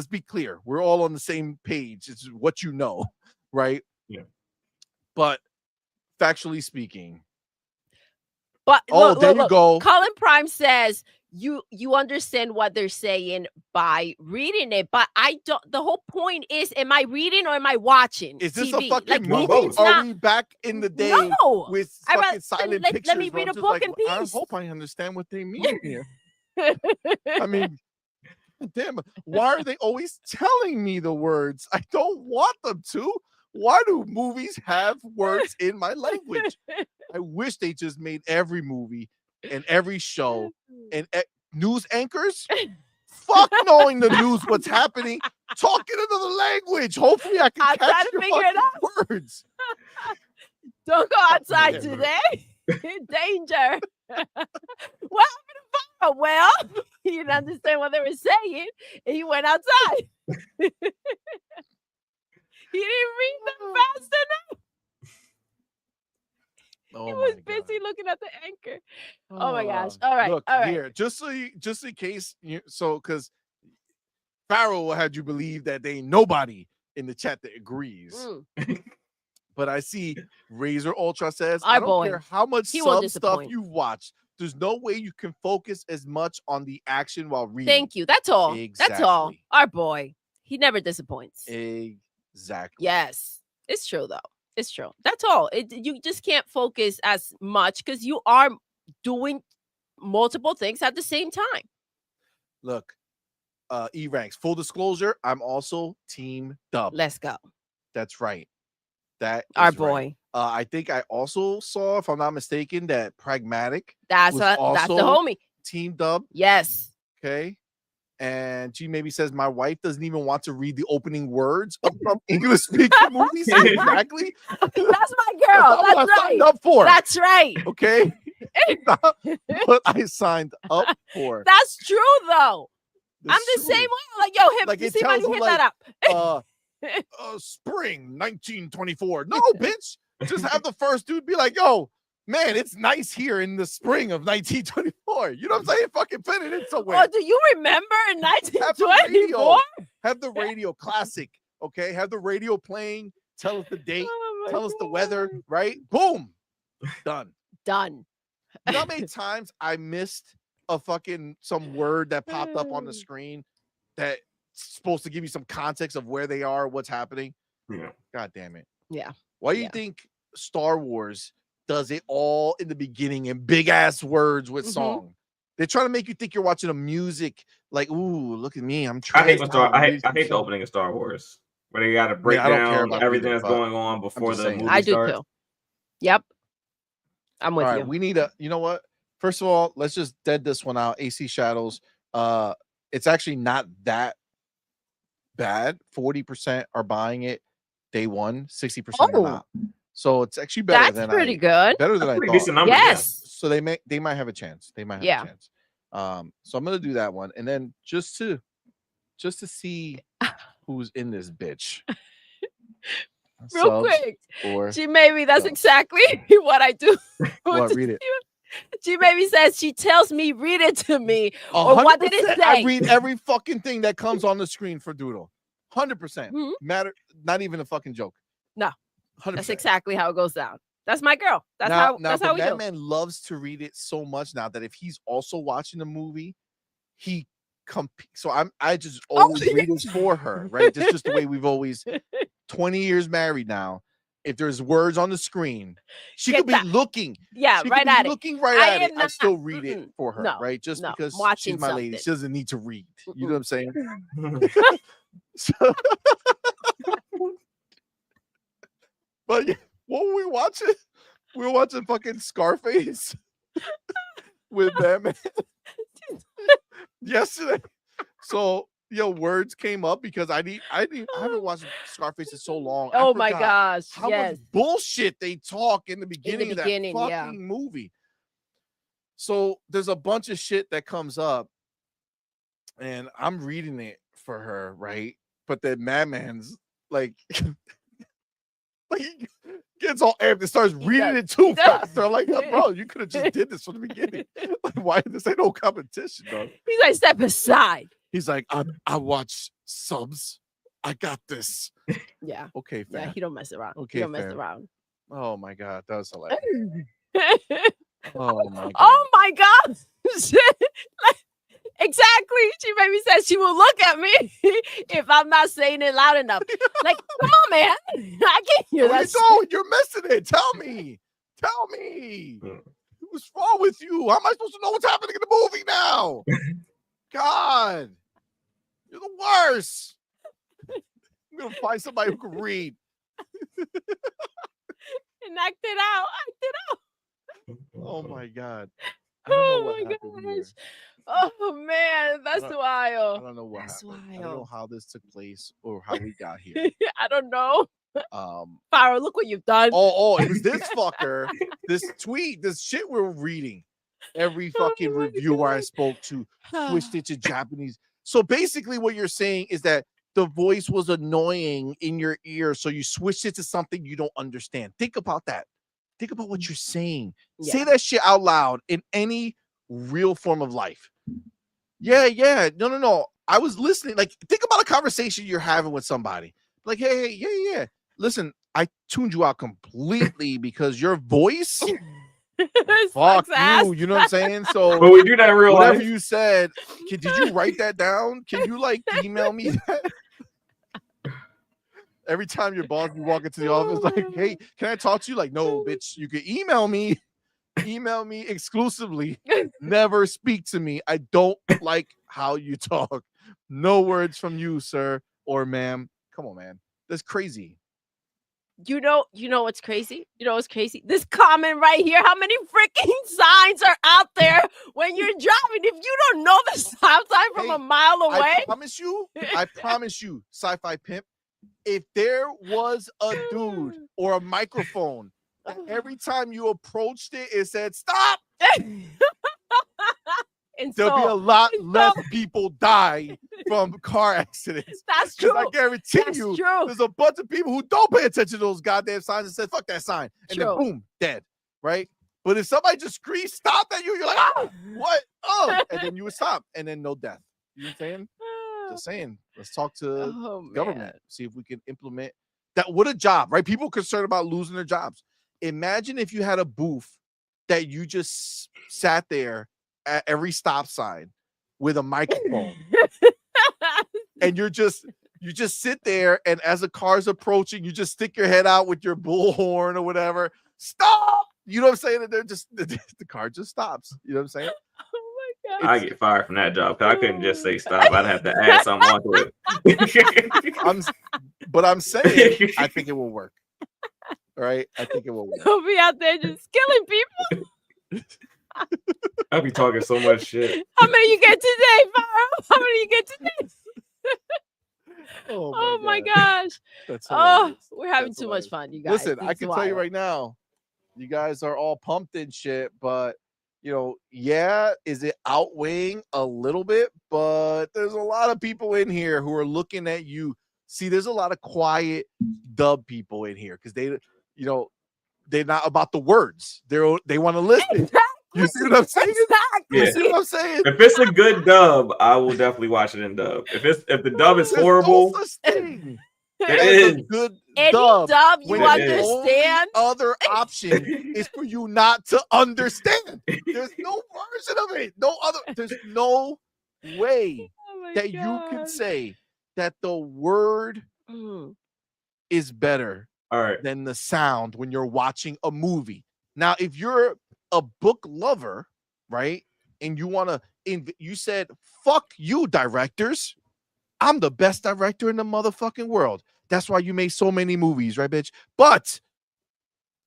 be clear. We're all on the same page. It's what you know, right? Yeah. But factually speaking, but look, there you go. Colin Prime says you understand what they're saying by reading it, but I don't. The whole point is, am I reading or am I watching? Is this TV? a fucking movie? both. Are we back in the day with fucking silent pictures? Let me read a book in I peace. hope I understand what they mean here. I mean, damn, why are they always telling me the words? I don't want them to. Why do movies have words in my language? I wish they just made every movie and every show and news anchors. Fuck knowing the news, what's happening. Talk in another language. Hopefully I can catch your fucking words. Don't go outside today. Danger. What happened to Farrah? Well, he didn't understand what they were saying, and he went outside. He didn't read them fast enough. He was busy looking at the anchor. Oh my gosh. All right. Look, all right. here, just in case because Farrell had you believe that there ain't nobody in the chat that agrees. But I see Razor Ultra says, I don't care how much sub stuff you've watched. There's no way you can focus as much on the action while reading. Thank you. That's all. Exactly. That's all. Our boy. He never disappoints. Exactly. Yes. It's true, though. It's true. That's all. You just can't focus as much because you are doing multiple things at the same time. Look, E-Ranks, full disclosure, I'm also Team Dub. Let's go. That's right. That is our boy. Right. I think I also saw, if I'm not mistaken, that Pragmatic. That's the homie. Team Dub. Yes. Okay. And she maybe says, my wife doesn't even want to read the opening words of some English speaking movies. Exactly. That's my girl. That's right. Signed up for. That's right. Okay. Not what I signed up for. That's true, though. I'm the same way. Like, yo, hit, like it see tells hit you, that up. Spring 1924. No, bitch. Just have the first dude be like, yo, man, it's nice here in the spring of 1924. You know what I'm saying? Fucking put it in somewhere. Oh, do you remember in 1924? Have the radio classic, okay? Have the radio playing. Tell us the date. Tell us the weather, right? Boom. Done. Done. You know how many times I missed some word that popped up on the screen that's supposed to give you some context of where they are, what's happening? Yeah. God damn it. Yeah. Why do you think Star Wars does it all in the beginning in big ass words with song? They're trying to make you think you're watching a music, like, ooh, look at me. I hate the opening of Star Wars where they got to break down everything that's going on before the movie starts. I do too. Yep. I'm with you. We need you know what? First of all, let's just dead this one out. AC Shadows. It's actually not that bad. 40% are buying it day one, 60% are not. So it's actually better That's pretty good. Better than I thought. Decent numbers, yes. So they might have a chance. They might have a chance. So I'm gonna do that one, and then just to see who's in this bitch. Real quick. She maybe that's exactly what I do. What, read it. She maybe says she tells me, read it to me. Or what did it say? I read every fucking thing that comes on the screen for Doodle. 100%. Matter, not even a fucking joke. No. 100%. That's exactly how it goes down. That's my girl. That's how we do. That man loves to read it so much now that if he's also watching the movie, he so I just always read it for her, right? That's just the way we've always 20 years married now. If there's words on the screen, she could be looking. Yeah, right at it. Looking right at it. I still read it for her, right? Just because she's my lady. She doesn't need to read. You know what I'm saying? But yeah, what were we watching? We were watching fucking Scarface with them yesterday. So words came up because I haven't watched Scarface in so long. Oh my gosh! How much bullshit they talk in the beginning of that fucking movie. So there's a bunch of shit that comes up, and I'm reading it for her, right? But then Madman's like, like he gets all amped and starts reading it too fast. I'm like, bro, you could have just did this from the beginning. Like, why this ain't no competition, dog? He's like, step aside. He's like, I watch subs. I got this. Yeah. Okay, fam. Yeah, he don't mess around. Okay, he don't mess fam. around. Oh my god, that was hilarious. Oh my god. Oh my god. Exactly. She maybe said she will look at me if I'm not saying it loud enough. Like, come on, man. I can't hear that. You're missing it. Tell me. Tell me. What's wrong with you? How am I supposed to know what's happening in the movie now? God. You're the worst. I'm gonna find somebody who can read. And act it out. Act it out. Oh my god. Oh my gosh. Oh man, that's wild. I don't know what That's happened. wild. I don't know how this took place or how we got here. I don't know. Faro, look what you've done. Oh, it was this fucker, this tweet, this shit we're reading. Every fucking reviewer I spoke to switched it to Japanese. So basically what you're saying is that the voice was annoying in your ear, so you switched it to something you don't understand. Think about that. Think about what you're saying. Yeah. Say that shit out loud in any real form of life. Yeah. No. I was listening. Like, think about a conversation you're having with somebody. Like, hey, yeah. Listen, I tuned you out completely because your voice. Fuck you. You know what I'm saying? So, but we do that in real life. Whatever you said, did you write that down? Can you like email me that? Every time your boss you walk into the office, like, hey, can I talk to you? Like, no, bitch, you can email me. Email me exclusively. Never speak to me. I don't like how you talk. No words from you, sir or ma'am. Come on, man. That's crazy. You know what's crazy? You know what's crazy? This comment right here. How many freaking signs are out there when you're driving? If you don't know the stop sign from a mile away, I promise you, sci-fi pimp. If there was a dude or a microphone, every time you approached it, it said stop. And there'll be a lot less people die from car accidents. That's true. I guarantee you, there's a bunch of people who don't pay attention to those goddamn signs and say, fuck that sign. And then boom, dead. Right? But if somebody just screams stop at you, you're like, oh, what? Oh, and then you would stop. And then no death. You know what I'm saying? Just saying. Let's talk to government. See if we can implement that. What a job, right? People concerned about losing their jobs. Imagine if you had a booth that you just sat there at every stop sign with a microphone. And you just sit there, and as a car's approaching, you just stick your head out with your bullhorn or whatever. Stop! You know what I'm saying? And they're just the car just stops. You know what I'm saying? Oh my god! I get fired from that job because I couldn't just say stop. I'd have to add something onto it. I'm saying I think it will work. All right, I think it will work. You'll be out there just killing people. I'll be talking so much shit. How many you get today, Faro? How many you get today? Oh my gosh. That's we're having too much fun, you guys. Listen, I can tell you right now, you guys are all pumped and shit, but is it outweighing a little bit? But there's a lot of people in here who are looking at you. See, there's a lot of quiet dub people in here because they're not about the words. They want to listen. Exactly. You see what I'm saying? Exactly. You see what I'm saying? If it's a good dub, I will definitely watch it in dub. If the dub is horrible, It's a good dub. You understand? The other option is for you not to understand. There's no version of it. There's no way that you can say that the word is better than the sound when you're watching a movie. Now, if you're a book lover, right, and you want to, you said, fuck you, directors. I'm the best director in the motherfucking world. That's why you made so many movies, right, bitch? But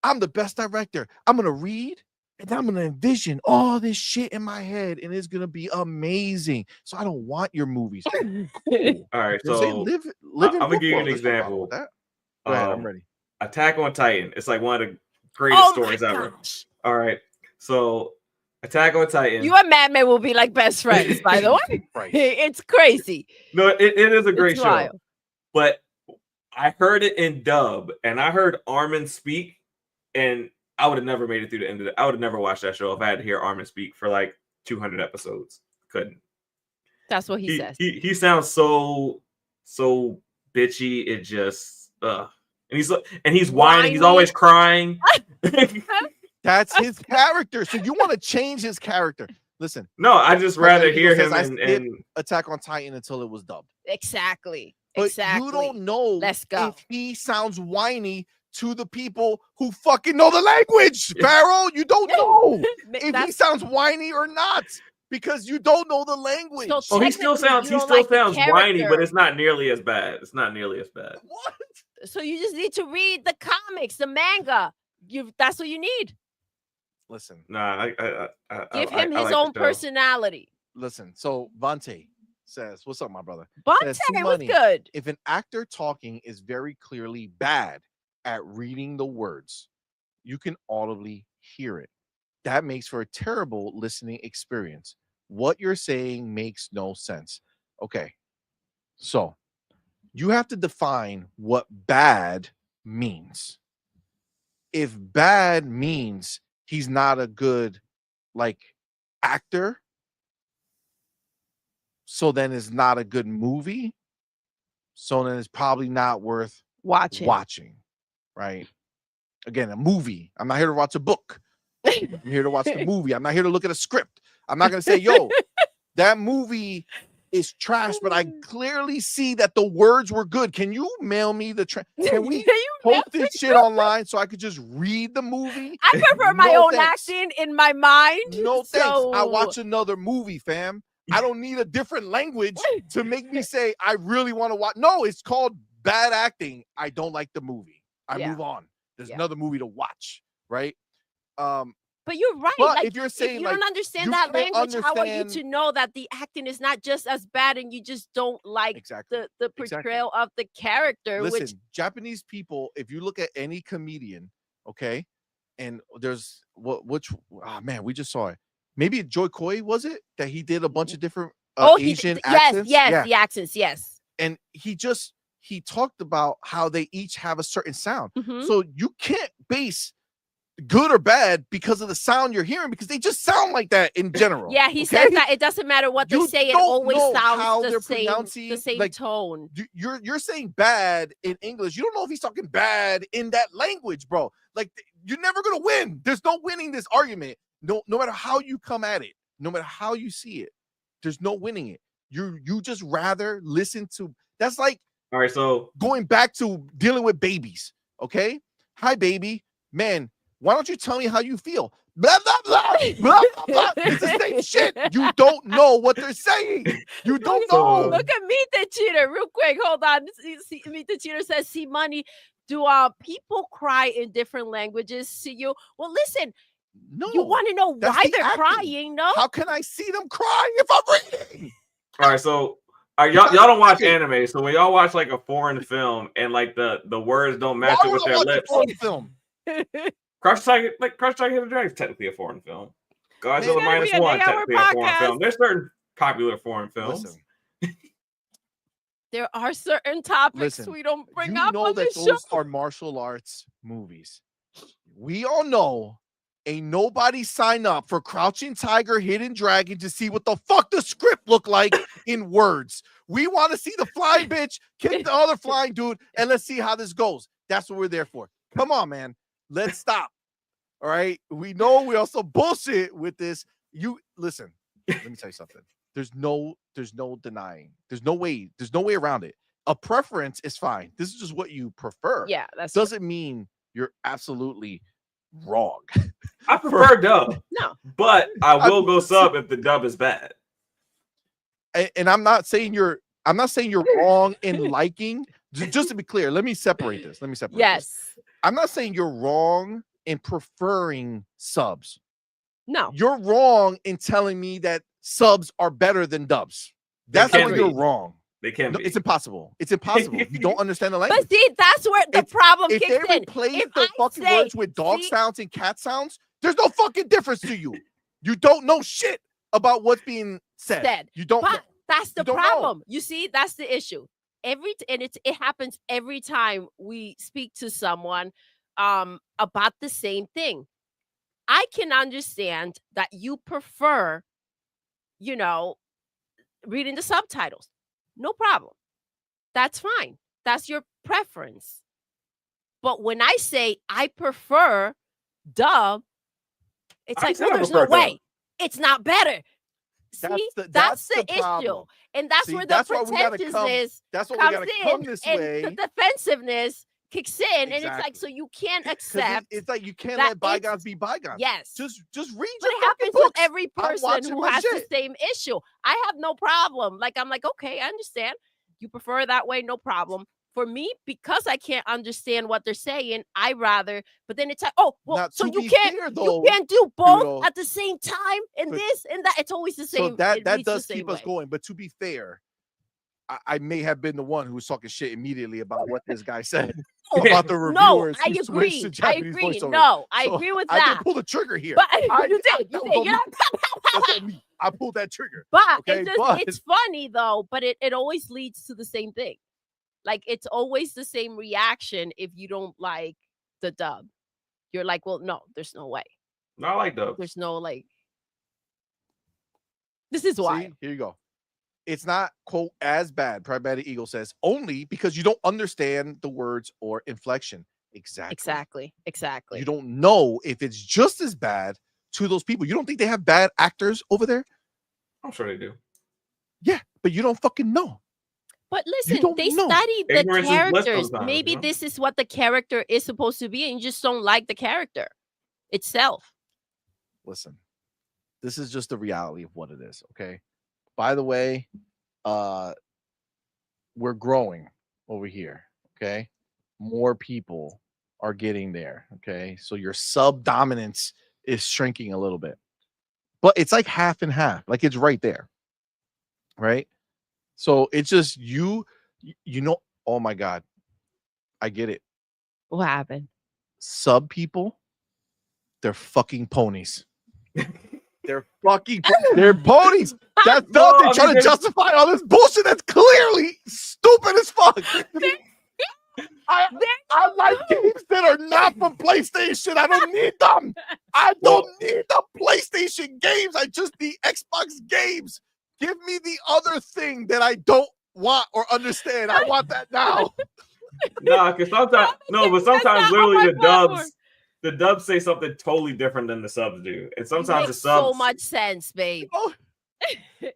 I'm the best director. I'm going to read and I'm going to envision all this shit in my head and it's going to be amazing. So I don't want your movies. All right. So live I'm going to give you an example. Go ahead, I'm ready. Attack on Titan. It's like one of the greatest stories ever. All right. So Attack on Titan. You and Madman will be like best friends, by the way. Right. It's crazy. No, it is a great It's show. wild. But I heard it in dub, and I heard Armin speak, and I would have never made it through the end of it. I would have never watched that show if I had to hear Armin speak for like 200 episodes. Couldn't. That's what he says. He sounds so bitchy. It just and he's whining. He's always crying. That's his character. So you want to change his character? Listen. No, I just rather hear him and Attack on Titan until it was dubbed. Exactly. But exactly. you don't know Let's go. if he sounds whiny to the people who fucking know the language, Pharaoh. You don't know if he sounds whiny or not because you don't know the language. So he still sounds whiny, but it's not nearly as bad. It's not nearly as bad. What? So you just need to read the comics, the manga. That's what you need. Listen. Nah, give him his own personality. Listen. So Vante says, "What's up, my brother?" Vante was good. If an actor talking is very clearly bad at reading the words, you can audibly hear it. That makes for a terrible listening experience. What you're saying makes no sense. Okay, so you have to define what bad means. If bad means he's not a good actor, so then it's not a good movie, so then it's probably not worth watching, right? Again, a movie. I'm not here to watch a book. I'm here to watch the movie. I'm not here to look at a script. I'm not going to say, yo, that movie is trash, but I clearly see that the words were good. Can you mail me the Can we post this shit online so I could just read the movie? I prefer my own acting in my mind. No thanks. I watch another movie, fam. I don't need a different language to make me say I really want to watch. No, it's called bad acting. I don't like the movie. I move on. There's another movie to watch, right? But you're right. But if you're saying if you don't understand that language, how are you to know that the acting is not just as bad and you just don't like the portrayal of the character? Listen, Japanese people, if you look at any comedian, okay, and there's we just saw it. Maybe Joy Coy, was it? That he did a bunch of different Asian accents? Yes, the accents, yes. And he talked about how they each have a certain sound. Mm-hmm. So you can't base good or bad because of the sound you're hearing, because they just sound like that in general. Yeah, he says that it doesn't matter what they say, it always sounds the same tone. You're saying bad in English. You don't know if he's talking bad in that language, bro. You're never gonna win. There's no winning this argument. No matter how you come at it, no matter how you see it, there's no winning it. You just rather listen to. That's like, all right, so going back to dealing with babies. Okay, hi baby, man. Why don't you tell me how you feel? Blah, blah, blah, blah, blah, blah. It's the same shit. You don't know what they're saying. You don't know. Look at Meet the Cheater real quick. Hold on. Meet the Cheater says, CMoney, do people cry in different languages? See you? Well, listen. No. You want to know why they're crying, no? How can I see them crying if I'm reading? All right, so y'all don't watch anime. So when y'all watch a foreign film and the words don't match it with their lips. Film? Crush Tiger Hidden Dragon is technically a foreign film. Godzilla -1 technically a foreign film. There's certain popular foreign films. There are certain topics we don't bring up on the show. Those are martial arts movies. We all know ain't nobody sign up for Crouching Tiger, Hidden Dragon to see what the fuck the script look like in words. We want to see the flying bitch kick the other flying dude, and let's see how this goes. That's what we're there for. Come on, man. Let's stop. All right. We know we also bullshit with this. You listen. Let me tell you something. There's no denying. There's no way around it. A preference is fine. This is just what you prefer. Yeah, that doesn't mean you're absolutely wrong. I prefer dub. No, but I will go sub if the dub is bad. And I'm not saying you're wrong in liking. Just to be clear, let me separate this. Yes. I'm not saying you're wrong in preferring subs. No. You're wrong in telling me that subs are better than dubs. That's where you're wrong. They can't be. It's impossible. It's impossible. You don't understand the language. But see, that's where the problem kicks in. If they replace the fucking words with dog sounds and cat sounds, there's no fucking difference to you. You don't know shit about what's being said. You don't. But that's the don't know. problem. You see, that's the issue. It happens every time we speak to someone about the same thing. I can understand that you prefer, reading the subtitles. No problem. That's fine. That's your preference. But when I say I prefer dub, it's like, well, there's no way. It's not better. See, that's the issue. problem. And that's where the pretentiousness comes in. And the defensiveness kicks in. And it's like, so you can't accept. It's like you can't let bygones be bygones. Yes. Just read but your it happens books. with every person who has the same issue. I have no problem. Like, I'm like, okay, I understand. You prefer it that way, no problem. For me, because I can't understand what they're saying, I rather. But then it's like, oh, well, now, so you can't do both at the same time, and this and that. It's always the same. So that does keep us going. But to be fair, I may have been the one who was talking shit immediately about what this guy said about the reviewers. No, I agree. I agree. No, I agree with that. I didn't pull the trigger here. But you did. I pulled that trigger. But it's funny though. But it always leads to the same thing. Like, it's always the same reaction if you don't like the dub. You're like, well, no, there's no way. No, I like dubs. There's no, like, this is why. See, here you go. It's not, quote, as bad, Pragmatic Eagle says, only because you don't understand the words or inflection. Exactly. You don't know if it's just as bad to those people. You don't think they have bad actors over there? I'm sure they do. Yeah, but you don't fucking know. But listen, they study the characters. Maybe this is what the character is supposed to be, and you just don't like the character itself. Listen, this is just the reality of what it is, okay? By the way, we're growing over here, okay? More people are getting there, okay? So your sub dominance is shrinking a little bit. But it's like half and half. Like, it's right there, right? So it's just you know, oh my God, I get it. What happened? Sub people, they're fucking ponies. They're ponies. That's dumb. They're trying to justify all this bullshit that's clearly stupid as fuck. I like games that are not from PlayStation. I don't need them. I don't need the PlayStation games. I just need Xbox games. Give me the other thing that I don't want or understand. I want that now. Because sometimes literally the dubs say something totally different than the subs do, and sometimes the subs so much sense, babe.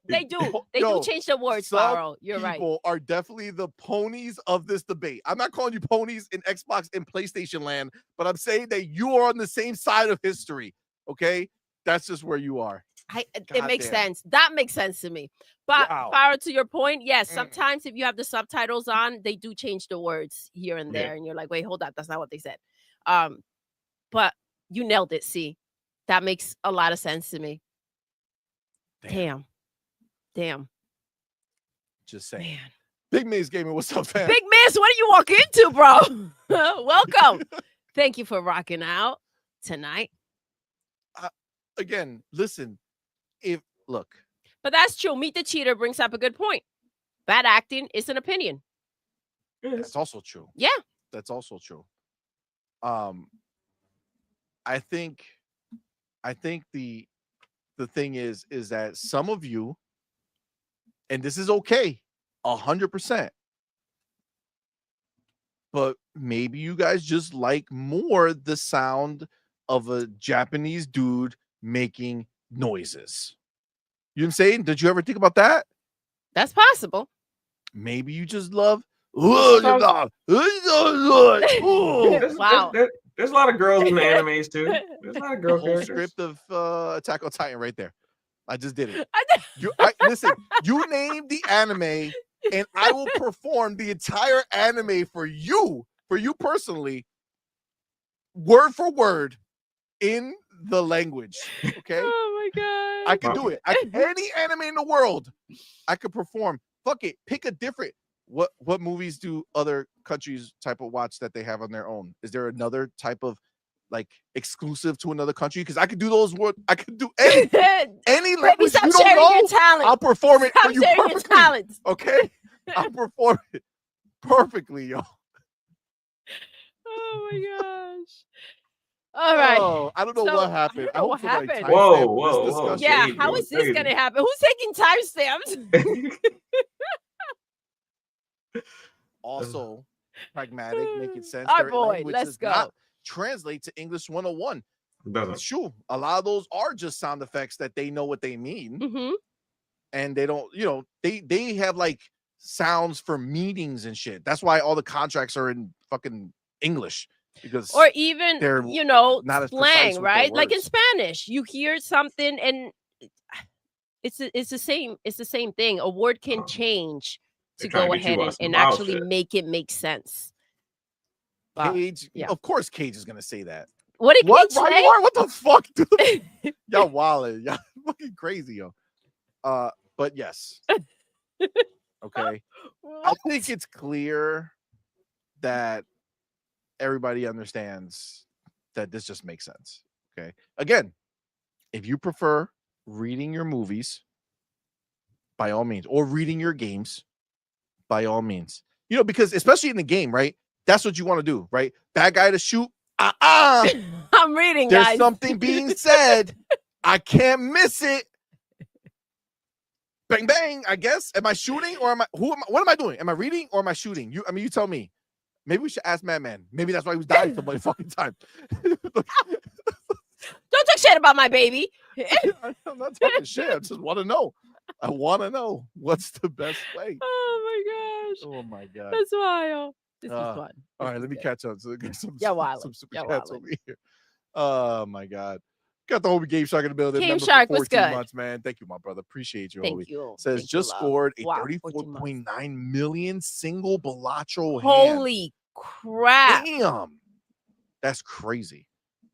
They do. They do change the words, Farrell. You're right. People are definitely the ponies of this debate. I'm not calling you ponies in Xbox and PlayStation land, but I'm saying that you are on the same side of history. Okay, that's just where you are. It makes sense. That makes sense to me. But Farrell, to your point, yes, sometimes if you have the subtitles on, they do change the words here and there, and you're like, wait, hold up, that's not what they said. But you nailed it. See, that makes a lot of sense to me. Damn. Just saying. Man. Big Miz Gaming, what's up, fam? Big Miz, what did you walk into, bro? Welcome. Thank you for rocking out tonight. Again, listen. But that's true. Meet the Cheater brings up a good point. Bad acting is an opinion. That's also true. Yeah. That's also true. I think the thing is that some of you, and this is okay, 100%, but maybe you guys just like more the sound of a Japanese dude making noises. You know what I'm saying? Did you ever think about that? That's possible. Maybe you just love. Wow. There's a lot of girls in the animes too. There's a lot of girl characters. Script of Attack on Titan right there. I just did it. Listen, you name the anime, and I will perform the entire anime for you personally, word for word, in the language. Okay. Oh my God. I can do it. Any anime in the world, I could perform. Fuck it. Pick a different. What movies do other countries type of watch that they have on their own? Is there another type of like exclusive to another country, because I could do those words. I could do any Baby, language stop you don't sharing your know. talent. I'll perform it for Stop you sharing your perfectly. talents. Okay, I'll perform it perfectly, yo. Oh my gosh. All right. Oh, I don't know what happened. I don't know what somebody happened. Whoa, timestamped whoa, this whoa. discussion. Yeah, Shade, how bro, is this crazy. gonna happen? Who's taking timestamps? Also, pragmatic, making sense. All Their right, boy, language let's does not go. translate to English 101. Doesn't. Sure, a lot of those are just sound effects that they know what they mean, Mm-hmm. and they don't. They have like sounds for meetings and shit. That's why all the contracts are in fucking English, because Or even, they're not not as precise slang, with their right? Like in words. Spanish, you hear something and it's the same. It's the same thing. A word can change to They're trying go to get you ahead on and, some and wild actually shit. make it make sense. Cage, yeah. of course, Cage is gonna say that. What did What? Cage say? Ryan, what the fuck, dude? Y'all wildin'. Y'all fucking crazy, yo. But yes. Okay. I think it's clear that everybody understands that this just makes sense. Okay. Again, if you prefer reading your movies, by all means, or reading your games, by all means. Because especially in the game, right? That's what you want to do, right? Bad guy to shoot. I'm reading, There's guys. something being said. I can't miss it. Bang bang. I guess. Am I shooting or what am I doing? Am I reading or am I shooting? You tell me. Maybe we should ask Madman. Maybe that's why he was dying so many fucking time. Don't talk shit about my baby. I'm not talking shit. I just want to know. I want to know what's the best way. Oh my gosh. Oh my god. That's wild. This is fun. All right, let me catch up. So some super chats over here. Oh my god. Got the Hobie Game Shark in the building. Game Member Shark, for what's 14 good? months, man. Thank you, my brother. Appreciate you, Thank Hobie. you. Says Thank just you, scored a wow, 34.9 million single Balatro hand. Holy crap. Damn. That's crazy.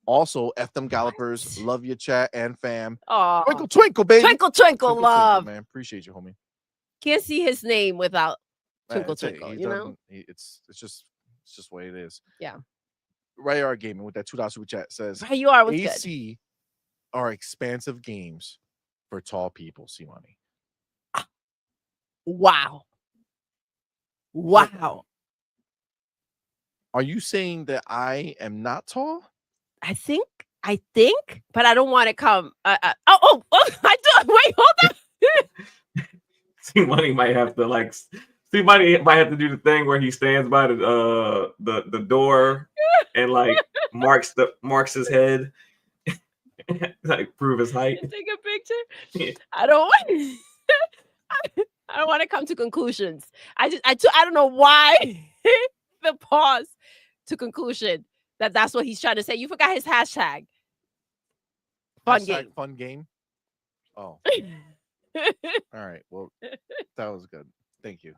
Also, F them Gallopers. What? Love your chat and fam. Oh, Twinkle, twinkle, baby. Twinkle, twinkle, love. Man. Appreciate you, homie. Can't see his name without twinkle, That's it. twinkle. He You know, doesn't- It's just the way it is. Yeah. Ray Gaming with that $2 super chat says Right, you are. What's good? AC are expansive games for tall people. CMoney. Wow. Wow. Are you saying that I am not tall? I think, but I don't want to come. I do. Wait, hold on. CMoney might have to CMoney might have to do the thing where he stands by the door and like marks his head, like prove his height. Take a picture. Yeah. I don't want. I don't want to come to conclusions. I don't know why the pause to conclusion that's what he's trying to say. You forgot his hashtag. Fun game. Fun game. Oh. All right. Well, that was good. Thank you.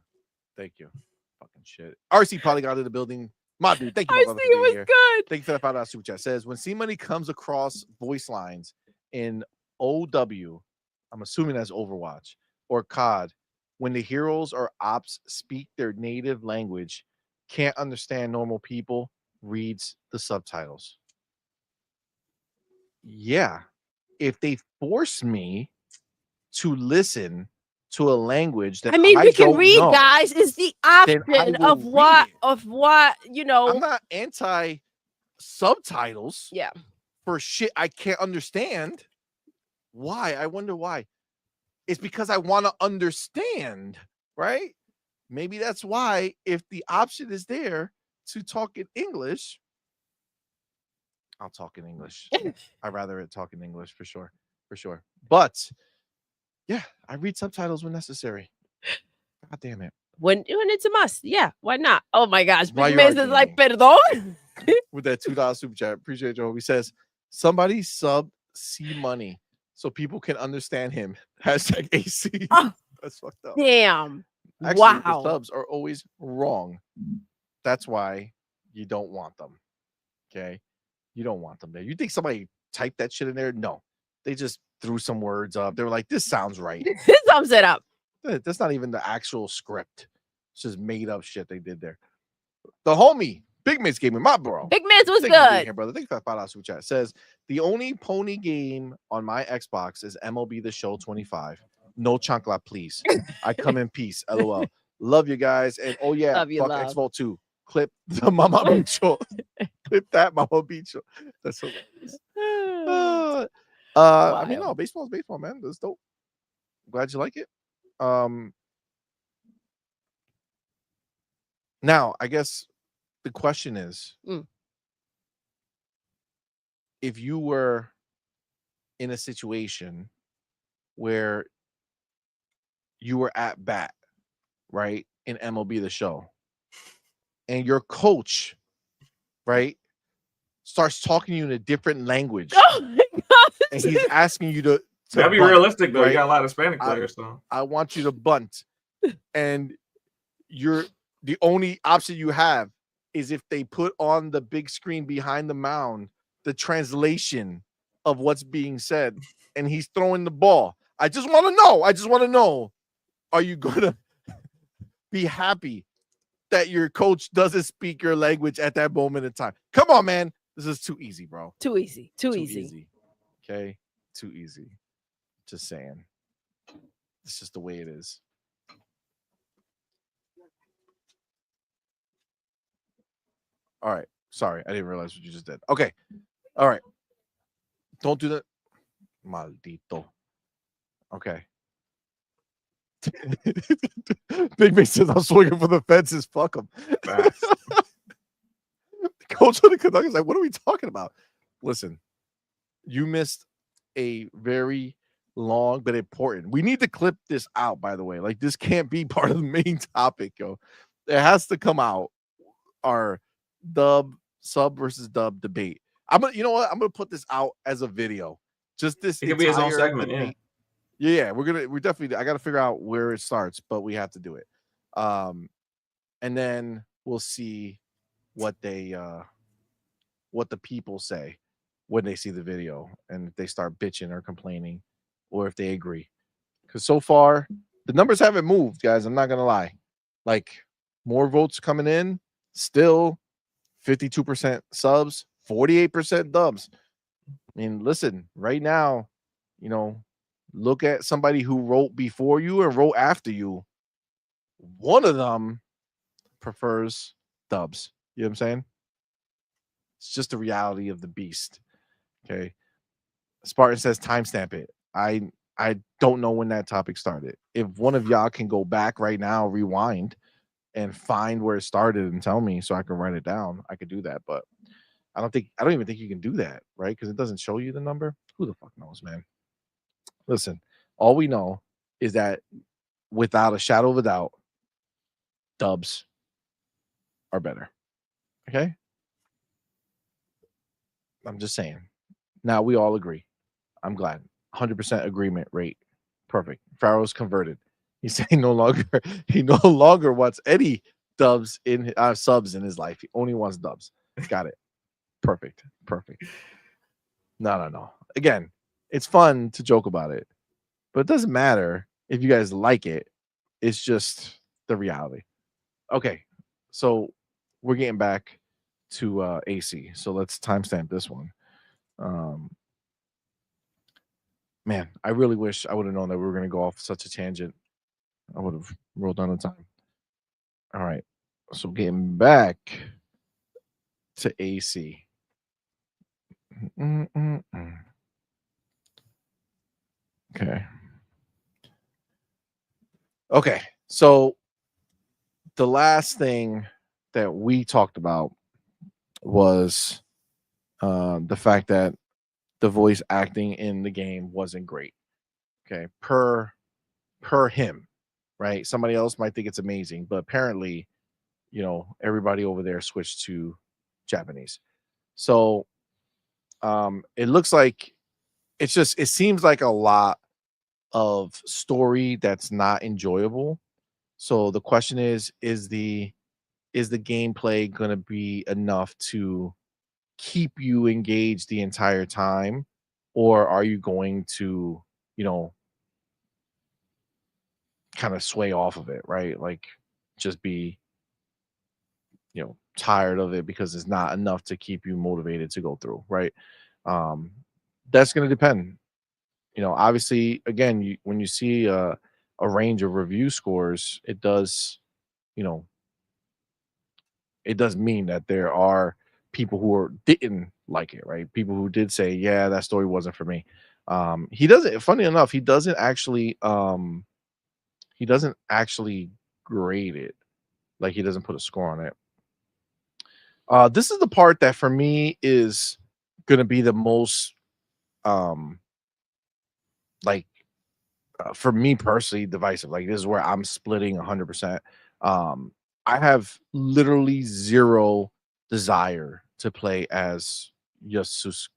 Fucking shit. RC Polygon in the building. My dude, thank you. I see it was good. Thank you for that $5 super chat. Says when CMoney comes across voice lines in OW, I'm assuming that's Overwatch or COD, when the heroes or ops speak their native language, can't understand normal people, reads the subtitles. Yeah. If they force me to listen to a language that we can don't read, know, guys. Is the option of what I'm not anti subtitles. Yeah. For shit I can't understand. Why? I wonder why. It's because I want to understand, right? Maybe that's why, if the option is there to talk in English, I'll talk in English. I'd rather talk in English for sure. But yeah, I read subtitles when necessary. God damn it. When it's a must. Yeah, why not? Oh my gosh. Why Big you Miz is like, perdón. With that $2 super chat. Appreciate you. He says, somebody sub CMoney so people can understand him. Hashtag AC. Oh, that's fucked up. Damn. Actually, wow. the subs are always wrong. That's why you don't want them. Okay? You don't want them there. You think somebody typed that shit in there? No. They just threw some words up. They were like, this sounds right. This sums it up. That's not even the actual script. It's just made up shit they did there. The homie, Big Miss Gaming, my bro. Big Miss was Thank you for being good. here, brother. Thank you for $5 super chat. Says the only pony game on my Xbox is MLB The Show 25. No chancla, please. I come in peace. LOL. Love you guys. And oh yeah, Love you, fuck love. X-Vault 2. Clip the Mama Bicho. Clip that Mama Bicho. That's hilarious. I mean, no, baseball's baseball, man. That's dope. Glad you like it. Now, I guess the question is, if you were in a situation where you were at bat, right, in MLB The Show, and your coach, right, starts talking to you in a different language, Oh my God. and he's asking you to That'd be bunt, realistic though. right? You got a lot of Hispanic players, so I want you to bunt, and the only option you have is if they put on the big screen behind the mound the translation of what's being said, and he's throwing the ball. I just want to know, are you gonna be happy that your coach doesn't speak your language at that moment in time? Come on, man. This is too easy, bro. Too easy. Too easy. Okay, too easy. Just saying. It's just the way it is. All right. Sorry, I didn't realize what you just did. Okay. All right. Don't do that. Maldito. Okay. Big Big says I'm swinging for the fences. Fuck him. Coach of the Canucks is like, what are we talking about? Listen, you missed a very long but important. We need to clip this out, by the way. Like, this can't be part of the main topic, yo. It has to come out. Our sub versus dub debate. You know what? I'm gonna put this out as a video. Just this. It could be his own segment. Debate. Yeah. We're definitely. I got to figure out where it starts, but we have to do it. And then we'll see what the people say when they see the video, and if they start bitching or complaining, or if they agree. Because so far the numbers haven't moved, guys. I'm not gonna lie. Like, more votes coming in, still 52% subs, 48% dubs. I mean, listen, right now, look at somebody who wrote before you and wrote after you. One of them prefers dubs. You know what I'm saying? It's just the reality of the beast. Okay. Spartan says timestamp it. I don't know when that topic started. If one of y'all can go back right now, rewind, and find where it started and tell me so I can write it down, I could do that. But I don't even think you can do that, right? Because it doesn't show you the number. Who the fuck knows, man? Listen, all we know is that without a shadow of a doubt, dubs are better. Okay? I'm just saying. Now we all agree. I'm glad. 100% agreement rate. Perfect. Pharaoh's converted. He's saying he no longer wants any subs in his life. He only wants dubs. Got it. Perfect. No. Again, it's fun to joke about it, but it doesn't matter if you guys like it. It's just the reality. Okay, so we're getting back to AC. So let's timestamp this one. Man, I really wish I would have known that we were going to go off such a tangent. I would have rolled down the time. All right. So getting back to AC. Okay. So the last thing that we talked about was the fact that the voice acting in the game wasn't great. Okay. Per him, right? Somebody else might think it's amazing, but apparently, everybody over there switched to Japanese. So it looks like it seems like a lot of story that's not enjoyable. So the question is the gameplay going to be enough to keep you engaged the entire time, or are you going to, kind of sway off of it, right? Like, just be, tired of it because it's not enough to keep you motivated to go through, right? That's going to depend. Obviously, again, when you see a range of review scores, it does, it does mean that there are people who didn't like it, right? People who did say, yeah, that story wasn't for me. He doesn't, funny enough, he doesn't actually grade it. Like, he doesn't put a score on it. This is the part that for me is going to be the most like for me personally divisive. Like, this is where I'm splitting 100%. I have literally zero desire to play as Yasuke.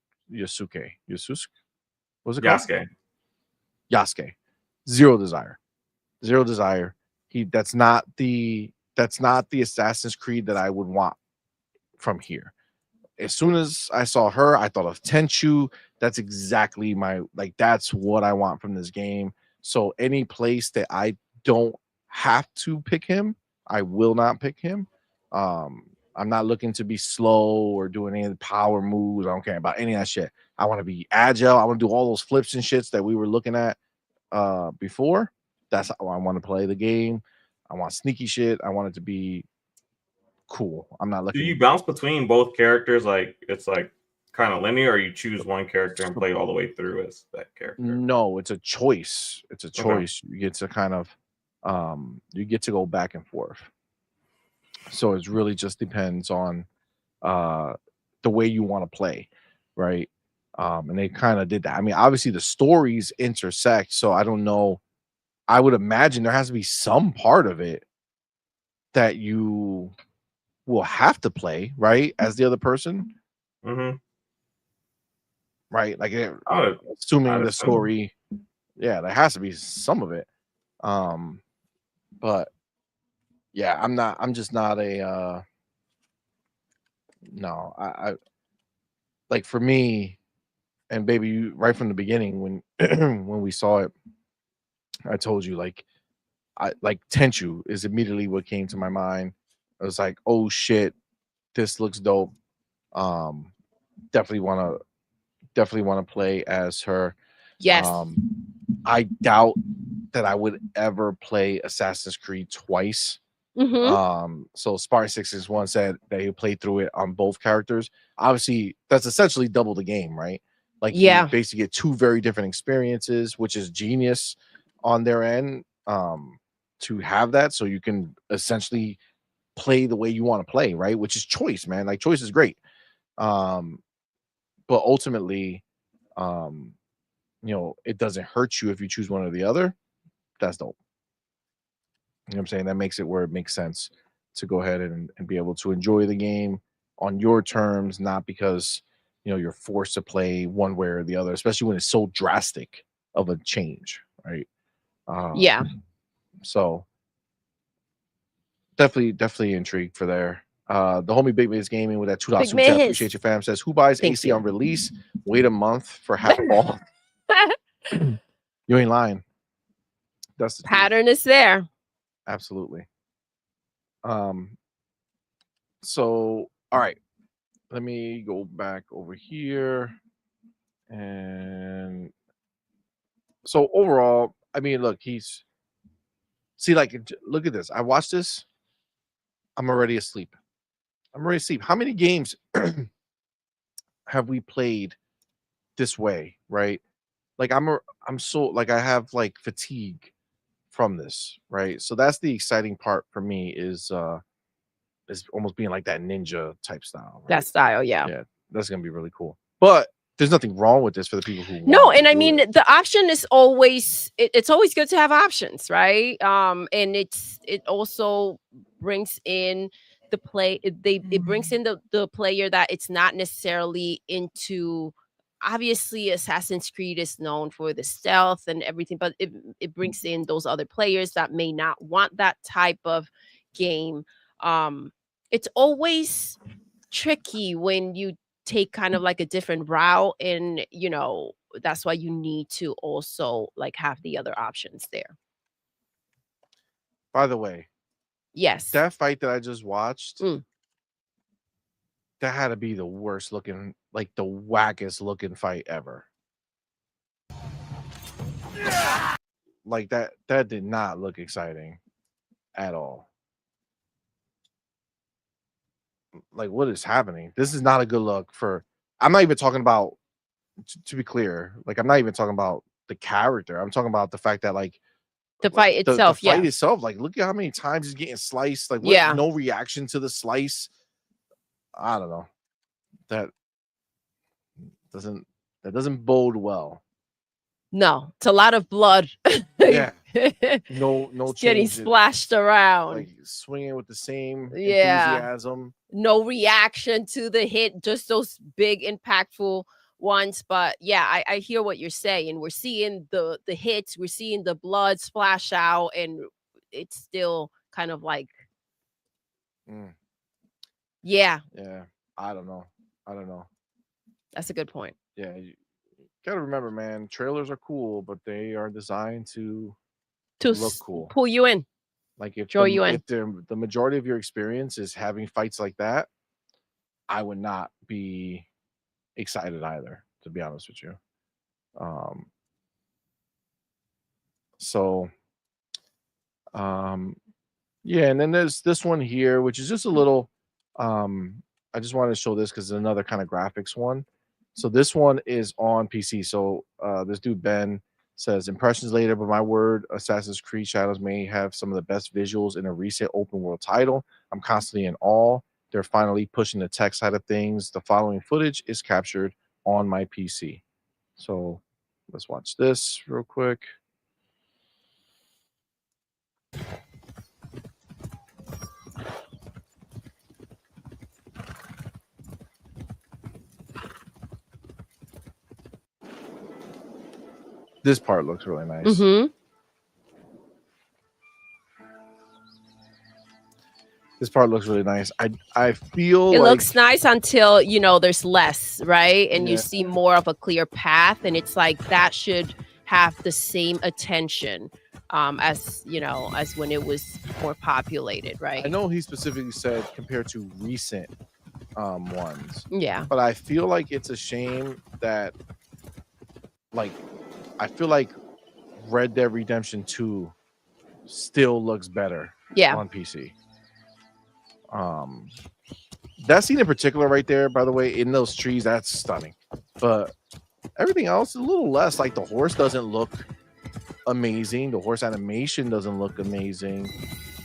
What's it called? Yasuke. Zero desire. That's not the Assassin's Creed that I would want from here. As soon as I saw her, I thought of Tenchu. That's exactly that's what I want from this game. So any place that I don't have to pick him, I will not pick him. I'm not looking to be slow or doing any of the power moves. I don't care about any of that shit. I want to be agile. I want to do all those flips and shits that we were looking at before. That's how I want to play the game. I want sneaky shit. I want it to be cool. I'm not looking. Do you bounce between both characters? Like, it's like kind of linear, or you choose one character and play all the way through as that character? No, it's a choice. It's a choice. Okay. You get to kind of you get to go back and forth. So it really just depends on the way you want to play, right? And they kind of did that. I mean, obviously the stories intersect, so I don't know. I would imagine there has to be some part of it that you will have to play, right, as the other person. Mm-hmm. Right, like assuming the story, yeah, there has to be some of it. But yeah, I'm just not a no. I like, for me, and baby, you right from the beginning when when we saw it, I told you, like, Tenchu is immediately what came to my mind. I was like, oh shit, this looks dope. Definitely want to play as her. Yes. I doubt that I would ever play Assassin's Creed twice. So Spartan661 said that he played through it on both characters. Obviously, that's essentially double the game, right? Like, you basically get two very different experiences, which is genius on their end, to have that, so you can essentially play the way you want to play, right? Which is choice, man. Like, choice is great. But ultimately, it doesn't hurt you if you choose one or the other. That's dope. You know what I'm saying? That makes it where it makes sense to go ahead and be able to enjoy the game on your terms, not because you're forced to play one way or the other, especially when it's so drastic of a change, right? Yeah. So definitely intrigued for there. The homie Big Miz Gaming with that $2 super chat. Appreciate you, fam. Says, who buys AC on release? Wait a month for half off. You ain't lying. That's the pattern is there. Absolutely. So all right, let me go back over here. And so overall, I mean, look, look at this. I watched this. I'm already asleep. How many games have we played this way, right? Like, I'm so, like, I have like fatigue from this, right? So that's the exciting part for me, is almost being like that ninja type style, right? That style, yeah, that's gonna be really cool. But there's nothing wrong with this for the people who no, and I mean, the option is always, it's always good to have options, right? And it also brings in the play, it brings in the player that it's not necessarily into. Obviously, Assassin's Creed is known for the stealth and everything, but it brings in those other players that may not want that type of game. It's always tricky when you take kind of like a different route, and that's why you need to also like have the other options there. By the way, yes, that fight that I just watched, that had to be the worst looking, like the wackest looking fight ever. Like that did not look exciting at all. Like, what is happening? This is not a good look for. I'm not even talking about. To be clear, like I'm not even talking about the character. I'm talking about the fact that like The fight the itself, fight yeah. itself. Like, look at how many times he's getting sliced. Like, what? Yeah. No reaction to the slice. I don't know. That doesn't bode well. No, it's a lot of blood. Yeah. No It's getting change. splashed around. Like swinging with the same Yeah. enthusiasm. No reaction to the hit, just those big impactful ones. But yeah, I hear what you're saying. We're seeing the hits, we're seeing the blood splash out, and it's still kind of like, yeah. I don't know. That's a good point. Yeah, you gotta remember, man. Trailers are cool, but they are designed to look cool, pull you in. Like if draw you in. If the majority of your experience is having fights like that, I would not be excited either, to be honest with you. Yeah, and then there's this one here, which is just a little. I just wanted to show this because it's another kind of graphics one. So this one is on PC. So this dude Ben says, impressions later, but my word, Assassin's Creed Shadows may have some of the best visuals in a recent open world title. I'm constantly in awe. They're finally pushing the tech side of things. The following footage is captured on my PC. So let's watch this real quick. This part looks really nice. Mm-hmm. This part looks really nice. I feel it like looks nice until there's less, right? And you see more of a clear path, and it's like that should have the same attention as as when it was more populated, right? I know he specifically said compared to recent ones. Yeah. But I feel like it's a shame that like I feel like Red Dead Redemption 2 still looks better on PC. That scene in particular right there, by the way, in those trees, that's stunning. But everything else is a little less. Like the horse doesn't look amazing. The horse animation doesn't look amazing.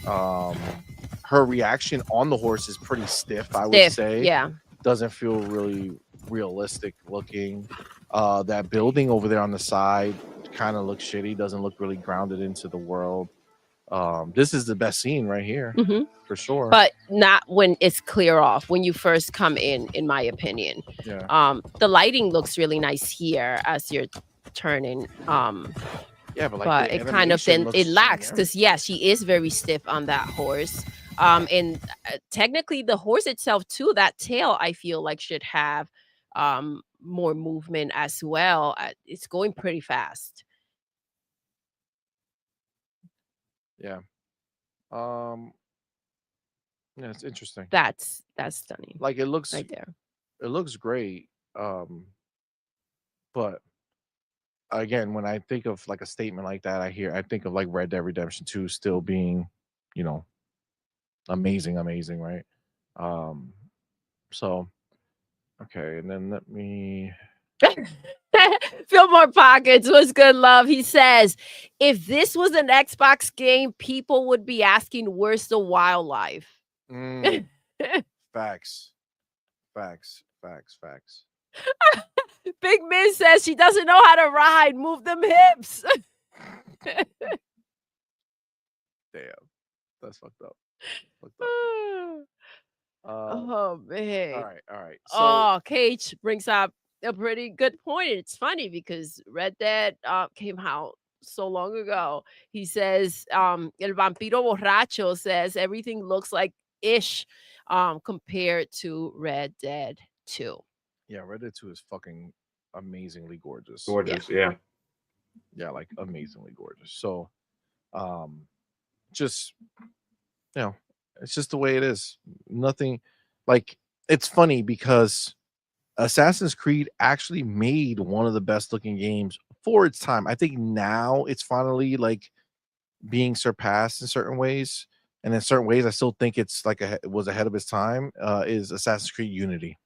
Her reaction on the horse is pretty stiff, I would say. Yeah. Doesn't feel really realistic looking. That building over there on the side kind of looks shitty. Doesn't look really grounded into the world. This is the best scene right here, for sure. But not when it's clear off, when you first come in my opinion. Yeah. The lighting looks really nice here as you're turning. Yeah, but it kind of then it lacks because she is very stiff on that horse. And technically the horse itself too, that tail I feel like should have more movement as well. It's going pretty fast. Yeah. Yeah, it's interesting. That's stunning. Like it looks right there. It looks great. But again, when I think of like a statement like that, I think of like Red Dead Redemption 2 still being, amazing, right? So okay, and then let me Fill more pockets. What's good, love? He says, if this was an Xbox game, people would be asking, where's the wildlife? Facts. Big Miz says she doesn't know how to ride. Move them hips. Damn. That's fucked up. Oh, man. All right. So, Cage brings up a pretty good point. It's funny because Red Dead came out so long ago. He says, El Vampiro Borracho says everything looks like ish compared to Red Dead 2. Yeah, Red Dead 2 is fucking amazingly gorgeous. Yeah. Yeah, like amazingly gorgeous. So, just, it's just the way it is. Nothing like it's funny because Assassin's Creed actually made one of the best looking games for its time. I think now it's finally like being surpassed in certain ways, and in certain ways, I still think it's like it was ahead of its time. Is Assassin's Creed Unity?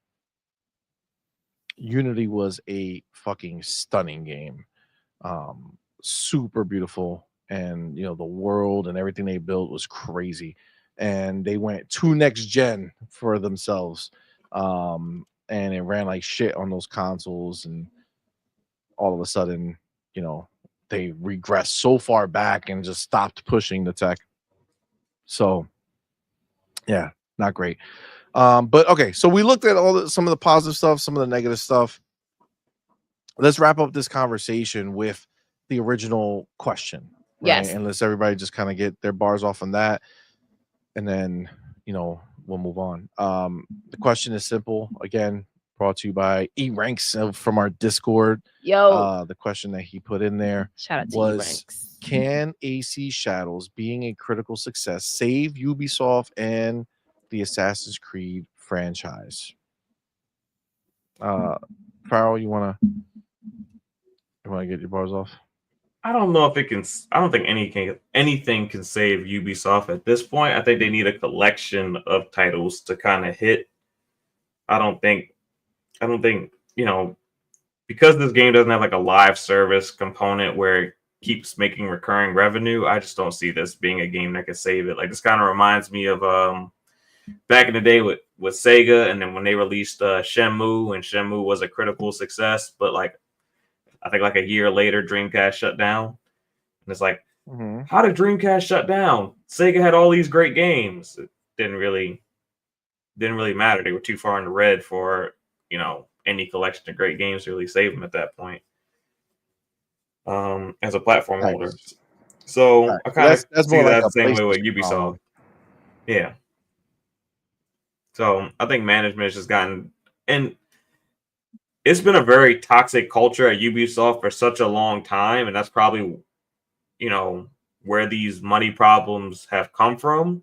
Unity was a fucking stunning game, super beautiful, and the world and everything they built was crazy, and they went to next gen for themselves, and it ran like shit on those consoles, and all of a sudden, they regressed so far back and just stopped pushing the tech. So yeah, not great. But okay, so we looked at some of the positive stuff, some of the negative stuff. Let's wrap up this conversation with the original question, right? Yes. And let's everybody just kind of get their bars off on that, and then we'll move on. The question is simple. Again, brought to you by E Ranks from our Discord. Yo, The question that he put in there shout out to was, E-Ranks. can AC Shadows being a critical success save Ubisoft and the Assassin's Creed franchise? Farrell, you wanna get your bars off? I don't know if it can. I don't think anything can save Ubisoft at this point. I think they need a collection of titles to kind of hit. I don't think because this game doesn't have like a live service component where it keeps making recurring revenue. I just don't see this being a game that can save it. Like, this kind of reminds me of back in the day with Sega, and then when they released Shenmue, and Shenmue was a critical success, but like I think like a year later, Dreamcast shut down. And it's like, how did Dreamcast shut down? Sega had all these great games. It didn't really matter. They were too far in the red for, any collection of great games to really save them at that point. As a platform holder. So I kind of see that the same way with Ubisoft. Yeah. So I think management has just gotten, and it's been a very toxic culture at Ubisoft for such a long time, and that's probably, where these money problems have come from,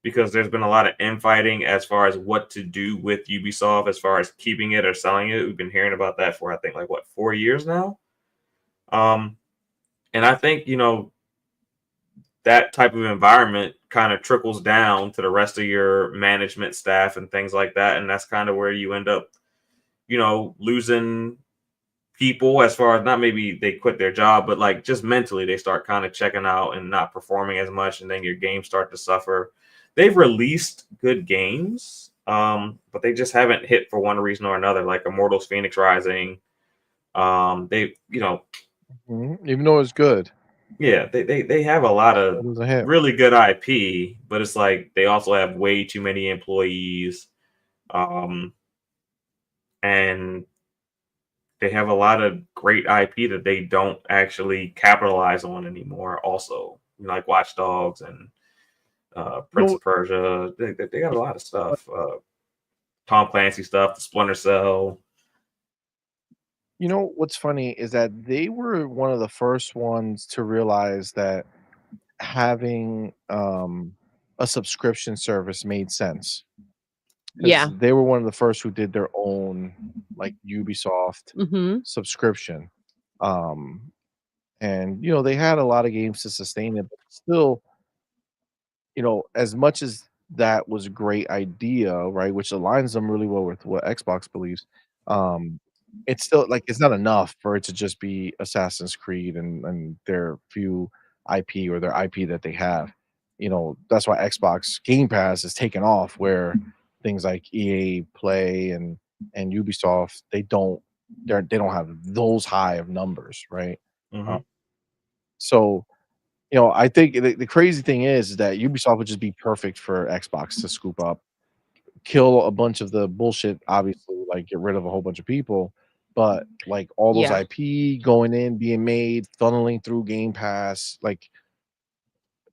because there's been a lot of infighting as far as what to do with Ubisoft, as far as keeping it or selling it. We've been hearing about that for, I think, 4 years now. And I think, that type of environment kind of trickles down to the rest of your management staff and things like that. And that's kind of where you end up, losing people, as far as not maybe they quit their job, but like just mentally they start kind of checking out and not performing as much, and then your games start to suffer. They've released good games, but they just haven't hit for one reason or another, like Immortals Phoenix Rising. They, even though it's good. Yeah, they have a lot of really good IP, but it's like they also have way too many employees. And they have a lot of great IP that they don't actually capitalize on anymore. Also, like Watch Dogs and Prince of Persia. They got a lot of stuff. Tom Clancy stuff, the Splinter Cell. What's funny is that they were one of the first ones to realize that having a subscription service made sense. Yeah, they were one of the first who did their own like Ubisoft subscription, and they had a lot of games to sustain it, but still, as much as that was a great idea, right, which aligns them really well with what Xbox believes, it's still like it's not enough for it to just be Assassin's Creed and their few IP or their IP that they have. That's why Xbox Game Pass is taken off, where things like EA Play and Ubisoft, they don't have those high of numbers, right? So I think the crazy thing is that Ubisoft would just be perfect for Xbox to scoop up, kill a bunch of the bullshit, obviously, like get rid of a whole bunch of people, but like all those IP going in, being made, funneling through Game Pass, like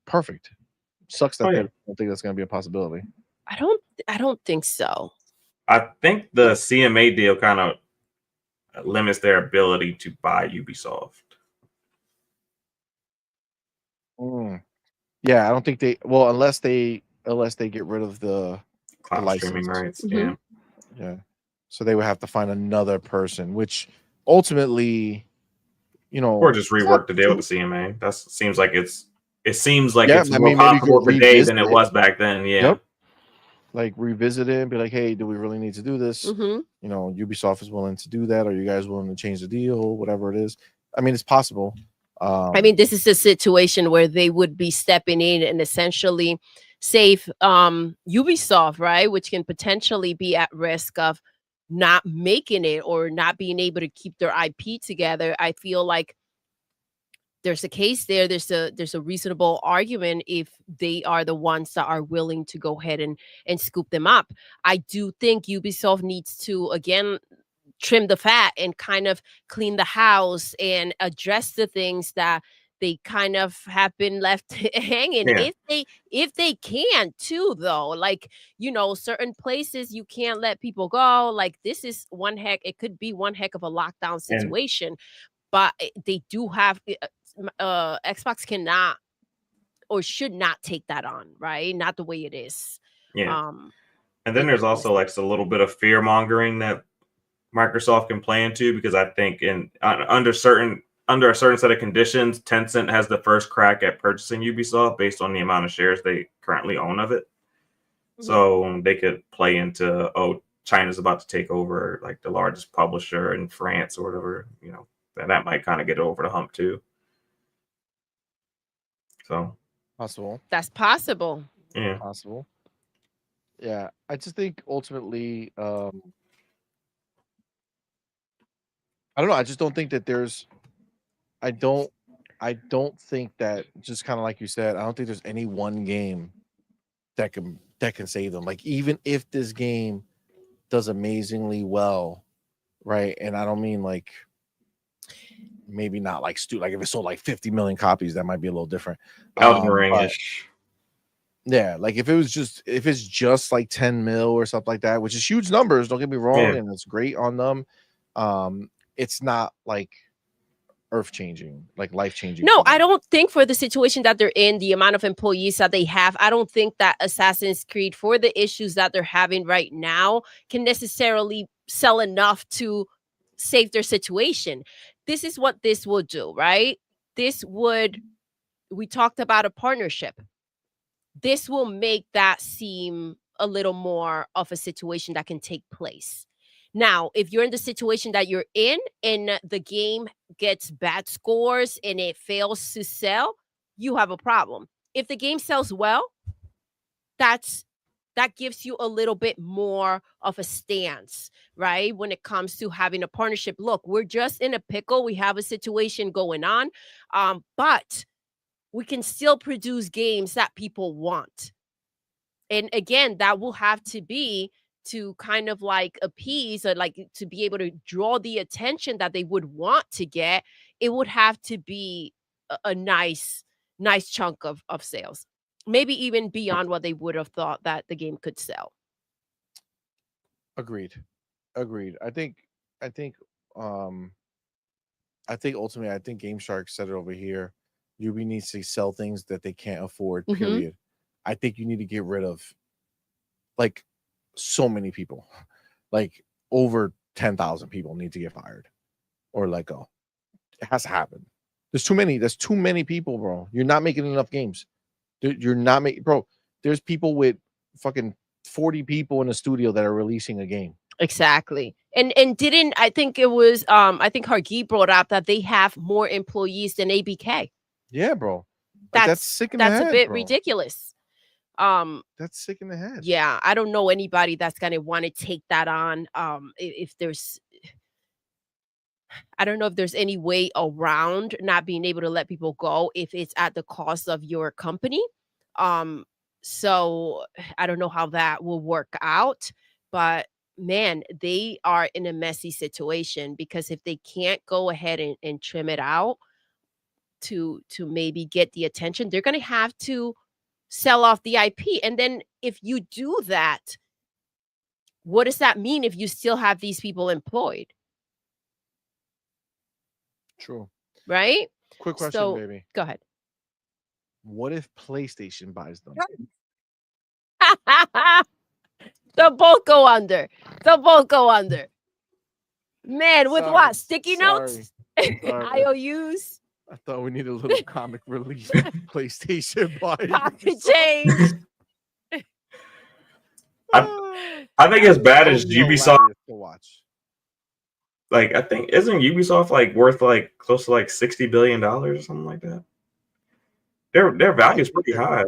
perfect. Sucks that they don't think that's going to be a possibility. I don't think so. I think the CMA deal kind of limits their ability to buy Ubisoft. Yeah, I don't think unless they get rid of the cloud streaming rights. Yeah. Yeah. So they would have to find another person, which ultimately, Or just it's not rework the deal too- with the CMA. It seems like Yeah, it's I more mean, maybe you could possible today revisit than it it. was back then. Yeah. Yep. Like revisit it and be like, hey, do we really need to do this? Mhm. Ubisoft is willing to do that. Are you guys willing to change the deal? Whatever it is. I mean, it's possible. I mean, this is a situation where they would be stepping in and essentially save Ubisoft, right? Which can potentially be at risk of not making it or not being able to keep their IP together. I feel like there's a case there. There's a reasonable argument if they are the ones that are willing to go ahead and scoop them up. I do think Ubisoft needs to again trim the fat and kind of clean the house and address the things that they kind of have been left hanging. Yeah. If they can too, though, like certain places you can't let people go. Like this is it could be one heck of a lockdown situation, but they do have Xbox cannot or should not take that on, right? Not the way it is. Yeah. And then there's also like a little bit of fear mongering that Microsoft can play into, because I think under a certain set of conditions, Tencent has the first crack at purchasing Ubisoft based on the amount of shares they currently own of it. Mm-hmm. So they could play into, China's about to take over like the largest publisher in France or whatever, that might kind of get over the hump too. So possible. That's possible. Yeah. Possible. Yeah. I just think ultimately, I don't know. I just don't think that I don't think that, just kind of like you said, I don't think there's any one game that can save them. Like, even if this game does amazingly well, right? And I don't mean like, maybe not like like if it sold like 50 million copies, that might be a little different. Elden Ring-ish. Yeah, like if it's just like 10 mil or something like that, which is huge numbers, don't get me wrong, and it's great on them. It's not like earth-changing, like life-changing. No, I don't think for the situation that they're in, the amount of employees that they have, I don't think that Assassin's Creed, for the issues that they're having right now, can necessarily sell enough to save their situation. This is what this will do, right? We talked about a partnership. This will make that seem a little more of a situation that can take place. Now, if you're in the situation that you're in and the game gets bad scores and it fails to sell, you have a problem. If the game sells well, that gives you a little bit more of a stance, right? When it comes to having a partnership. Look, we're just in a pickle. We have a situation going on, but we can still produce games that people want. And again, that will have to be to kind of like appease or like to be able to draw the attention that they would want to get. It would have to be a nice chunk of sales, maybe even beyond what they would have thought that the game could sell. Agreed. I think ultimately, I think Game Shark said it over here. Ubi needs to sell things that they can't afford, period. I think you need to get rid of like so many people, like over 10,000 people need to get fired or let go. It has to happen. There's too many people, bro. You're not making enough games. You're not making, bro. There's people with fucking 40 people in a studio that are releasing a game. Exactly. And didn't, I think it was I think Hargi brought up that they have more employees than ABK. Yeah, bro. Like, that's sick in the head. That's a bit bro. ridiculous. That's sick in the head. Yeah, I don't know anybody that's gonna want to take that on. If there's, I don't know if there's any way around not being able to let people go if it's at the cost of your company. So I don't know how that will work out, but man, they are in a messy situation, because if they can't go ahead and trim it out to maybe get the attention, they're going to have to sell off the IP. And then if you do that, what does that mean if you still have these people employed? True. Right? Quick question, baby. Go ahead. What if PlayStation buys them? They'll both go under. They'll both go under. Man, with Sorry, what? Sticky sorry, notes? sorry. IOUs? I thought we needed a little comic relief PlayStation by Pocket Ubisoft. change. I think as bad That as would be Ubisoft, hilarious to watch. like I think isn't Ubisoft like worth like close to like $60 billion or something like that? Their value is pretty high.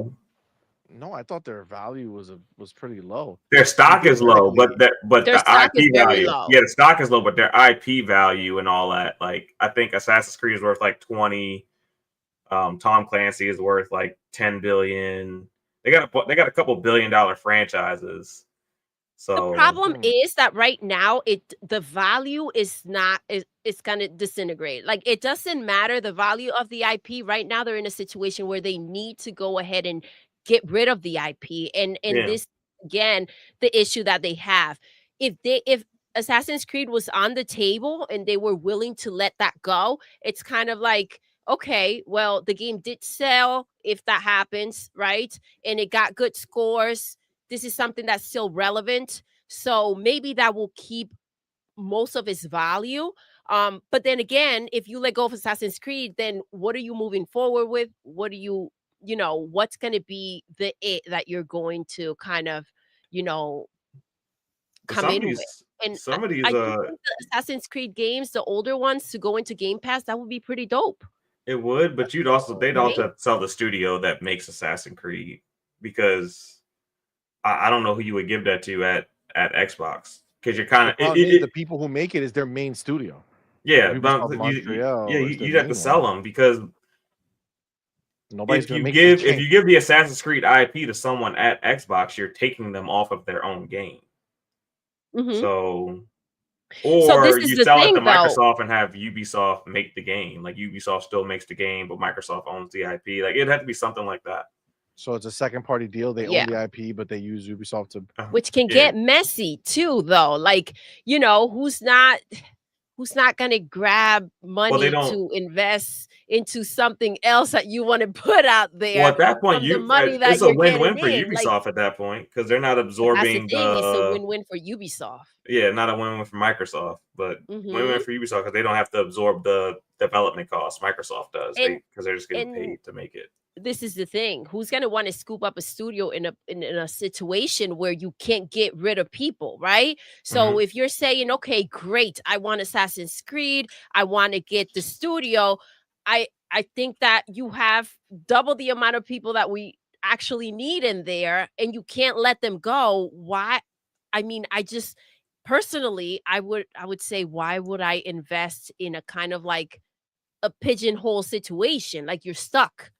No, I thought their value was pretty low. Their stock is low, but Their the stock is IP very value, low. yeah, the stock is low, but their IP value and all that, like I think Assassin's Creed is worth like 20. Tom Clancy is worth like 10 billion. They got a couple $1 billion franchises. So the problem is that right now the value is not it's gonna disintegrate. Like it doesn't matter the value of the IP. Right now they're in a situation where they need to go ahead and get rid of the IP. And yeah. this again, the issue that they have. If Assassin's Creed was on the table and they were willing to let that go, it's kind of like, okay, well, the game did sell if that happens, right? And it got good scores. This is something that's still relevant. So maybe that will keep most of its value. But then again, if you let go of Assassin's Creed, then what are you moving forward with? What are you, what's going to be the it that you're going to kind of, come in with? And some of these I do think the Assassin's Creed games, the older ones, to go into Game Pass, that would be pretty dope. it would, but they'd also have to sell the studio that makes Assassin's Creed, because I don't know who you would give that to at Xbox, because you're kind of the people who make it is their main studio. Yeah, Ubisoft Montreal you'd have to sell them, because nobody's if gonna you make give the Assassin's Creed IP to someone at Xbox, you're taking them off of their own game. Mhm. So, So this or is you the sell it thing, to though. Microsoft and have Ubisoft make the game. Like Ubisoft still makes the game, but Microsoft owns the IP. Like it'd have to be something like that. So it's a second party deal. They own the IP, but they use Ubisoft to, which can get messy too, though. Like, who's not gonna grab money to invest into something else that you want to put out there? Well, at that point, the money that it's a you're win-win for getting in. Ubisoft Like, at that point, because they're not that's absorbing the thing. It's a win-win for Ubisoft. Yeah, not a win-win for Microsoft, but win-win for Ubisoft, because they don't have to absorb the development costs. Microsoft does, because they're just getting paid to make it. This is the thing. Who's going to want to scoop up a studio in a situation where you can't get rid of people, right? So if you're saying, okay, great, I want Assassin's Creed, I want to get the studio, I think that you have double the amount of people that we actually need in there, and you can't let them go. Why? I mean, I just personally, I would say, why would I invest in a kind of like a pigeonhole situation? Like you're stuck.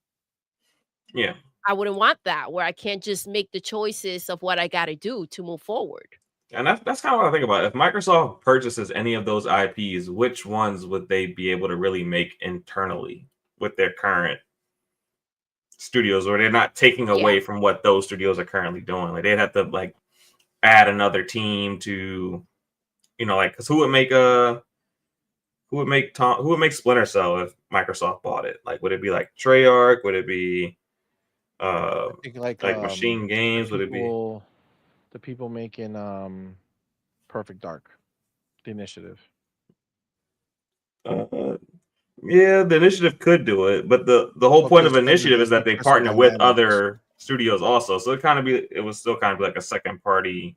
Yeah. I wouldn't want that, where I can't just make the choices of what I got to do to move forward. And that's kind of what I think about. If Microsoft purchases any of those IPs, which ones would they be able to really make internally with their current studios, where they're not taking away from what those studios are currently doing? Like they'd have to like add another team to, like, because who would make Splinter Cell if Microsoft bought it? Like, would it be like Treyarch? Would it be I think like Machine Games? Would it be the people making Perfect Dark, the Initiative? Yeah, the Initiative could do it, but the whole point of Initiative is that they partner with other studios also. So it would still kind of be like a second party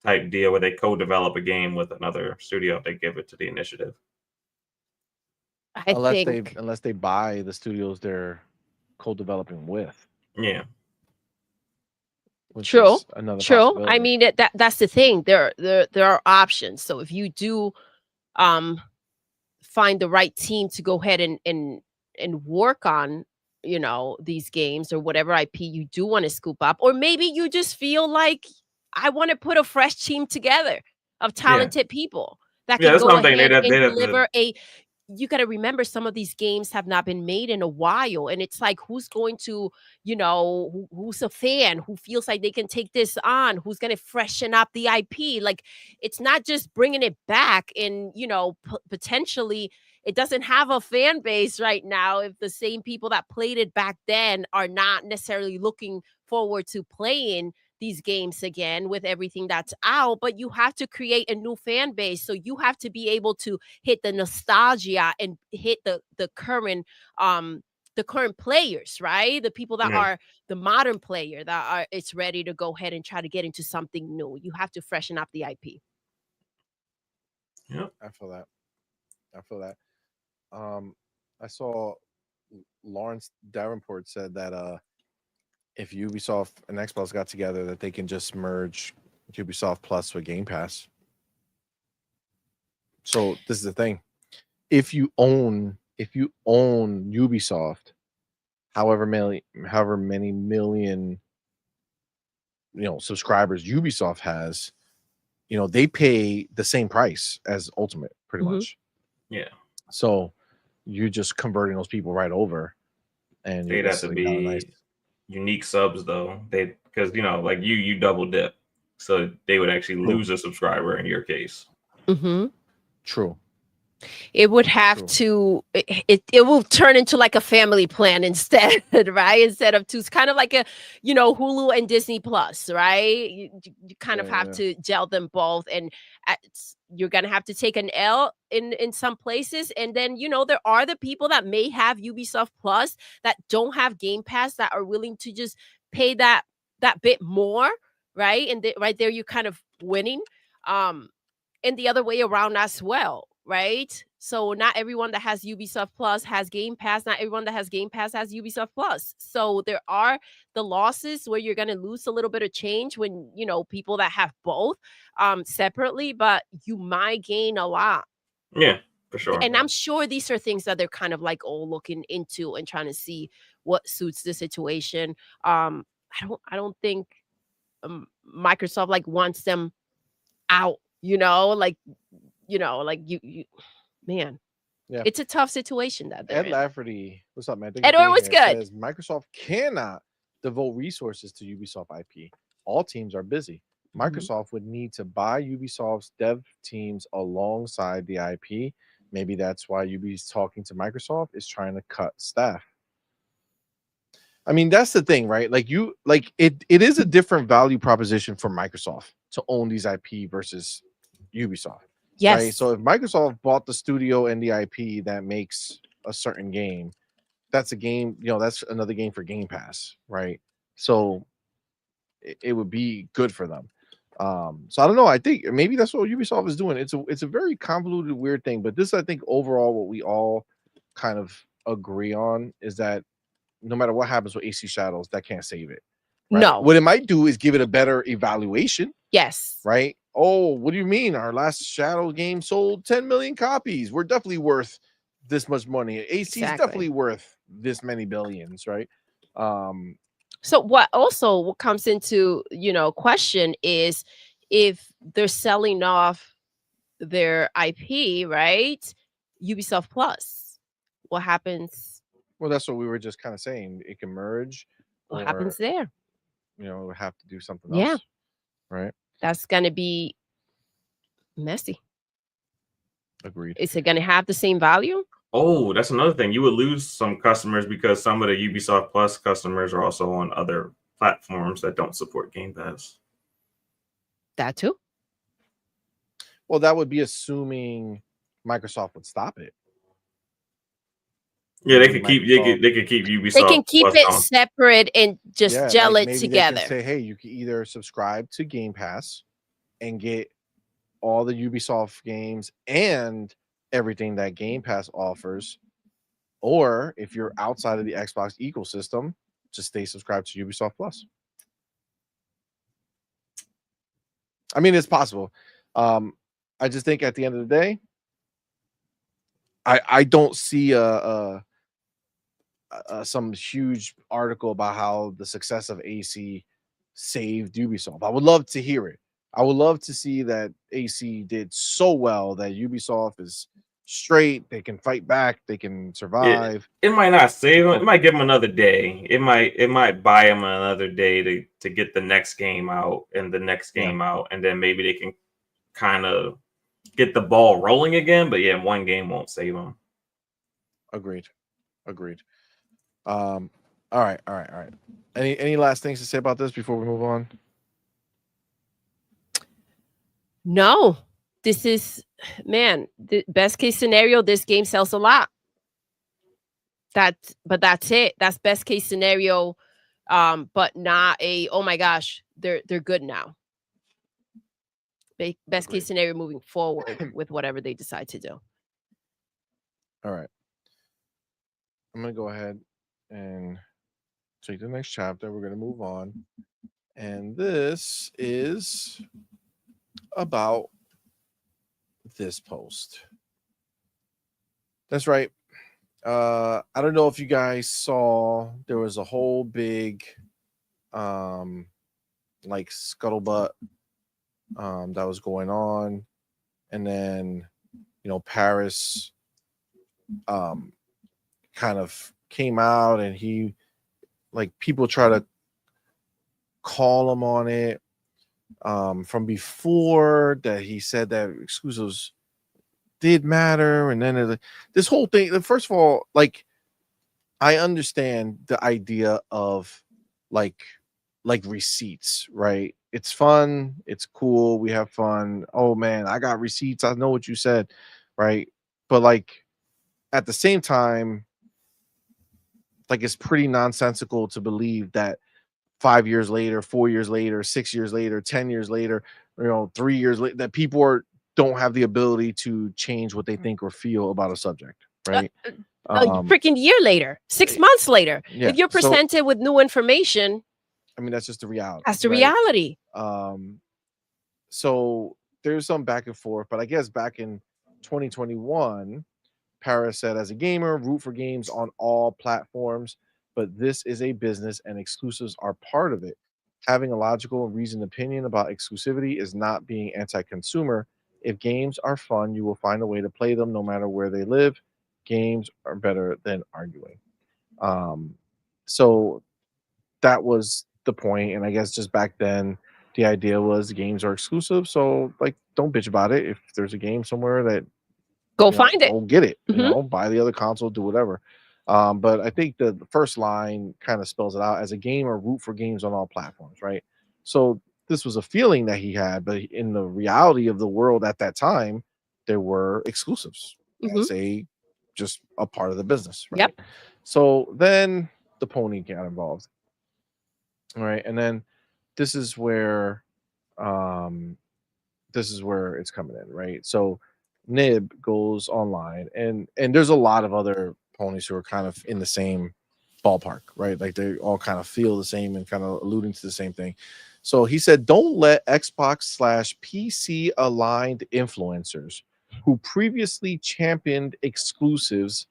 type deal where they co-develop a game with another studio if they give it to the Initiative. Unless they buy the studios they're co-developing with. Yeah. True. I mean, that's the thing. There are options. So if you do find the right team to go ahead and work on, these games or whatever IP you do want to scoop up, or maybe you just feel like I want to put a fresh team together of talented people that can go ahead and deliver you got to remember, some of these games have not been made in a while, and it's like, who's going to, who's a fan who feels like they can take this on, who's going to freshen up the IP. Like, it's not just bringing it back and, potentially it doesn't have a fan base right now if the same people that played it back then are not necessarily looking forward to playing these games again with everything that's out, but you have to create a new fan base. So you have to be able to hit the nostalgia and hit the current players, right? The people that are the modern player that are it's ready to go ahead and try to get into something new. You have to freshen up the IP. Yeah, I feel that. I saw Lawrence Davenport said that if Ubisoft and Xbox got together, that they can just merge Ubisoft Plus with Game Pass. So this is the thing: if you own Ubisoft, however many million subscribers Ubisoft has, they pay the same price as Ultimate, pretty much. Yeah. So you're just converting those people right over, and they'd have to be unique subs though. Because like you double dip, so they would actually lose a subscriber in your case. True. It would have to. It will turn into like a family plan instead, right? Instead of two, it's kind of like a Hulu and Disney Plus, right? You kind of have to gel them both, and you're gonna have to take an L in some places, and then there are the people that may have Ubisoft Plus that don't have Game Pass that are willing to just pay that bit more, right? And right there, you're kind of winning, and the other way around as well. Right? So not everyone that has Ubisoft Plus has Game Pass. Not everyone that has Game Pass has Ubisoft Plus. So there are the losses where you're going to lose a little bit of change when, people that have both separately, but you might gain a lot. Yeah, for sure. And I'm sure these are things that they're kind of like all looking into and trying to see what suits the situation. I don't think Microsoft like wants them out, like you man. Yeah. It's a tough situation that they're Ed in. Lafferty, what's up, man? Edward was good. Says Microsoft cannot devote resources to Ubisoft IP. All teams are busy. Microsoft would need to buy Ubisoft's dev teams alongside the IP. Maybe that's why Ubi's talking to Microsoft, is trying to cut staff. I mean, that's the thing, right? It is a different value proposition for Microsoft to own these IP versus Ubisoft. Yes. Right? So if Microsoft bought the studio and the IP that makes a certain game, that's a game, that's another game for Game Pass, right? So it would be good for them. So I don't know. I think maybe that's what Ubisoft is doing. It's a very convoluted, weird thing. But this, I think, overall, what we all kind of agree on is that no matter what happens with AC Shadows, that can't save it. Right? No. What it might do is give it a better evaluation. Yes. Right? Oh, what do you mean? Our last Shadow game sold 10 million copies. We're definitely worth this much money. AC is definitely worth this many billions, right? So what comes into, question is if they're selling off their IP, right? Ubisoft Plus, what happens? Well, that's what we were just kind of saying. It can merge. What happens there? We'll have to do something else. Right. That's going to be messy. Agreed. Is it going to have the same value? Oh, that's another thing. You would lose some customers because some of the Ubisoft Plus customers are also on other platforms that don't support Game Pass. That too. Well, that would be assuming Microsoft would stop it. Yeah, they could keep Ubisoft. They can keep it separate and just gel it together. They can say, hey, you can either subscribe to Game Pass and get all the Ubisoft games and everything that Game Pass offers, or if you're outside of the Xbox ecosystem, just stay subscribed to Ubisoft Plus. I mean, it's possible. I just think at the end of the day, I don't see some huge article about how the success of AC saved Ubisoft. I would love to hear it. I would love to see that AC did so well that Ubisoft is straight. They can fight back. They can survive. It might not save them. It might give them another day. It might buy them another day to get the next game out and the next game out, and then maybe they can kind of get the ball rolling again. But yeah, one game won't save them. Agreed. All right. Any last things to say about this before we move on? No, this is, man, the best case scenario, this game sells a lot. But that's it. That's best case scenario, but not a, oh my gosh, they're good now. Best case scenario moving forward with whatever they decide to do. All right. I'm going to go ahead and take the next chapter. We're going to move on. And this is about this post. That's right. I don't know if you guys saw, there was a whole big like scuttlebutt that was going on, and then Paris kind of came out, and he, like, people try to call him on it from before, that he said that exclusives did matter, and then this whole thing. First of all, like, I understand the idea of like receipts, right? It's fun, it's cool, we have fun. Oh man, I got receipts, I know what you said, right? But like, at the same time, like, it's pretty nonsensical to believe that 5 years later, 4 years later, 6 years later, 10 years later, 3 years later, that people don't have the ability to change what they think or feel about a subject, right? A freaking year later, 6 months later, yeah, if you're presented with new information, I mean, that's just the reality. that's the reality. So there's some back and forth, but I guess back in 2021, Paris said, as a gamer, root for games on all platforms, but this is a business and exclusives are part of it. Having a logical and reasoned opinion about exclusivity is not being anti-consumer. If games are fun, you will find a way to play them no matter where they live. Games are better than arguing. So that was the point, and I guess just back then the idea was games are exclusive, so like, don't bitch about it. If there's a game somewhere, that go find it, go get it, buy the other console, do whatever. But I think the first line kind of spells it out: as a gamer, root for games on all platforms, right? So this was a feeling that he had, but in the reality of the world at that time, there were exclusives as just a part of the business, right? Yep. So then the pony got involved. All right, and then this is where it's coming in, right? So Nib goes online, and there's a lot of other ponies who are kind of in the same ballpark, right? Like, they all kind of feel the same and kind of alluding to the same thing. So he said, don't let Xbox/PC aligned influencers who previously championed exclusives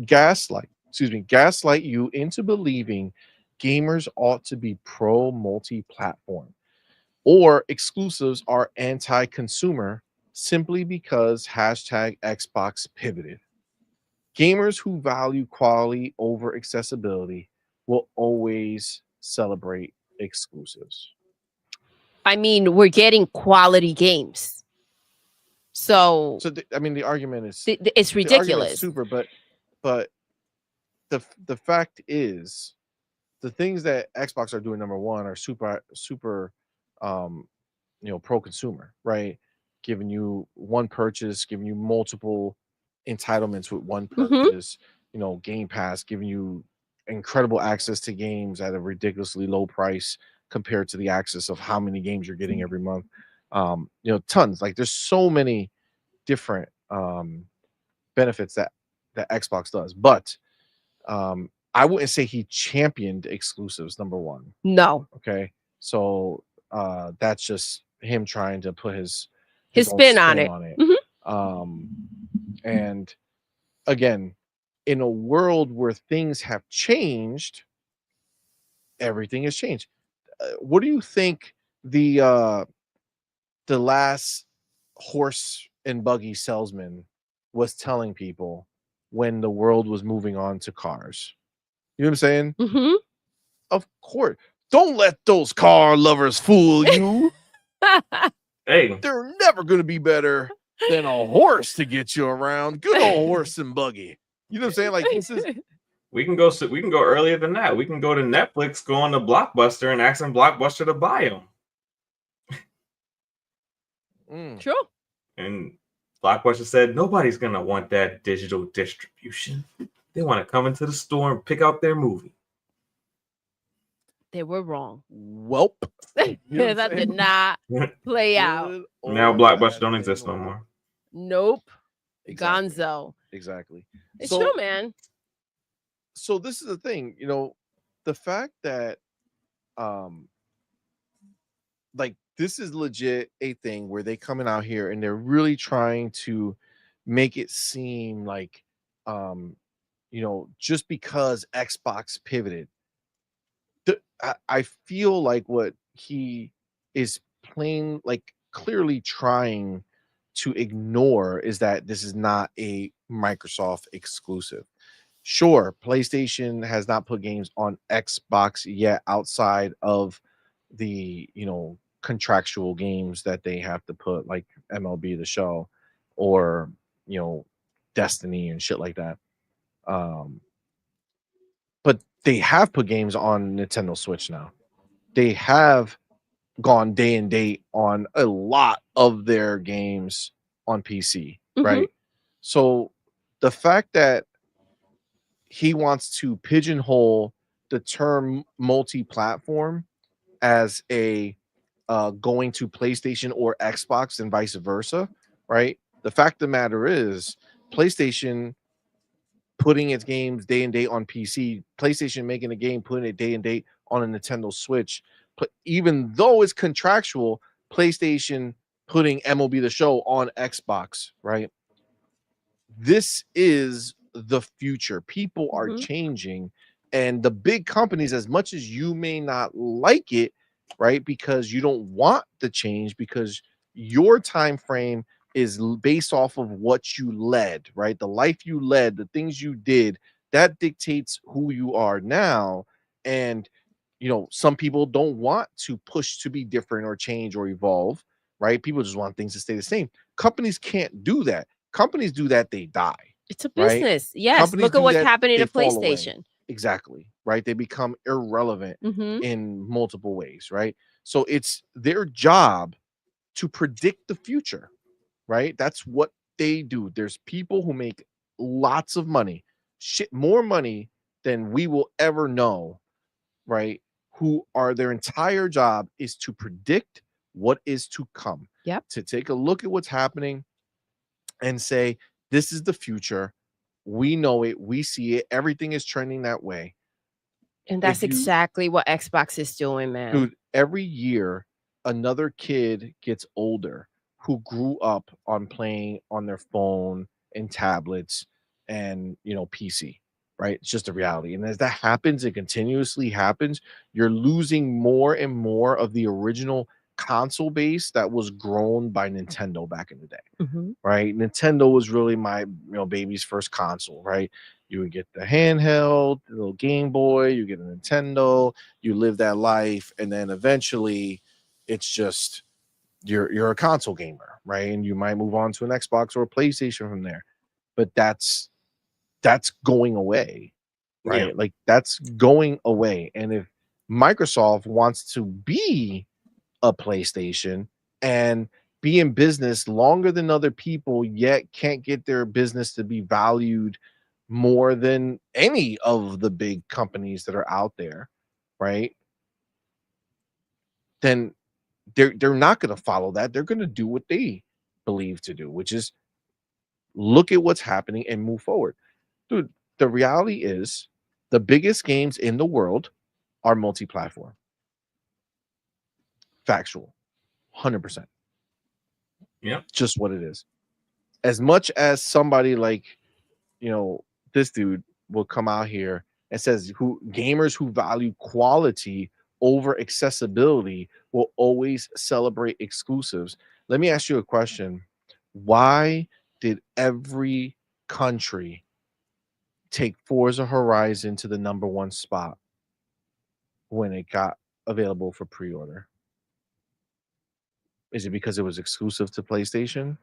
gaslight you into believing gamers ought to be pro multi-platform, or exclusives are anti-consumer simply because #Xbox pivoted. Gamers who value quality over accessibility will always celebrate exclusives. I mean, we're getting quality games. So I mean, the argument is it's ridiculous. Super, but the fact is, the things that Xbox are doing, number one, are super pro consumer, right? Giving you one purchase, giving you multiple entitlements with one purchase, Game Pass, giving you incredible access to games at a ridiculously low price compared to the access of how many games you're getting every month. Tons. Like, there's so many different benefits that Xbox does, but I wouldn't say he championed exclusives, number one. No. Okay. So that's just him trying to put his spin on it. And again, in a world where things have changed, everything has changed. What do you think the last horse and buggy salesman was telling people when the world was moving on to cars? You know what I'm saying? Of course. Don't let those car lovers fool you. Hey, they're never going to be better than a horse to get you around. Good old horse and buggy. You know what I'm saying? Like, this is. We can go earlier than that. We can go to Netflix, go on to Blockbuster, and ask them Blockbuster to buy them. True. And Blockbuster said nobody's gonna want that digital distribution. They want to come into the store and pick out their movie. They were wrong. Welp. That did not play out. Now Blockbuster don't exist no more. Nope. Exactly. Gonzo. Exactly. It's true, man. So this is the thing, you know, the fact that like this is legit a thing where they coming out here and they're really trying to make it seem like you know, just because Xbox pivoted, I feel like what he is plain like clearly trying to ignore is that this is not a Microsoft exclusive. Sure, PlayStation has not put games on Xbox yet outside of the, you know, contractual games that they have to put, like MLB The Show or, you know, Destiny and shit like that. But they have put games on Nintendo Switch now. They have gone day and date on a lot of their games on PC, right? So the fact that he wants to pigeonhole the term multi-platform as a going to PlayStation or Xbox and vice versa, right? The fact of the matter is PlayStation putting its games day and date on PC, PlayStation making a game, putting it day and date on a Nintendo Switch. But even though it's contractual, PlayStation putting MLB The Show on Xbox, right? This is the future. People are changing, and the big companies, as much as you may not like it, right? Because you don't want the change, because your time frame is based off of what you led, right? The life you led, the things you did, that dictates who you are now. And you know, some people don't want to push to be different or change or evolve, right? People just want things to stay the same. Companies can't do that. Companies do that, they die. It's a Right? business. Yes. Companies Look at do what's that, happening they to fall away. PlayStation. Exactly. Right. They become irrelevant in multiple ways. Right. So it's their job to predict the future. Right. That's what they do. There's people who make lots of money, shit, more money than we will ever know. Right. Who are their entire job is to predict what is to come. Yep. To take a look at what's happening and say, this is the future. We know it. We see it. Everything is trending that way. And that's exactly what Xbox is doing, man. Dude, every year, another kid gets older who grew up on playing on their phone and tablets and, you know, PC, right? It's just a reality. And as that happens, it continuously happens. You're losing more and more of the original console base that was grown by Nintendo back in the day. Right? Nintendo was really my, you know, baby's first console, right? You would get the handheld, the little Game Boy, you get a Nintendo, you live that life, and then eventually it's just you're a console gamer, right? And you might move on to an Xbox or a PlayStation from there. But that's going away, right? Yeah. Like that's going away. And if Microsoft wants to be a PlayStation and be in business longer than other people, yet can't get their business to be valued more than any of the big companies that are out there, right? Then they're not going to follow that. They're going to do what they believe to do, which is look at what's happening and move forward. Dude, the reality is the biggest games in the world are multi-platform. Factual. 100%. Yeah. Just what it is. As much as somebody like, you know, this dude will come out here and says who gamers who value quality over accessibility will always celebrate exclusives. Let me ask you a question. Why did every country take Forza Horizon to the #1 spot when it got available for pre-order? Is it because it was exclusive to PlayStation?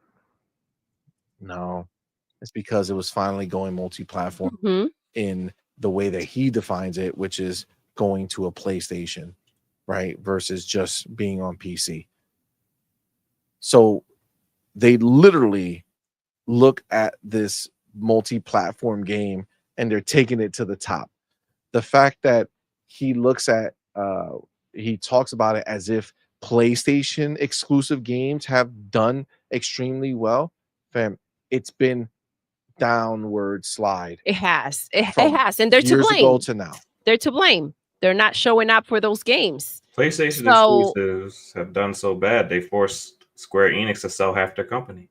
No. It's because it was finally going multi-platform in the way that he defines it, which is going to a PlayStation, right? Versus just being on PC. So they literally look at this multi-platform game and they're taking it to the top. The fact that he looks at he talks about it as if PlayStation exclusive games have done extremely well, fam, it's been downward slide. It has. It from has. And they're to years ago blame. to now. They're to blame. They're not showing up for those games. PlayStation So- exclusives have done so bad they forced Square Enix to sell half their company.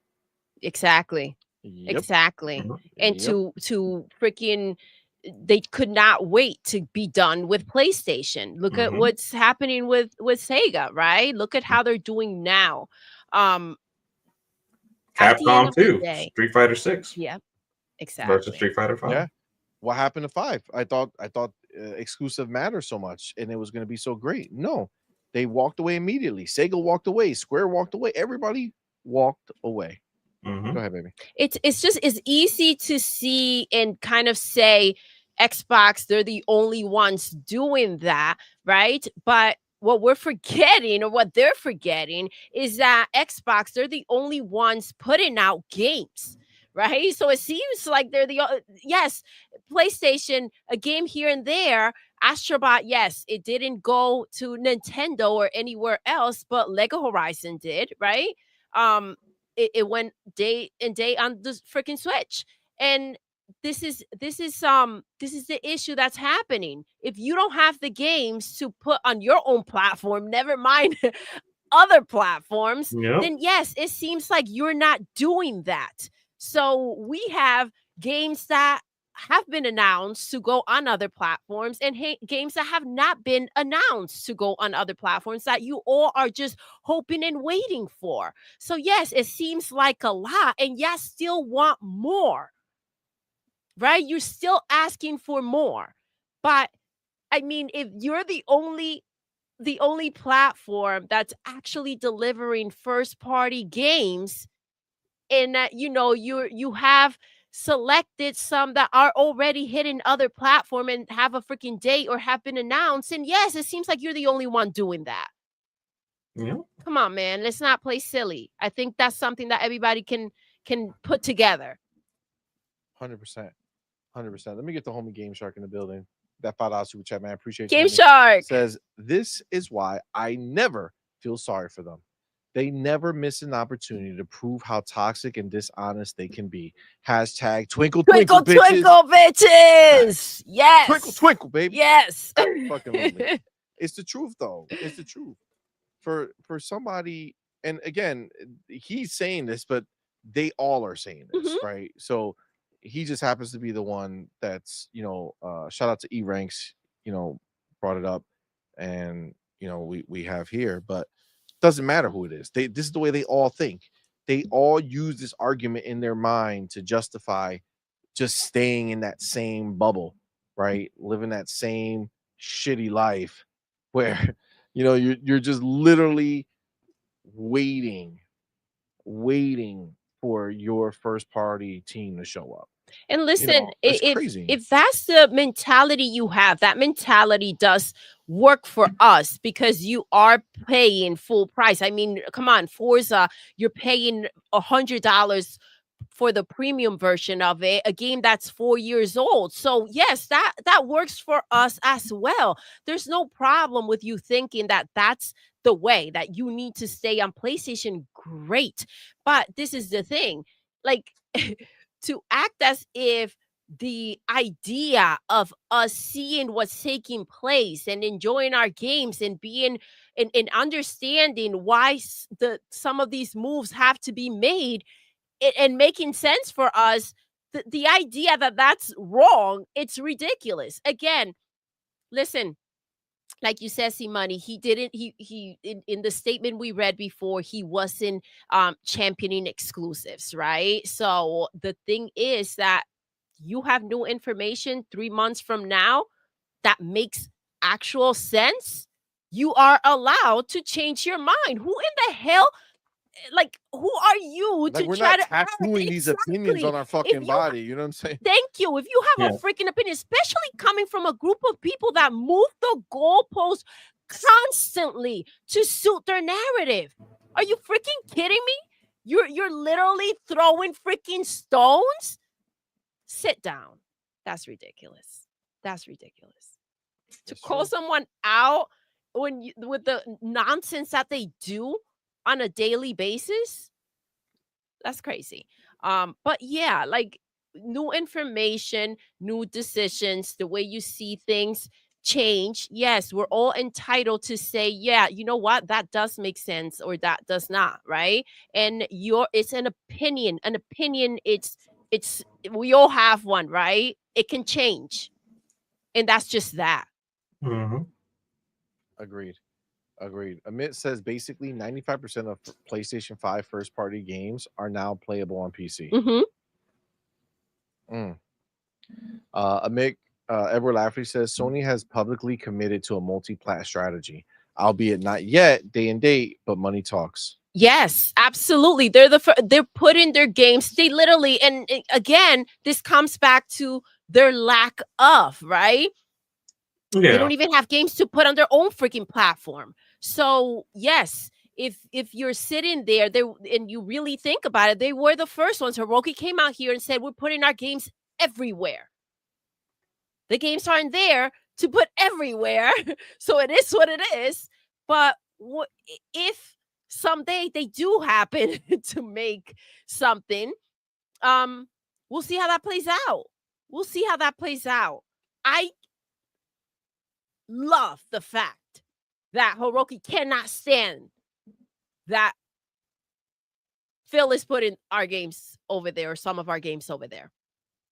Exactly. Yep. Exactly. Mhm. And Yep. to freaking, they could not wait to be done with PlayStation. Look at Mhm. what's happening with Sega, right? Look at how they're doing now. At the end Capcom of the too. day, Street Fighter 6 yeah, versus exactly. Street Fighter 5. Yeah. What happened to 5? I thought exclusive mattered so much and it was going to be so great. No, they walked away immediately. Sega walked away. Square walked away. Everybody walked away. Mhm. Go ahead, baby. It's easy to see and kind of say Xbox, they're the only ones doing that, right? But what we're forgetting, or what they're forgetting, is that Xbox, they're the only ones putting out games, right? So it seems like they're yes, PlayStation, a game here and there. Astrobot, yes, it didn't go to Nintendo or anywhere else, but Lego Horizon did, right? It went day and day on the freaking Switch. And this is the issue that's happening. If you don't have the games to put on your own platform, never mind other platforms, Yep. then yes, it seems like you're not doing that. So we have games that have been announced to go on other platforms, and games that have not been announced to go on other platforms that you all are just hoping and waiting for. So yes, it seems like a lot, and yes, still want more, right? You're still asking for more. But I mean, if you're the only platform that's actually delivering first party games, and that you have selected some that are already hitting other platform and have a freaking date or have been announced, and yes, it seems like you're the only one doing that. Yep. Come on, man, let's not play silly. I think that's something that everybody can put together. 100%. 100%. Let me get the homie Game Shark in the building. That $5 super chat, man. I appreciate you. Game homie. Shark Says, this is why I never feel sorry for them. They never miss an opportunity to prove how toxic and dishonest they can be. Hashtag twinkle, twinkle, bitches. twinkle, bitches. Yes. Twinkle, twinkle, baby. Yes. Fucking love me. It's the truth, though. It's the truth. For somebody, and again, he's saying this, but they all are saying this, right? So he just happens to be the one that's, shout out to E-Ranks, brought it up, and we have here, but doesn't matter who it is. This is the way they all think. They all use this argument in their mind to justify just staying in that same bubble, right? Living that same shitty life where you're just literally waiting for your first party team to show up. And listen, it's crazy. if that's the mentality you have, that mentality does work for us because you are paying full price. I mean, come on, Forza, you're paying $100 for the premium version of it, a game that's 4 years old. So yes, that works for us as well. There's no problem with you thinking that that's the way that you need to stay on PlayStation. Great. But this is the thing, like to act as if the idea of us seeing what's taking place and enjoying our games and being and understanding why some of these moves have to be made and making sense for us, the idea that that's wrong, it's ridiculous. Again, listen, like you said, CMoney, he didn't, he in the statement we read before, he wasn't championing exclusives, right? So the thing is that you have new information 3 months from now that makes actual sense. You are allowed to change your mind. Who in the hell, like, who are you Like, to we're try not to tattooing these opinions on our fucking body. You know what I'm saying? Thank you. If you have a freaking opinion, especially coming from a group of people that move the goalposts constantly to suit their narrative. Are you freaking kidding me? You're literally throwing freaking stones. Sit down. That's ridiculous. That's ridiculous. To call someone out with the nonsense that they do on a daily basis, that's crazy. But yeah, like new information, new decisions, the way you see things change. Yes, we're all entitled to say, yeah, you know what, that does make sense or that does not, right? And it's an opinion. An opinion, it's we all have one, right? It can change. And that's just that. Mm-hmm. Agreed. Amit says basically 95% of PlayStation 5 first party games are now playable on PC. Amit Edward Lafferty says Sony has publicly committed to a multi-plat strategy, albeit not yet day and date, but money talks. Yes, absolutely. They're putting their games. They literally, and again, this comes back to their lack of, right? Yeah. They don't even have games to put on their own freaking platform. So yes, if you're sitting there, and you really think about it, they were the first ones. Hiroki came out here and said, we're putting our games everywhere. The games aren't there to put everywhere. So it is what it is. But if someday they do happen to make something, we'll see how that plays out. We'll see how that plays out. I love the fact that Hiroki cannot stand that Phil is putting our games over there, or some of our games over there.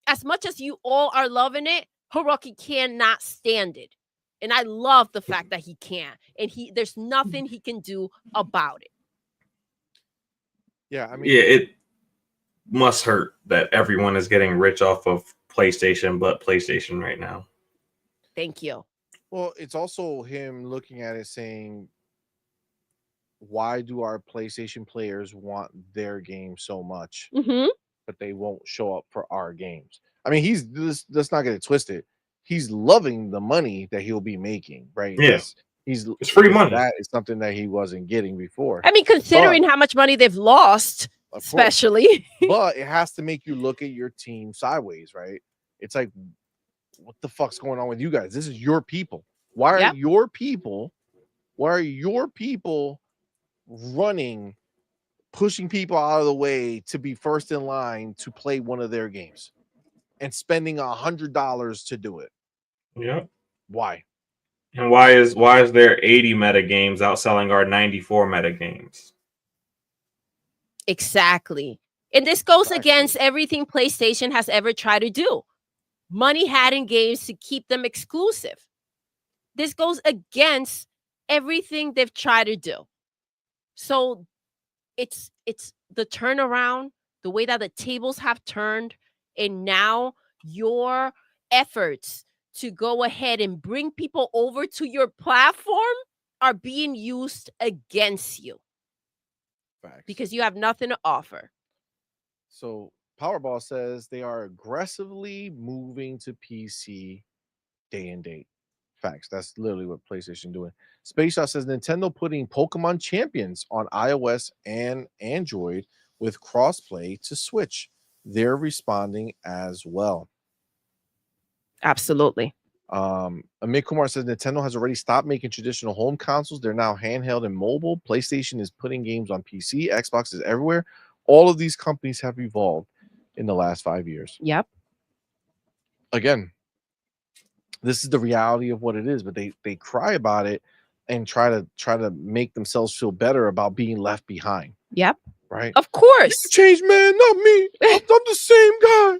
As much as you all are loving it, Hiroki cannot stand it. And I love the fact that he can't. And there's nothing he can do about it. Yeah, I mean, yeah, it must hurt that everyone is getting rich off of PlayStation, but PlayStation right now. Thank you. Well, it's also him looking at it saying, why do our PlayStation players want their game so much, but they won't show up for our games? I mean, let's not get it twisted. He's loving the money that he'll be making, right? Yeah. It's free money. That is something that he wasn't getting before. I mean, considering how much money they've lost, especially. But it has to make you look at your team sideways, right? It's like, what the fuck's going on with you guys? This is your people. Why are your people running, pushing people out of the way to be first in line to play one of their games and spending $100 to do it? Yeah. Why? And why is there 80 meta games outselling our 94 meta games? Exactly. And this goes against everything PlayStation has ever tried to do. Money had in games to keep them exclusive. This goes against everything they've tried to do. So it's the turnaround, the way that the tables have turned, and now your efforts to go ahead and bring people over to your platform are being used against you. Facts. Because you have nothing to offer. So Powerball says they are aggressively moving to PC day and date. Facts. That's literally what PlayStation doing. Space Shot says Nintendo putting Pokemon Champions on iOS and Android with crossplay to Switch. They're responding as well. Absolutely. Amit Kumar says Nintendo has already stopped making traditional home consoles. They're now handheld and mobile. PlayStation is putting games on PC. Xbox is everywhere. All of these companies have evolved in the last 5 years. Yep. Again, this is the reality of what it is, but they cry about it and try to make themselves feel better about being left behind. Yep. Right. Of course. You changed, man, not me. I'm the same guy.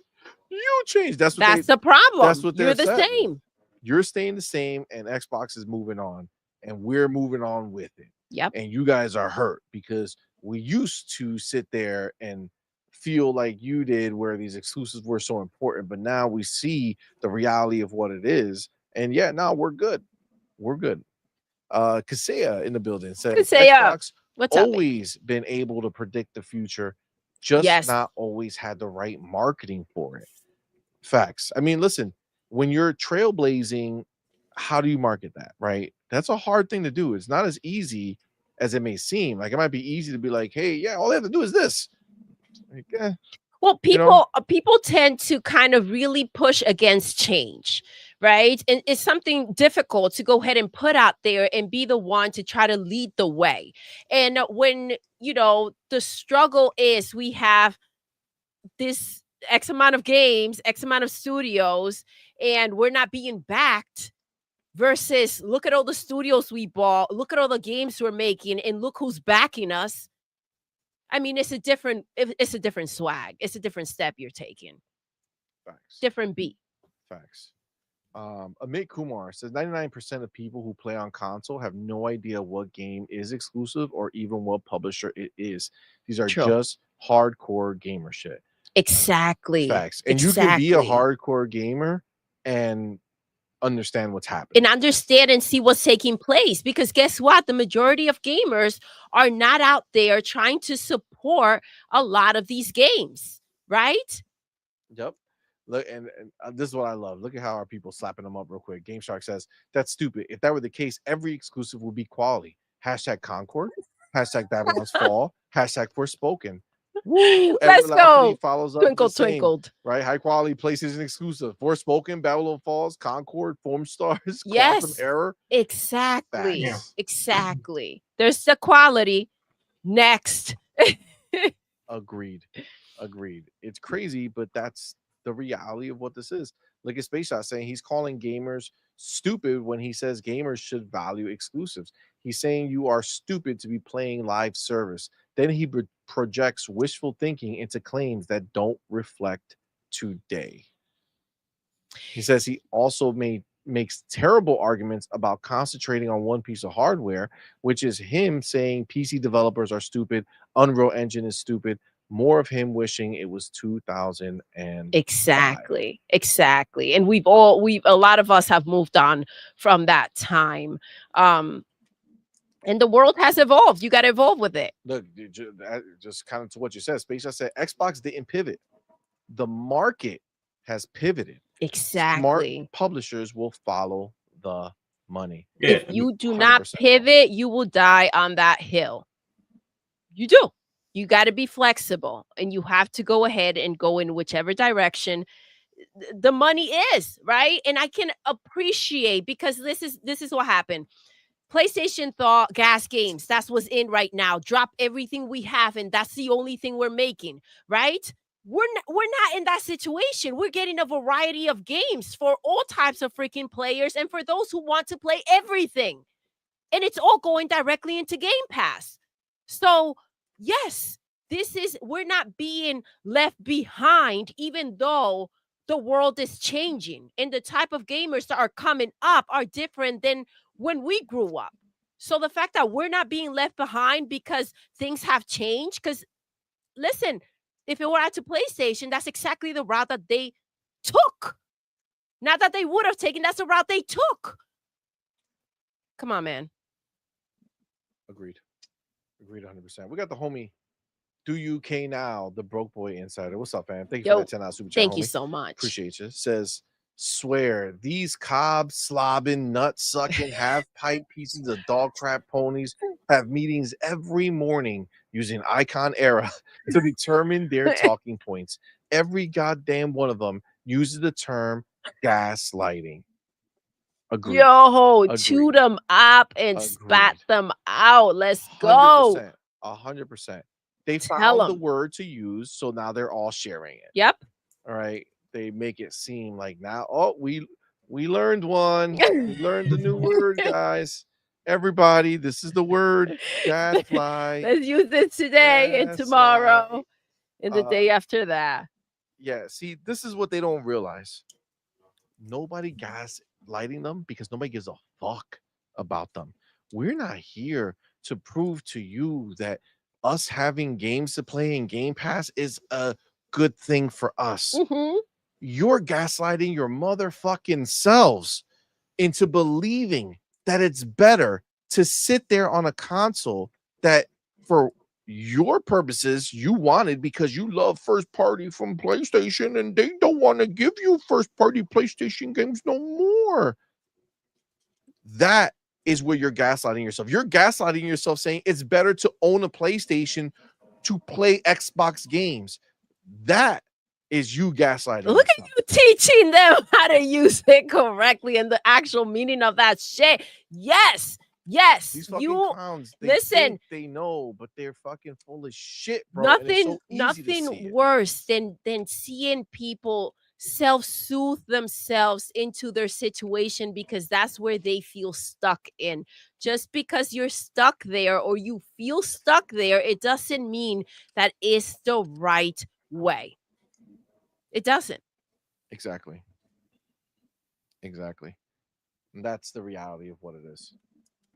You changed. That's the problem. That's what you're the same. You're staying the same, and Xbox is moving on, and we're moving on with it. Yep. And you guys are hurt because we used to sit there and feel like you did, where these exclusives were so important, but now we see the reality of what it is, and now we're good. We're good. Kaseya in the building says Xbox always been able to predict the future, just not always had the right marketing for it. Facts. I mean, listen, when you're trailblazing, how do you market that, right? That's a hard thing to do. It's not as easy as it may seem. Like, it might be easy to be like, hey, yeah, all they have to do is this. Like, well, you know? people tend to kind of really push against change, right? And it's something difficult to go ahead and put out there and be the one to try to lead the way. And when, the struggle is we have this X amount of games, X amount of studios, and we're not being backed versus look at all the studios we bought, look at all the games we're making, and look who's backing us. I mean, it's a different swag. It's a different step you're taking. Facts. Different beat. Facts. Amit Kumar says 99% of people who play on console have no idea what game is exclusive or even what publisher it is. These are just hardcore gamer shit. Exactly. Facts. And you can be a hardcore gamer and understand what's happening. And understand and see what's taking place. Because guess what? The majority of gamers are not out there trying to support a lot of these games, right? Yep. Look, and this is what I love. Look at how our people slapping them up real quick. Game Shark says, that's stupid. If that were the case, every exclusive would be quality. Hashtag Concord. Hashtag Babylon's Fall. Hashtag Forspoken. Woo, let's go. Follows up Twinkle, twinkled. Right? High quality PlayStation exclusive. Forspoken, Babylon Falls, Concord, Form Stars, yes. Quantum Error. Exactly. Exactly. There's the quality. Next. Agreed. It's crazy, but that's the reality of what this is. Look at Space Shot saying he's calling gamers stupid when he says gamers should value exclusives. He's saying you are stupid to be playing live service. Then he projects wishful thinking into claims that don't reflect today. He says he also makes terrible arguments about concentrating on one piece of hardware, which is him saying PC developers are stupid, Unreal Engine is stupid. More of him wishing it was 2000 and exactly. And a lot of us have moved on from that time. And the world has evolved. You got to evolve with it. Look, just kind of to what you said, Space. I said Xbox didn't pivot. The market has pivoted. Exactly. Smart publishers will follow the money. If you do not pivot, you will die on that hill. You do. You got to be flexible, and you have to go ahead and go in whichever direction the money is, right? And I can appreciate, because this is what happened. PlayStation thought gas games, that's what's in right now. Drop everything we have, and that's the only thing we're making, right? We're not in that situation. We're getting a variety of games for all types of freaking players and for those who want to play everything. And it's all going directly into Game Pass. So, yes, we're not being left behind, even though the world is changing and the type of gamers that are coming up are different than when we grew up. So the fact that we're not being left behind because things have changed, because listen, if it were out to PlayStation, that's exactly the route that they took. Not that they would have taken, that's the route they took. Come on, man. Agreed 100%. We got the homie Do You K Now, the broke boy insider. What's up, fam? Thank you for that 10 super chat. Thank you so much. Appreciate you. Says, swear these cob slobbing, nut sucking, half pipe pieces of dog crap ponies have meetings every morning using Icon Era to determine their talking points. Every goddamn one of them uses the term gaslighting. Agreed. Yo, chew them up and spat them out. Let's go. 100%. They found the word to use, so now they're all sharing it. Yep. All right. They make it seem like now, we learned one. We learned the new word, guys. Everybody, this is the word. Gaslight. Let's use it today and tomorrow and the day after that. Yeah. See, this is what they don't realize. Nobody gaslighting them because nobody gives a fuck about them. We're not here to prove to you that us having games to play in Game Pass is a good thing for us. Mm-hmm. You're gaslighting your motherfucking selves into believing that it's better to sit there on a console that for your purposes you wanted because you love first party from PlayStation and they don't want to give you first party PlayStation games no more. That is where you're gaslighting yourself. You're gaslighting yourself saying it's better to own a PlayStation to play Xbox games. That is you gaslighting Look yourself. at you teaching them how to use it correctly and the actual meaning of that shit. Yes. These fucking clowns, they think they know, but they're fucking full of shit, bro. Nothing worse than seeing people self-soothe themselves into their situation because that's where they feel stuck in. Just because you're stuck there or you feel stuck there, it doesn't mean that is the right way. It doesn't. Exactly. And that's the reality of what it is.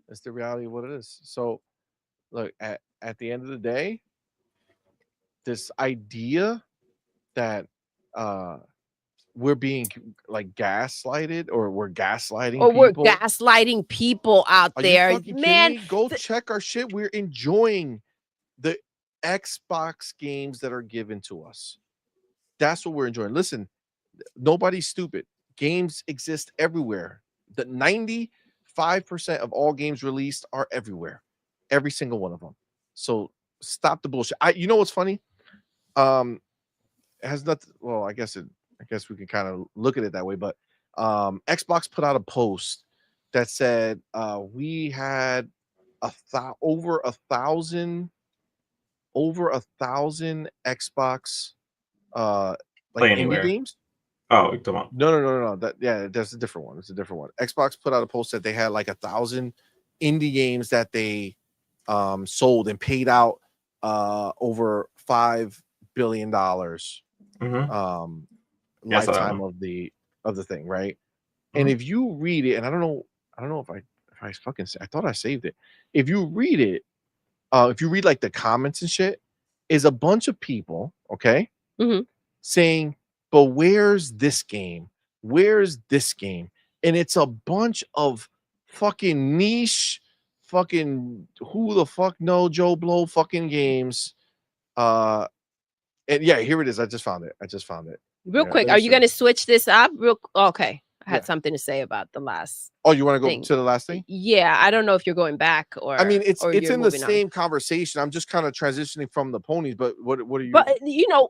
That's the reality of what it is. So, look, at the end of the day, this idea that we're being like gaslighted or we're gaslighting or people. We're gaslighting people out there. You fucking man, kidding me? Go check our shit. We're enjoying the Xbox games that are given to us. That's what we're enjoying. Listen, nobody's stupid. Games exist everywhere. The 95% of all games released are everywhere. Every single one of them. So stop the bullshit. You know what's funny? It has nothing. Well, I guess we can kind of look at it that way, but Xbox put out a post that said we had over a thousand Xbox like indie games. Oh, come on. No. That's a different one. It's a different one. Xbox put out a post that they had like 1,000 indie games that they sold and paid out over $5 billion lifetime of the thing, right? And if you read it, and I don't know if I fucking I thought I saved it. If you read it, if you read like the comments and shit, is a bunch of people, okay, saying, but where's this game? Where's this game? And it's a bunch of fucking niche, fucking who the fuck know Joe Blow fucking games. And yeah, here it is. I just found it. Real quick, are you going to switch this up? Okay. I had something to say about the last. Oh, you want to go to the last thing? Yeah, I don't know if you're going back or. I mean, it's in the same conversation. I'm just kind of transitioning from the ponies, but what are you? But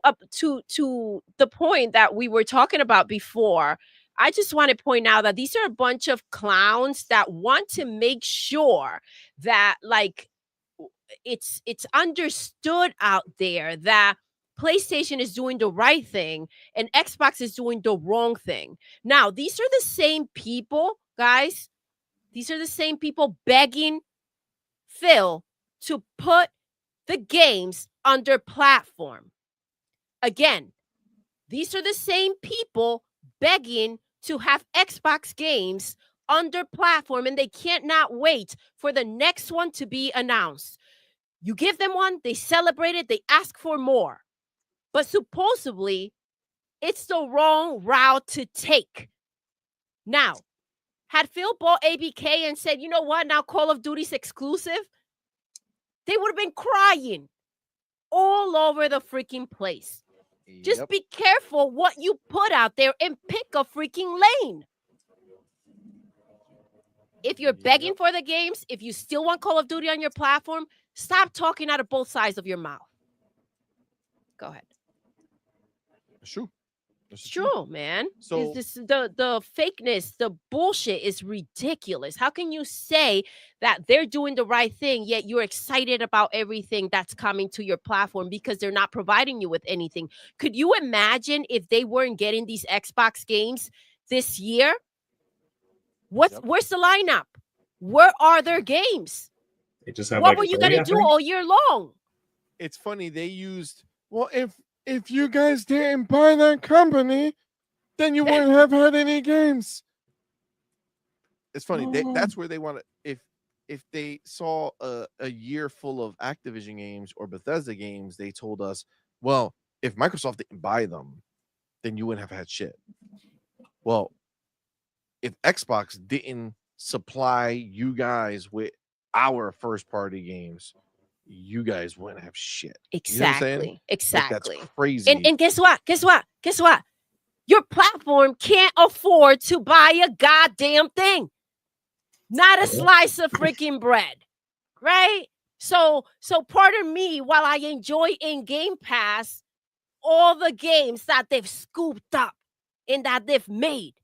up to the point that we were talking about before, I just want to point out that these are a bunch of clowns that want to make sure that like it's understood out there that PlayStation is doing the right thing and Xbox is doing the wrong thing. Now, these are the same people, guys. These are the same people begging Phil to put the games under platform. Again, these are the same people begging to have Xbox games under platform, and they can't not wait for the next one to be announced. You give them one, they celebrate it, they ask for more. But supposedly, it's the wrong route to take. Now, had Phil bought ABK and said, you know what, now Call of Duty's exclusive, they would have been crying all over the freaking place. Yep. Just be careful what you put out there and pick a freaking lane. If you're begging for the games, if you still want Call of Duty on your platform, stop talking out of both sides of your mouth. Go ahead. It's true. It's true, man. So the fakeness, the bullshit is ridiculous. How can you say that they're doing the right thing, yet you're excited about everything that's coming to your platform because they're not providing you with anything? Could you imagine if they weren't getting these Xbox games this year? Where's the lineup? Where are their games? They just have what were you gonna do all year long? It's funny, they used if you guys didn't buy that company, then you wouldn't have had any games. It's funny. That's where they want to. If they saw a year full of Activision games or Bethesda games, they told us, well, if Microsoft didn't buy them, then you wouldn't have had shit. Well, if Xbox didn't supply you guys with our first party games, you guys wouldn't have shit. Exactly. You know exactly. Like, that's crazy. And guess what? Your platform can't afford to buy a goddamn thing. not a slice of freaking bread, right? So pardon me while I enjoy in Game Pass all the games that they've scooped up and that they've made.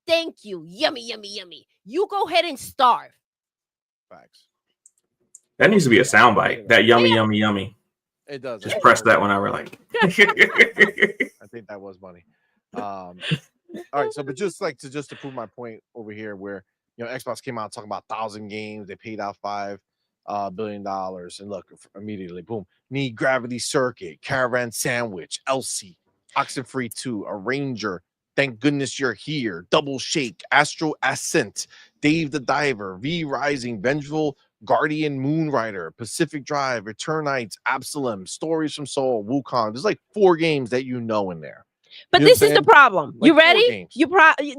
Thank you. Yummy, yummy, yummy. You go ahead and starve. Facts. That needs to be a soundbite. That yummy, yummy, yummy. It does. Just press that whenever, like. I think that was money. All right, so but just to prove my point over here, where Xbox came out talking about 1,000 games, they paid out $5 billion, and look, immediately, boom, Need Gravity Circuit, Caravan Sandwich, Elsie, Oxenfree 2, Arranger, Thank Goodness You're Here, Double Shake, Astro Ascent, Dave the Diver, V Rising, Vengeful Guardian, Moonrider, Pacific Drive, Eternites, Absalom, Stories from Seoul, Wukong. There's like 4 games that in there. But this is the problem. You ready?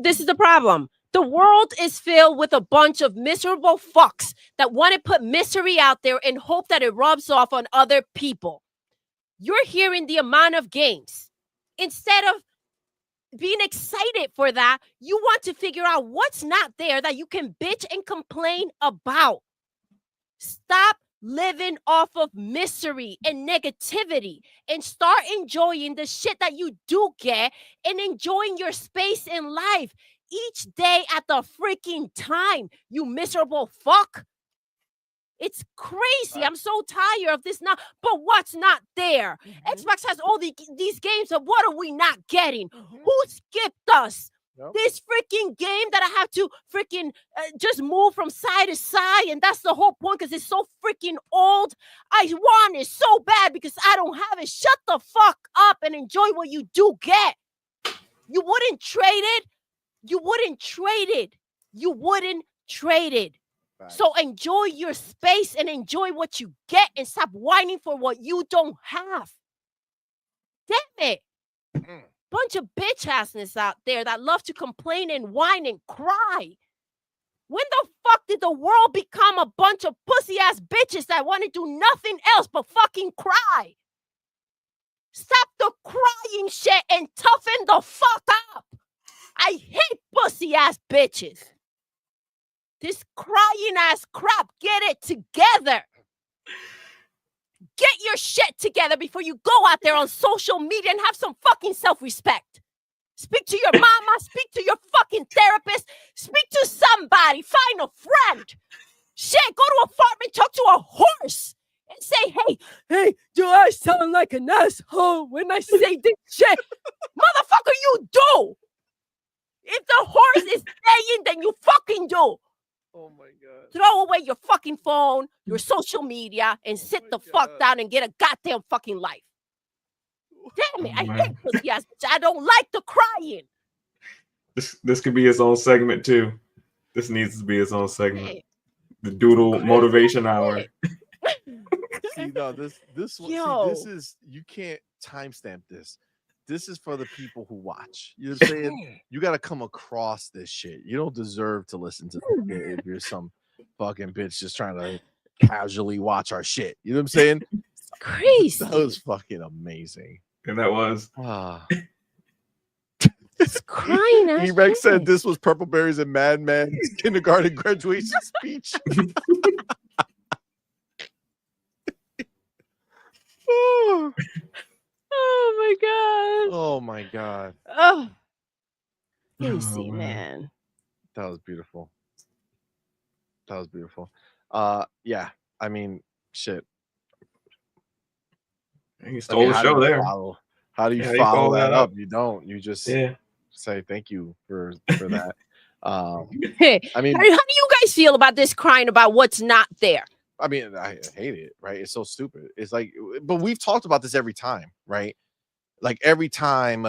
This is the problem. The world is filled with a bunch of miserable fucks that want to put misery out there and hope that it rubs off on other people. You're hearing the amount of games. Instead of being excited for that, you want to figure out what's not there that you can bitch and complain about. Stop living off of misery and negativity and start enjoying the shit that you do get and enjoying your space in life each day at the freaking time, you miserable fuck. It's crazy. I'm so tired of this now. But what's not there? Xbox has all these games, so what are we not getting? Who skipped us? Nope. This freaking game that I have to freaking just move from side to side, and that's the whole point because it's so freaking old. I want it so bad because I don't have it. Shut the fuck up and enjoy what you do get. You wouldn't trade it. You wouldn't trade it. You wouldn't trade it. Right. So enjoy your space and enjoy what you get and stop whining for what you don't have. Damn it. Bunch of bitch assness out there that love to complain and whine and cry. When the fuck did the world become a bunch of pussy ass bitches that want to do nothing else but fucking cry? Stop the crying shit and toughen the fuck up. I hate pussy ass bitches. This crying ass crap, get it together. Get your shit together before you go out there on social media and have some fucking self-respect. Speak to your mama, speak to your fucking therapist, speak to somebody, find a friend. Shit, go to a farm and talk to a horse and say, hey, do I sound like an asshole when I say this shit? Motherfucker, you do. If the horse is saying, then you fucking do. Oh my God. Throw away your fucking phone, your social media, and sit the fuck down and get a goddamn fucking life. Damn it, I hate pussy ass bitch. I don't like the crying. This could be its own segment too. This needs to be its own segment. The Doodle Motivation Hour. See, no, this is, you can't timestamp this. This is for the people who watch. You know what I'm saying? You got to come across this shit. You don't deserve to listen to this shit if you're some fucking bitch just trying to casually watch our shit. You know what I'm saying? It's crazy. That was fucking amazing. And that was. It's crying out. E-Rex said this was Purple Berries and Mad Men's kindergarten graduation speech. Oh my God. Oh my God. Oh. Easy, man. That was beautiful. That was beautiful. Yeah. I mean, shit. You stole the show there. How do you follow that up? You don't. You just say thank you for that. I mean, how do you guys feel about this crying about what's not there? I mean, I hate it, right? It's so stupid. It's like, but we've talked about this every time, right? Like every time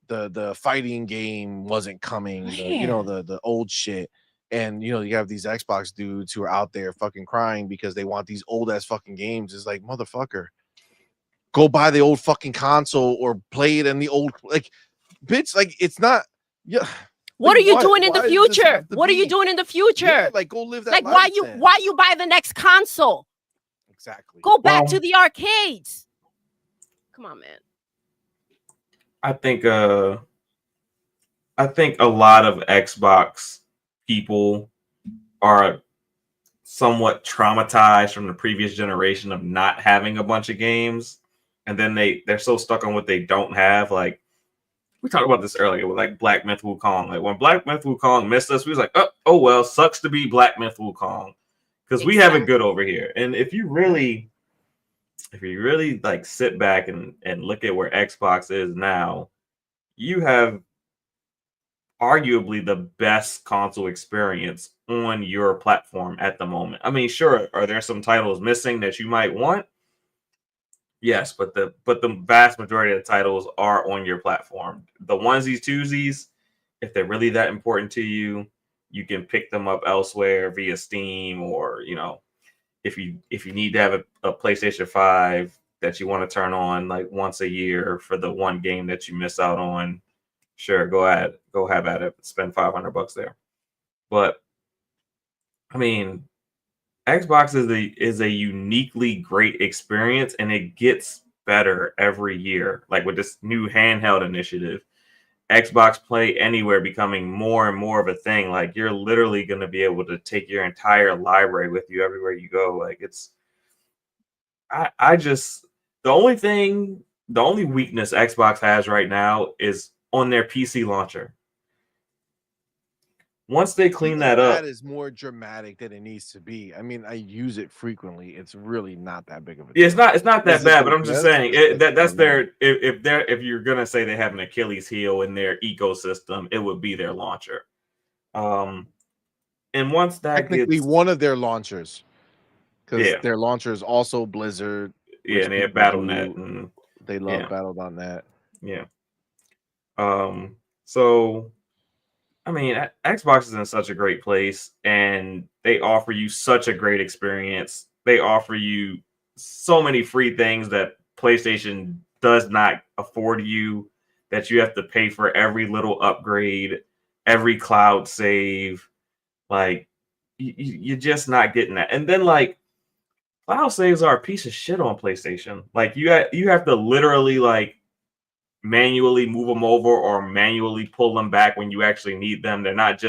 the fighting game wasn't coming, the old shit. And you have these Xbox dudes who are out there fucking crying because they want these old ass fucking games. It's like, motherfucker, go buy the old fucking console or play it in the old, like, bitch, like it's not. Yeah. What are you doing in the future? What are you doing in the future? Yeah, like go live that life. Like why you buy the next console? Exactly. Go back to the arcades. Come on, man. I think a lot of Xbox people are somewhat traumatized from the previous generation of not having a bunch of games, and then they're so stuck on what they don't have. Like we talked about this earlier with like Black Myth Wukong. Like when Black Myth Wukong missed us, we was like, oh well, sucks to be Black Myth Wukong because we have it good over here. And if you really like sit back and look at where Xbox is now, you have arguably the best console experience on your platform at the moment. I mean, sure, are there some titles missing that you might want? Yes, but the vast majority of the titles are on your platform. The onesies, twosies, if they're really that important to you, you can pick them up elsewhere via Steam, or if you need to have a PlayStation 5 that you want to turn on like once a year for the one game that you miss out on, sure, go have at it. Spend $500 there. But I mean, Xbox is a uniquely great experience, and it gets better every year. Like with this new handheld initiative, Xbox Play Anywhere becoming more and more of a thing. Like you're literally going to be able to take your entire library with you everywhere you go. Like I just the only weakness Xbox has right now is on their PC launcher. Once they clean that up, that is more dramatic than it needs to be. I mean, I use it frequently. It's really not that big of a deal. It's not that bad, but I'm just saying that's their if you're gonna say they have an Achilles heel in their ecosystem, it would be their launcher. And once that technically one of their launchers, because their launcher is also Blizzard. Yeah, and they have Battle.net, and they love Battle.net. Yeah. So I mean, Xbox is in such a great place, and they offer you such a great experience. They offer you so many free things that PlayStation does not afford you, that you have to pay for every little upgrade, every cloud save. Like, you're just not getting that. And then, like, cloud saves are a piece of shit on PlayStation. Like, you have to literally, like, manually move them over or manually pull them back when you actually need them. It's not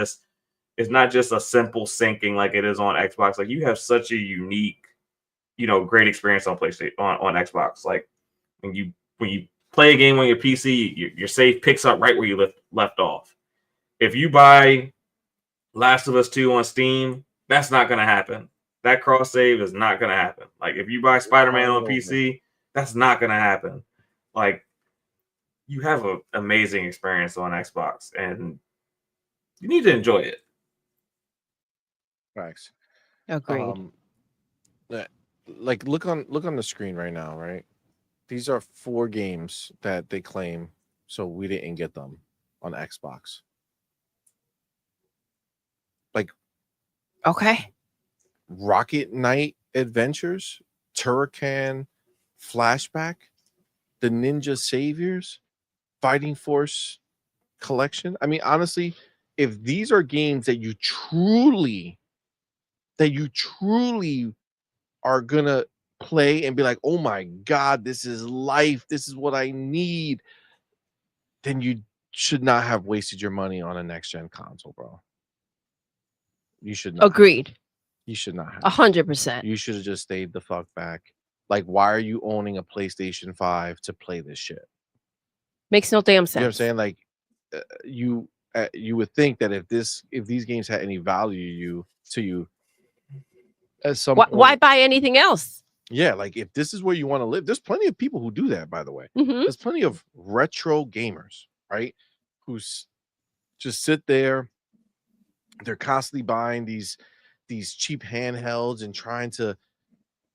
just a simple syncing like it is on Xbox. Like you have such a unique, great experience on PlayStation on Xbox. Like when you play a game on your PC, your save picks up right where you left off. If you buy Last of Us 2 on Steam, that's not gonna happen. That cross save is not gonna happen. Like if you buy Spider-Man on PC, that's not gonna happen. Like you have an amazing experience on Xbox, and you need to enjoy it. Facts. Agreed. Like look on the screen right now, right? These are 4 games that they claim, so we didn't get them on Xbox. Like, okay, Rocket Knight Adventures, Turrican Flashback, the Ninja Saviors, Fighting Force Collection. I mean, honestly, if these are games that you truly are gonna play and be like, oh my god, this is life, this is what I need, then you should not have wasted your money on a next gen console, bro. You should not. Agreed. You should not have. 100%. You should have just stayed the fuck back. Like, why are you owning a PlayStation 5 to play this shit? Makes no damn sense. You know what I'm saying? Like, you would think that if these games had any value to you, at some point, why buy anything else? Yeah, like if this is where you want to live, there's plenty of people who do that, by the way. There's plenty of retro gamers, right? Who's just sit there. They're constantly buying these cheap handhelds and trying to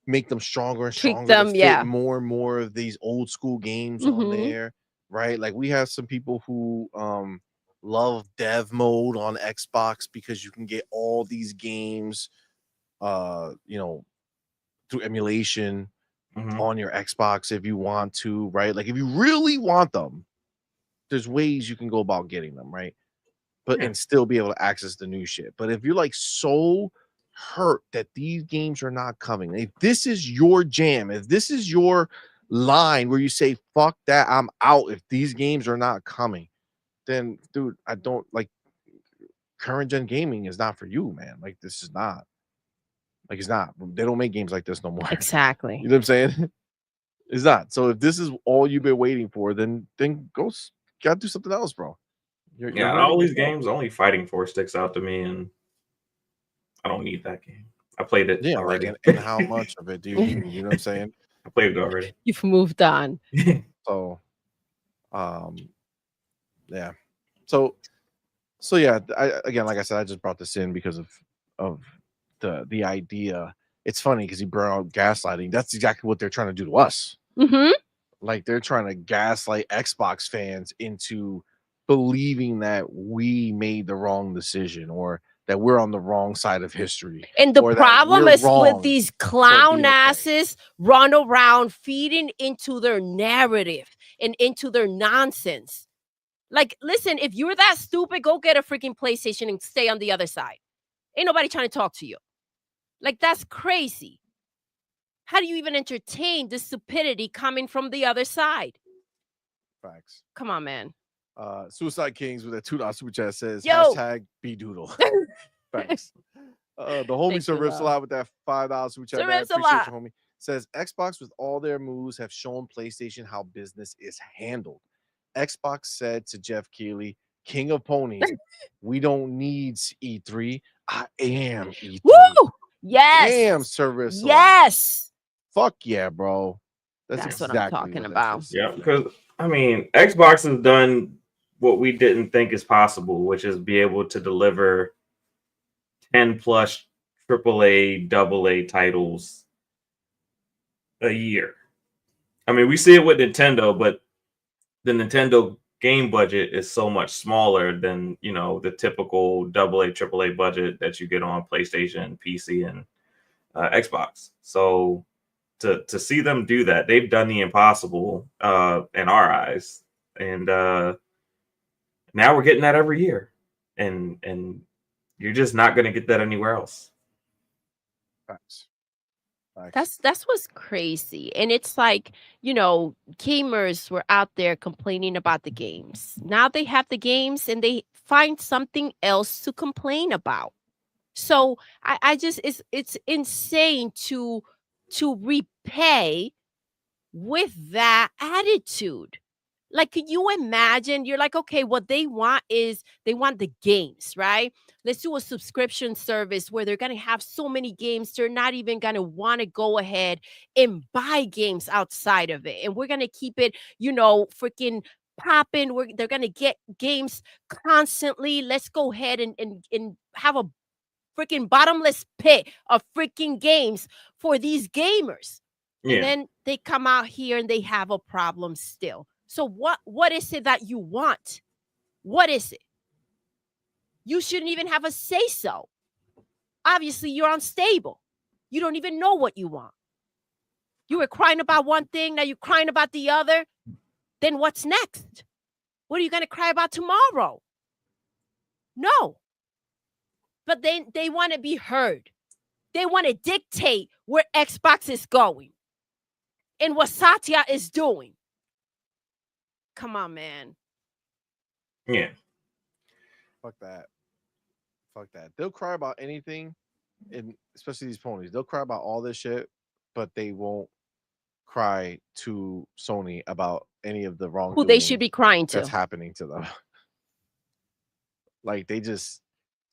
make them stronger and stronger. Treat them, to fit more and more of these old school games on there, right? Like we have some people who love dev mode on Xbox because you can get all these games, through emulation on your Xbox if you want to, right? Like if you really want them, there's ways you can go about getting them, right? But and still be able to access the new shit. But if you're like so hurt that these games are not coming, if this is your jam, if this is your line where you say fuck that, I'm out if these games are not coming, then dude, I don't like current gen gaming is not for you, man. Like this is not. Like it's not. They don't make games like this no more. Exactly. You know what I'm saying? It's not. So if this is all you've been waiting for, then gotta do something else, bro. You're Yeah, hurting all these yourself. games, only Fighting Force sticks out to me, and I don't need that game. I played it Yeah, already. like and how much of it do you need? You know what I'm saying? I played it already. You've moved on. So, yeah. So yeah. Again, like I said, I just brought this in because of the idea. It's funny because he brought out gaslighting. That's exactly what they're trying to do to us. Mm-hmm. Like they're trying to gaslight Xbox fans into believing that we made the wrong decision or that we're on the wrong side of history. And the or that problem we're is with wrong these for clown being okay. asses run around feeding into their narrative and into their nonsense. Like, listen, if you're that stupid, go get a freaking PlayStation and stay on the other side. Ain't nobody trying to talk to you. Like, that's crazy. How do you even entertain this stupidity coming from the other side? Facts. Come on, man. Suicide Kings with a $2 super chat says Yo. #BeDoodle. Thanks. The homie Thank Sir you, Rips a love. lot with that $5 super chat. Sir Man, Rips a appreciate lot. you, homie. Says Xbox with all their moves have shown PlayStation how business is handled. Xbox said to Jeff Keighley, King of Ponies, we don't need E3. I am E3. Woo! Yes. Damn, Sir Rips a lot. Yes. Fuck yeah, bro. That's what I'm exactly talking what that about. is. Yeah, because I mean, Xbox has done what we didn't think is possible, which is be able to deliver 10 plus AAA, AA titles a year. I mean, we see it with Nintendo, but the Nintendo game budget is so much smaller than, you know, the typical AA, AAA budget that you get on PlayStation, PC, and Xbox. So to see them do that, they've done the impossible in our eyes, and now we're getting that every year, and you're just not going to get that anywhere else. Facts. That's what's crazy. And it's like, you know, gamers were out there complaining about the games. Now they have the games and they find something else to complain about. So I just it's insane to repay with that attitude. Like, can you imagine? You're like, okay, what they want is they want the games, right? Let's do a subscription service where they're going to have so many games. They're not even going to want to go ahead and buy games outside of it. And we're going to keep it, you know, freaking popping. They're going to get games constantly. Let's go ahead and have a freaking bottomless pit of freaking games for these gamers. Yeah. And then they come out here and they have a problem still. So what is it that you want? What is it? You shouldn't even have a say so. Obviously, you're unstable. You don't even know what you want. You were crying about one thing, now you're crying about the other. Then what's next? What are you going to cry about tomorrow? No. But then they want to be heard. They want to dictate where Xbox is going and what Satya is doing. Come on, man. Yeah. Fuck that. Fuck that. They'll cry about anything, and especially these ponies. They'll cry about all this shit, but they won't cry to Sony about any of the wrongdoing Who they should be crying to. that's happening to them. Like they just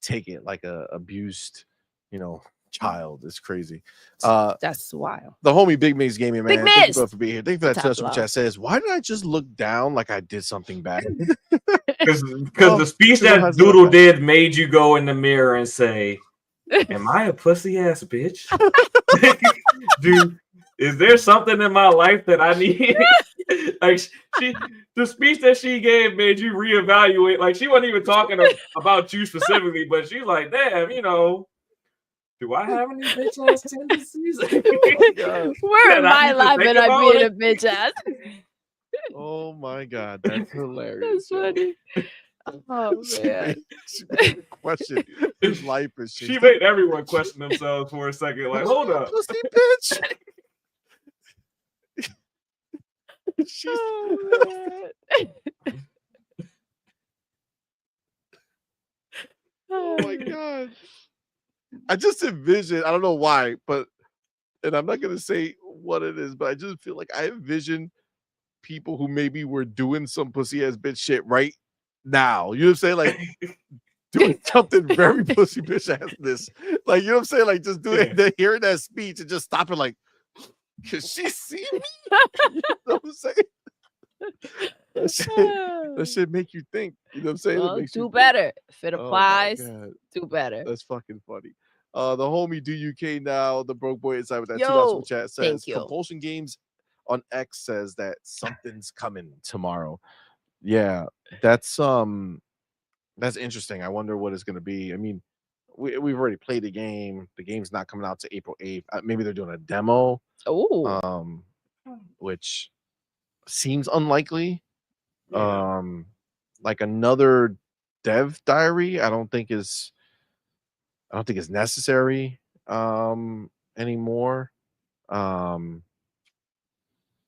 take it like a abused, you know, child. It's crazy. That's wild. The homie Big Miz Gaming, man. Big Thank you Miz! both for being here. Thank you for that Top super love. chat. Says, why did I just look down like I did something bad? Because Oh, the speech Doodle that has Doodle no did made you go in the mirror and say, am I a pussy ass bitch? Dude, is there something in my life that I need? Like the speech that she gave made you reevaluate. Like she wasn't even talking about you specifically, but she's like, damn, you know, do I have any bitch ass tendencies? Where And in I my need to life think am I about being it. a bitch ass? Oh my god, that's hilarious. That's funny. Oh man. She made a question his life is She made everyone question themselves for a second. Like, hold up. pussy bitch. She's Oh, man. God. I just envision, I don't know why, but and I'm not gonna say what it is, but I just feel like I envision people who maybe were doing some pussy ass bitch shit right now. You know what I'm saying? Like doing something very pussy bitch ass this. Like, you know what I'm saying? Like just doing hearing that speech and just stopping like, can she see me? You know what I'm saying? That shit make you think. You know what I'm saying? Well, it makes do you better. If it think. applies, Oh my God. do better. That's fucking funny. The homie Do UK now, the broke boy inside with that $2 Yo, chat says thank you. Compulsion Games on X says that something's coming tomorrow. Yeah, that's interesting. I wonder what it's gonna be. I mean, we've already played the game. The game's not coming out to April 8th. Maybe they're doing a demo. Oh, Which seems unlikely. Yeah. Like another dev diary, I don't think is necessary anymore.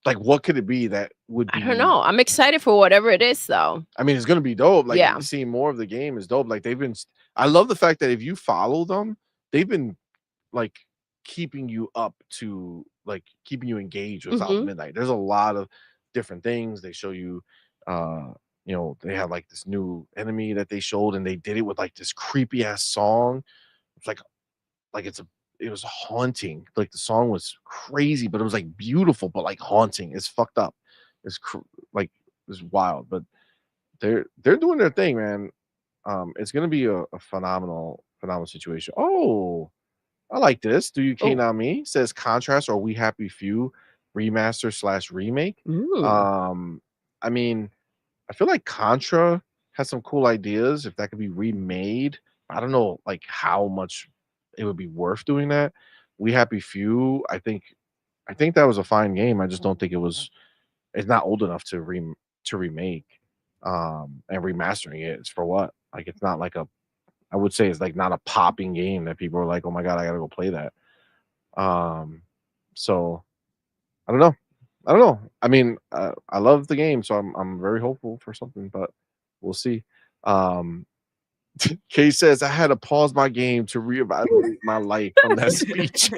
Like what could it be that would be? I don't know. I'm excited for whatever it is, though. I mean, it's gonna be dope. Like Yeah. seeing more of the game is dope. Like I love the fact that if you follow them, they've been like keeping you up to like keeping you engaged with South Midnight. There's a lot of different things they show you. You know, they have like this new enemy that they showed, and they did it with like this creepy ass song. It's like it was haunting. Like the song was crazy, but it was like beautiful, but like haunting. It's fucked up. Like it's wild, but they're doing their thing, man. It's gonna be a phenomenal situation. Oh, I like this. Do you K Now Me says Contrast or We Happy Few remaster / remake. I mean, I feel like Contra has some cool ideas if that could be remade. I don't know like how much it would be worth doing that. We Happy Few, I think that was a fine game. I just don't think it's not old enough to remake and remastering it. It's for what? Like it's not like I would say it's like not a popping game that people are like, "Oh my god, I got to go play that." So I don't know. I mean, I love the game, so I'm very hopeful for something, but we'll see. Kay says I had to pause my game to reevaluate my life from that speech.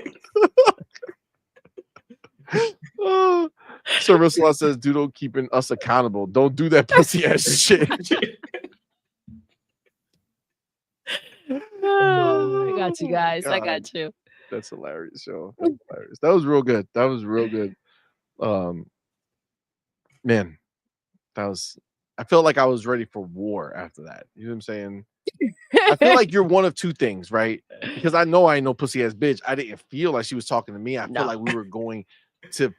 So Ursula says Doodle keeping us accountable. Don't do that pussy ass shit. I got you guys. I got you. That's hilarious, yo. That's hilarious. That was real good. Man, I felt like I was ready for war after that. You know what I'm saying? I feel like you're one of two things, right? Because I know I ain't no pussy ass bitch. I didn't feel like she was talking to me. I felt like we were going to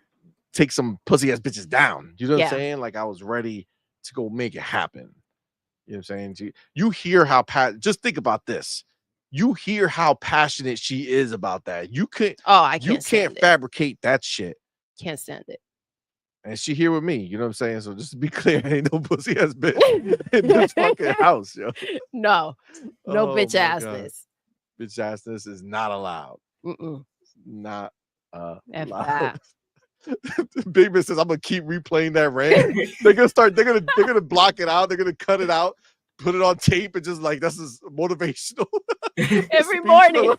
take some pussy ass bitches down. You know what I'm saying? Like I was ready to go make it happen. You know what I'm saying? You hear how just think about this. You hear how passionate she is about that. You can't fabricate that shit. Can't stand it. And she here with me, you know what I'm saying? So just to be clear, ain't no pussy ass bitch in this fucking house, yo. No bitch assness. Bitch assness is not allowed. Not allowed. Big Man says I'm gonna keep replaying that rant. They're gonna block it out, they're gonna cut it out, put it on tape, and just like this is motivational. Every morning.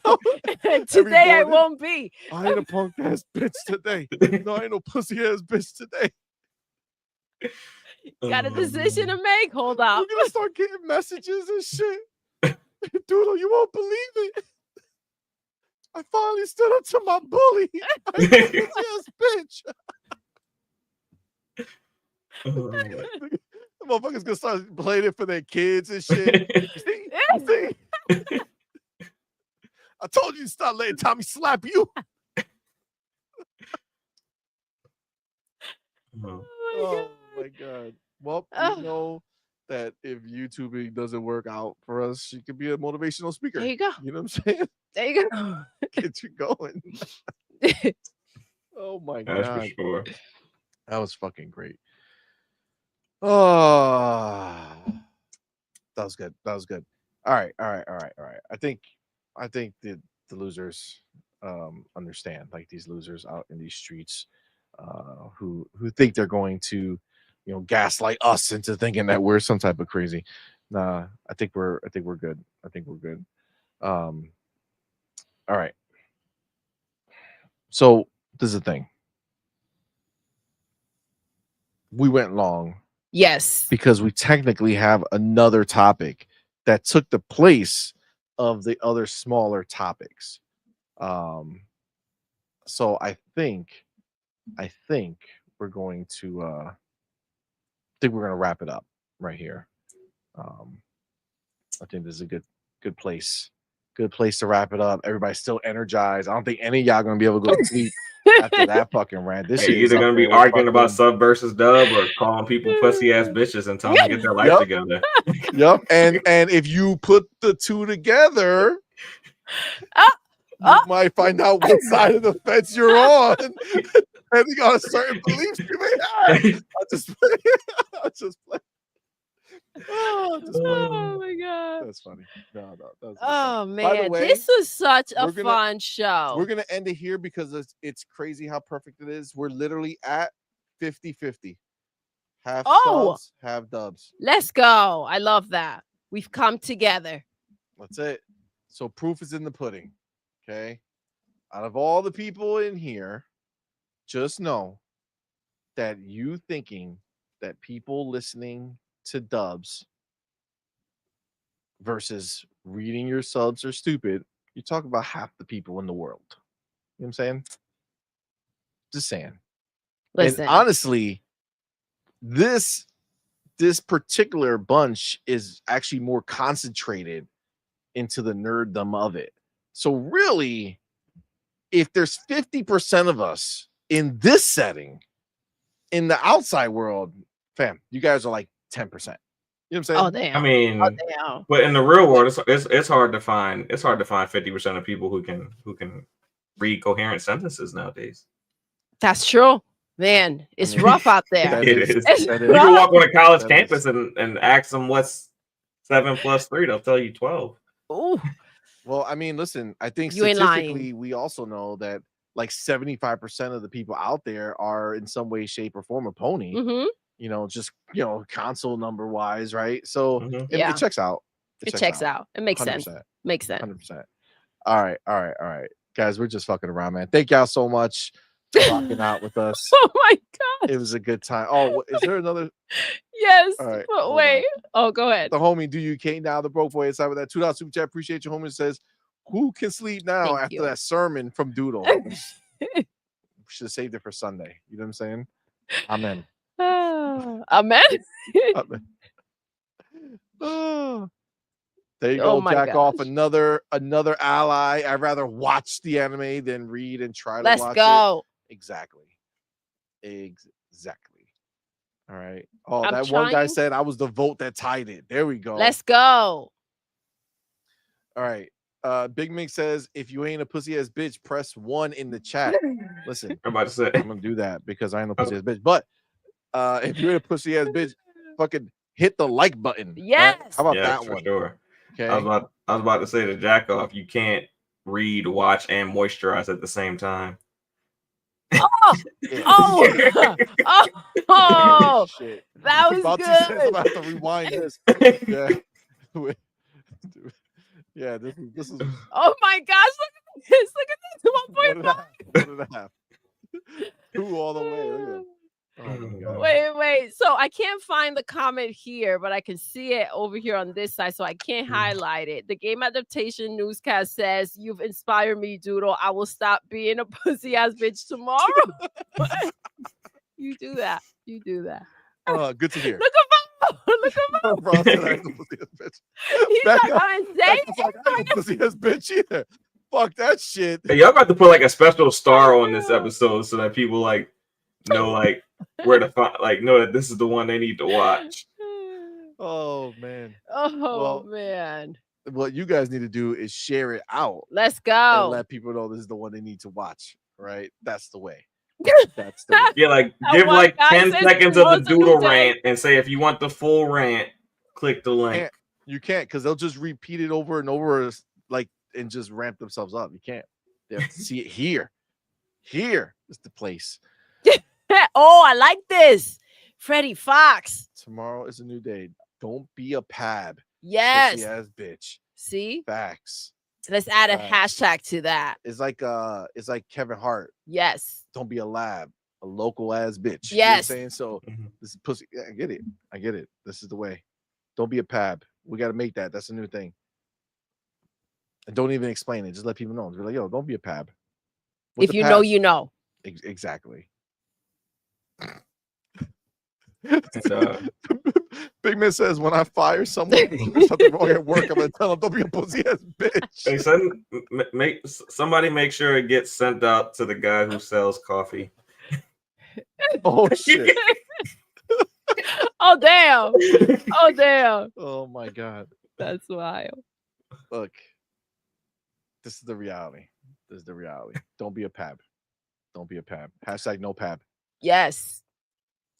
Today I won't be. I ain't a punk ass bitch today. No, I ain't no pussy ass bitch today. Got a decision to make. Hold up. We're gonna start getting messages and shit. Doodle, you won't believe it. I finally stood up to my bully. I'm a pussy ass bitch. The motherfuckers gonna start playing it for their kids and shit. See? I told you to stop letting Tommy slap you. Oh my god. Well, we know that if YouTubing doesn't work out for us, she could be a motivational speaker. There you go. You know what I'm saying? There you go. Get you going. Oh my god. That's for sure. That was fucking great. Oh, that was good. All right. I think the losers understand, like these losers out in these streets who think they're going to, gaslight us into thinking that we're some type of crazy. Nah, I think we're good. All right. So this is the thing. We went long. Yes. Because we technically have another topic that took the place of the other smaller topics. So I think we're going to wrap it up right here. I think this is a good place. Good place to wrap it up. Everybody's still energized. I don't think any of y'all gonna be able to go to sleep after that fucking rant. This You're shit is either up gonna be there with arguing about fucking- sub versus dub or calling people pussy ass bitches and telling them to get their life Yep. together. Yep. And if you put the two together, you might find out what side of the fence you're on, depending on certain beliefs you may have. I'll just play. Oh my god. That's funny. No, that's Oh funny. By the man, way, this was such a we're gonna- fun show. We're gonna end it here because it's crazy how perfect it is. We're literally at 50-50. Half subs, half dubs. Let's go. I love that. We've come together. That's it. So proof is in the pudding. Okay. Out of all the people in here, just know that you thinking that people listening to dubs versus reading your subs are stupid, you talk about half the people in the world. You know what I'm saying? Just saying. Listen. And honestly, this particular bunch is actually more concentrated into the nerddom of it. So really, if there's 50% of us in this setting, in the outside world, fam, you guys are like 10%. You know what I'm saying? Oh damn. I mean, damn. but in the real world, it's hard to find 50% of people who can read coherent sentences nowadays. That's true. Man, it's rough out there. It is. It's You can walk on a college That campus and ask them what's 7 + 3. They'll tell you 12. Ooh. Well, I mean, listen, I think You ain't statistically, we also know that like 75% of the people out there are in some way, shape, or form a pony. Mm-hmm. You know, just console number wise, right? So Yeah. it checks out. It checks out. It makes 100%. sense. Makes sense. 100%. All right. Guys, we're just fucking around, man. Thank y'all so much for rocking out with us. Oh my god. It was a good time. Oh, is there another? Yes. All right, But hold wait. Oh, go ahead. The homie, do you Kate now? The broke boy inside with that $2 super chat. Appreciate you, homie. Says, who can sleep now Thank after you. that sermon from Doodle? Should have saved it for Sunday. You know what I'm saying? Amen. Amen. Amen. Oh. There you Oh go, my jack off. gosh. Another ally. I'd rather watch the anime than read and try to Let's watch go. it. Exactly. All right. Oh, I'm that one guy trying- said I was the vote that tied it. There we go. Let's go. All right. Big Mink says, if you ain't a pussy ass bitch, press 1 in the chat. Listen, I'm about to say. I'm gonna do that because I ain't no pussy ass bitch. But if you're a pussy ass bitch, fucking hit the like button. Yes. How about Yes, that for one? sure. Okay. I was about to say to jack off, you can't read, watch, and moisturize at the same time. Oh, Shit. that was About 2 cents, I'm good. gonna have to rewind this. Yeah. Yeah, this is Oh my gosh, look at this. Look at this. 1.5. 1.5. 2 all the way. Look at that. Oh my god. Wait. So I can't find the comment here, but I can see it over here on this side, so I can't highlight it. The game adaptation newscast says, "You've inspired me, Doodle. I will stop being a pussy ass bitch tomorrow." You do that. Good to hear. Look at Bob. Look at Bob. Bro said I ain't no pussy ass bitch. He's Back like, up. I'm insane. Becca's like, I ain't no pussy ass bitch either. Fuck that shit. Hey, y'all got to put like a special star on this episode so that people like know like where to find, like know that this is the one they need to watch. Oh man. Oh man. What you guys need to do is share it out Let's and go. let people know this is the one they need to watch. Right? That's the way. That's the way. Yeah, like That give one like guy 10 says seconds of the tomorrow's a new Doodle day. rant and say if you want the full rant, click the link. You can't because they'll just repeat it over and over, like, and just ramp themselves up. You can't. They have to see it here. Here is the place. Oh, I like this. Freddie Fox. Tomorrow is a new day. Don't be a pab. Yes. Pussy ass bitch. See? Facts. Let's add a Facts. hashtag to that. It's like Kevin Hart. Yes. Don't be a lab, a local ass bitch. You know what I'm Yes. saying? So this is pussy. Yeah, I get it. I get it. This is the way. Don't be a pab. We got to make that. That's a new thing. And don't even explain it. Just let people know. Be like, yo, don't be a pab. What's If a you pab? know, you know. Exactly. And, Big Man says, when I fire someone, there's something wrong at work, I'm gonna tell them don't be a pussy ass bitch. hey, somebody make sure it gets sent out to the guy who sells coffee. Oh shit. Oh damn. Oh damn. Oh my god. That's wild. Look, this is the reality. This is the reality. Don't be a pab. Don't be a pab. Hashtag no pab. Yes.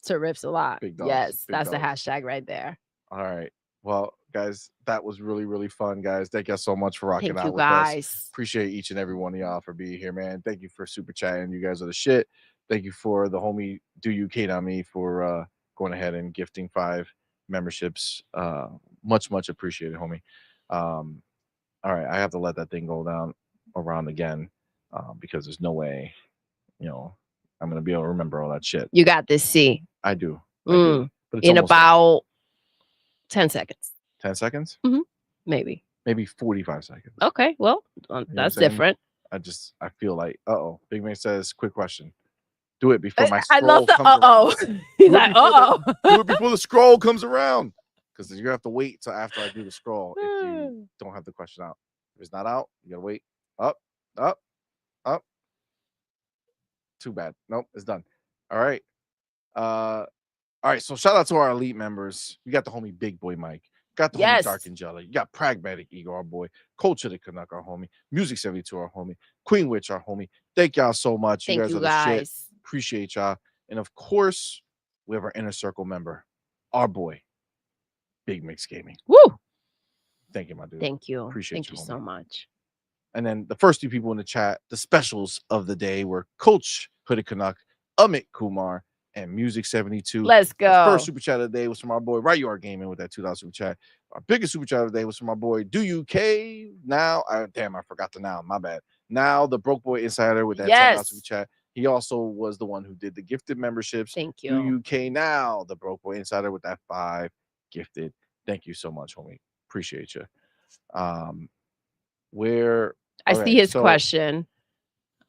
To rips a lot. Big dogs, Yes, big that's the dogs. hashtag right there. All right. Well, guys, that was really, really fun, guys. Thank y'all so much for rocking Thank out you with us. guys. Appreciate each and every one of y'all for being here, man. Thank you for super chatting. You guys are the shit. Thank you for the homie Do You Kate on me for going ahead and gifting 5 memberships. Much appreciated, homie. All right, I have to let that thing go down around again because there's no way, I'm gonna be able to remember all that shit. You got this, C. I do. But it's in almost done. about 10 seconds. 10 seconds? Maybe 45 seconds. Okay, well, that's different. I feel like, Big Man says, quick question. Do it before my I scroll love the comes around. He's like, Do it before the scroll comes around. Because you're going to have to wait till after I do the scroll if you don't have the question out. If it's not out, you got to wait. Up. Too bad. Nope, it's done. All right. All right, so shout out to our elite members. We got the homie Big Boy Mike. Got the homie Dark and Jelly. You got Pragmatic Ego, our boy. Culture the Canuck, our homie. Music 72, our homie. Queen Witch, our homie. Thank y'all so much. Thank you guys you are the guys. shit. Appreciate y'all. And of course, we have our inner circle member, our boy, Big Mix Gaming. Woo! Thank you, my dude. Thank you. Appreciate Thank you so much. And then the first 2 people in the chat, the specials of the day were Coach Hooded Canuck, Amit Kumar, and Music 72. Let's go. The first super chat of the day was from our boy Right You Are Gaming with that $2 super chat. Our biggest super chat of the day was from our boy Do You K. Now, I forgot the now. My bad. Now the Broke Boy Insider with that $10 super chat. He also was the one who did the gifted memberships. Thank you. Do You K Now the Broke Boy Insider with that 5 gifted. Thank you so much, homie. Appreciate you. I see his question.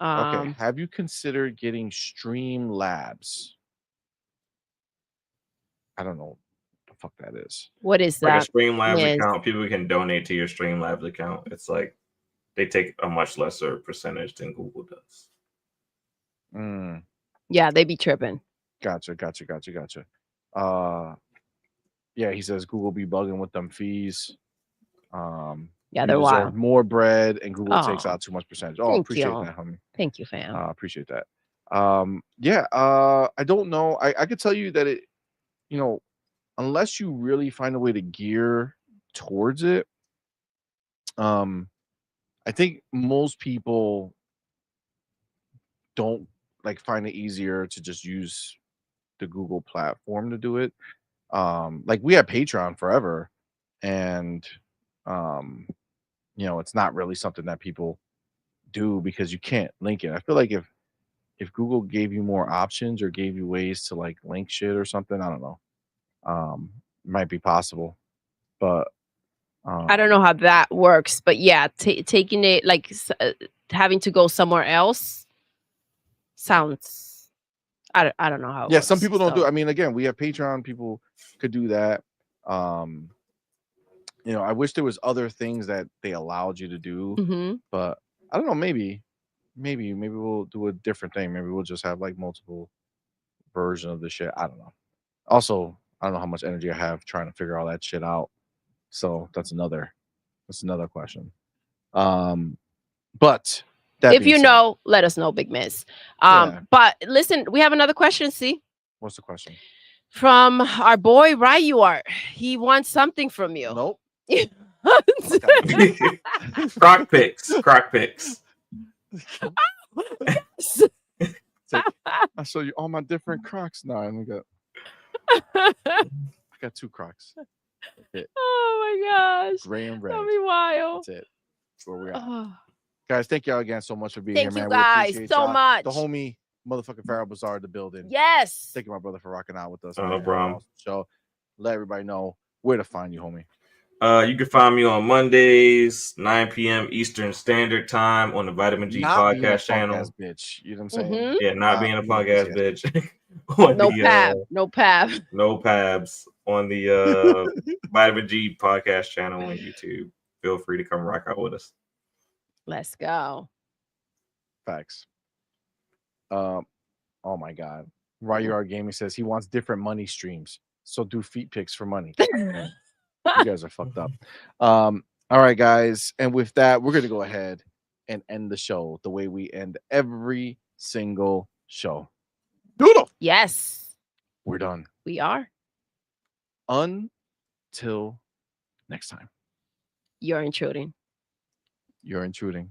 Okay. Have you considered getting Streamlabs? I don't know what the fuck that is. What is that? Like a Streamlabs account, people can donate to your Streamlabs account. It's like they take a much lesser percentage than Google does. Yeah, they be tripping. Gotcha. Yeah, he says Google be bugging with them fees. Yeah, they're wild. More bread, and Google takes out too much percentage. Oh, appreciate that, homie. Thank you, fam. Appreciate that. I don't know. I could tell you that it, unless you really find a way to gear towards it, I think most people don't find it easier to just use the Google platform to do it. Like we had Patreon forever, and it's not really something that people do because you can't link it. I feel like if Google gave you more options or gave you ways to link shit or something, I don't know, might be possible, but I don't know how that works. But yeah, taking it having to go somewhere else sounds. I don't know how. It works, some people don't do. I mean, again, we have Patreon. People could do that. I wish there was other things that they allowed you to do, but I don't know. Maybe we'll do a different thing. Maybe we'll just have multiple version of the shit. I don't know. Also, I don't know how much energy I have trying to figure all that shit out. So that's another question. But if you know, let us know, Big Miss. But listen, we have another question. See, what's the question? From our boy Right You Are. He wants something from you. Nope. Croc picks. I'll show you all my different Crocs now. And I got 2 Crocs. Oh my gosh. Gray and red. That'll be wild. That's it. where we're at. Oh, Guys, thank y'all again so much for being thank here, you man. We guys appreciate so y'all. much. The homie motherfucking Pharaoh Bazaar in the building. Yes. Thank you, my brother, for rocking out with us. Oh, man. no Have an problem. awesome show. Let everybody know where to find you, homie. You can find me on Mondays, 9 p.m. Eastern Standard Time on the Vitamin G Not being a podcast channel. punk-ass bitch. You know what I'm saying? Mhm. Yeah, not being a being a punk ass bitch-ass bitch. On No the, pab. No pab. no pabs on the Vitamin G podcast channel on YouTube. Feel free to come rock out with us. Let's go. Facts. Oh my God. Ryur Gaming says he wants different money streams. So do feet pics for money. You guys are fucked up. All right, guys. And with that, we're gonna go ahead and end the show the way we end every single show. Doodle. Yes. We're done. We are. Until next time. You're intruding. You're intruding.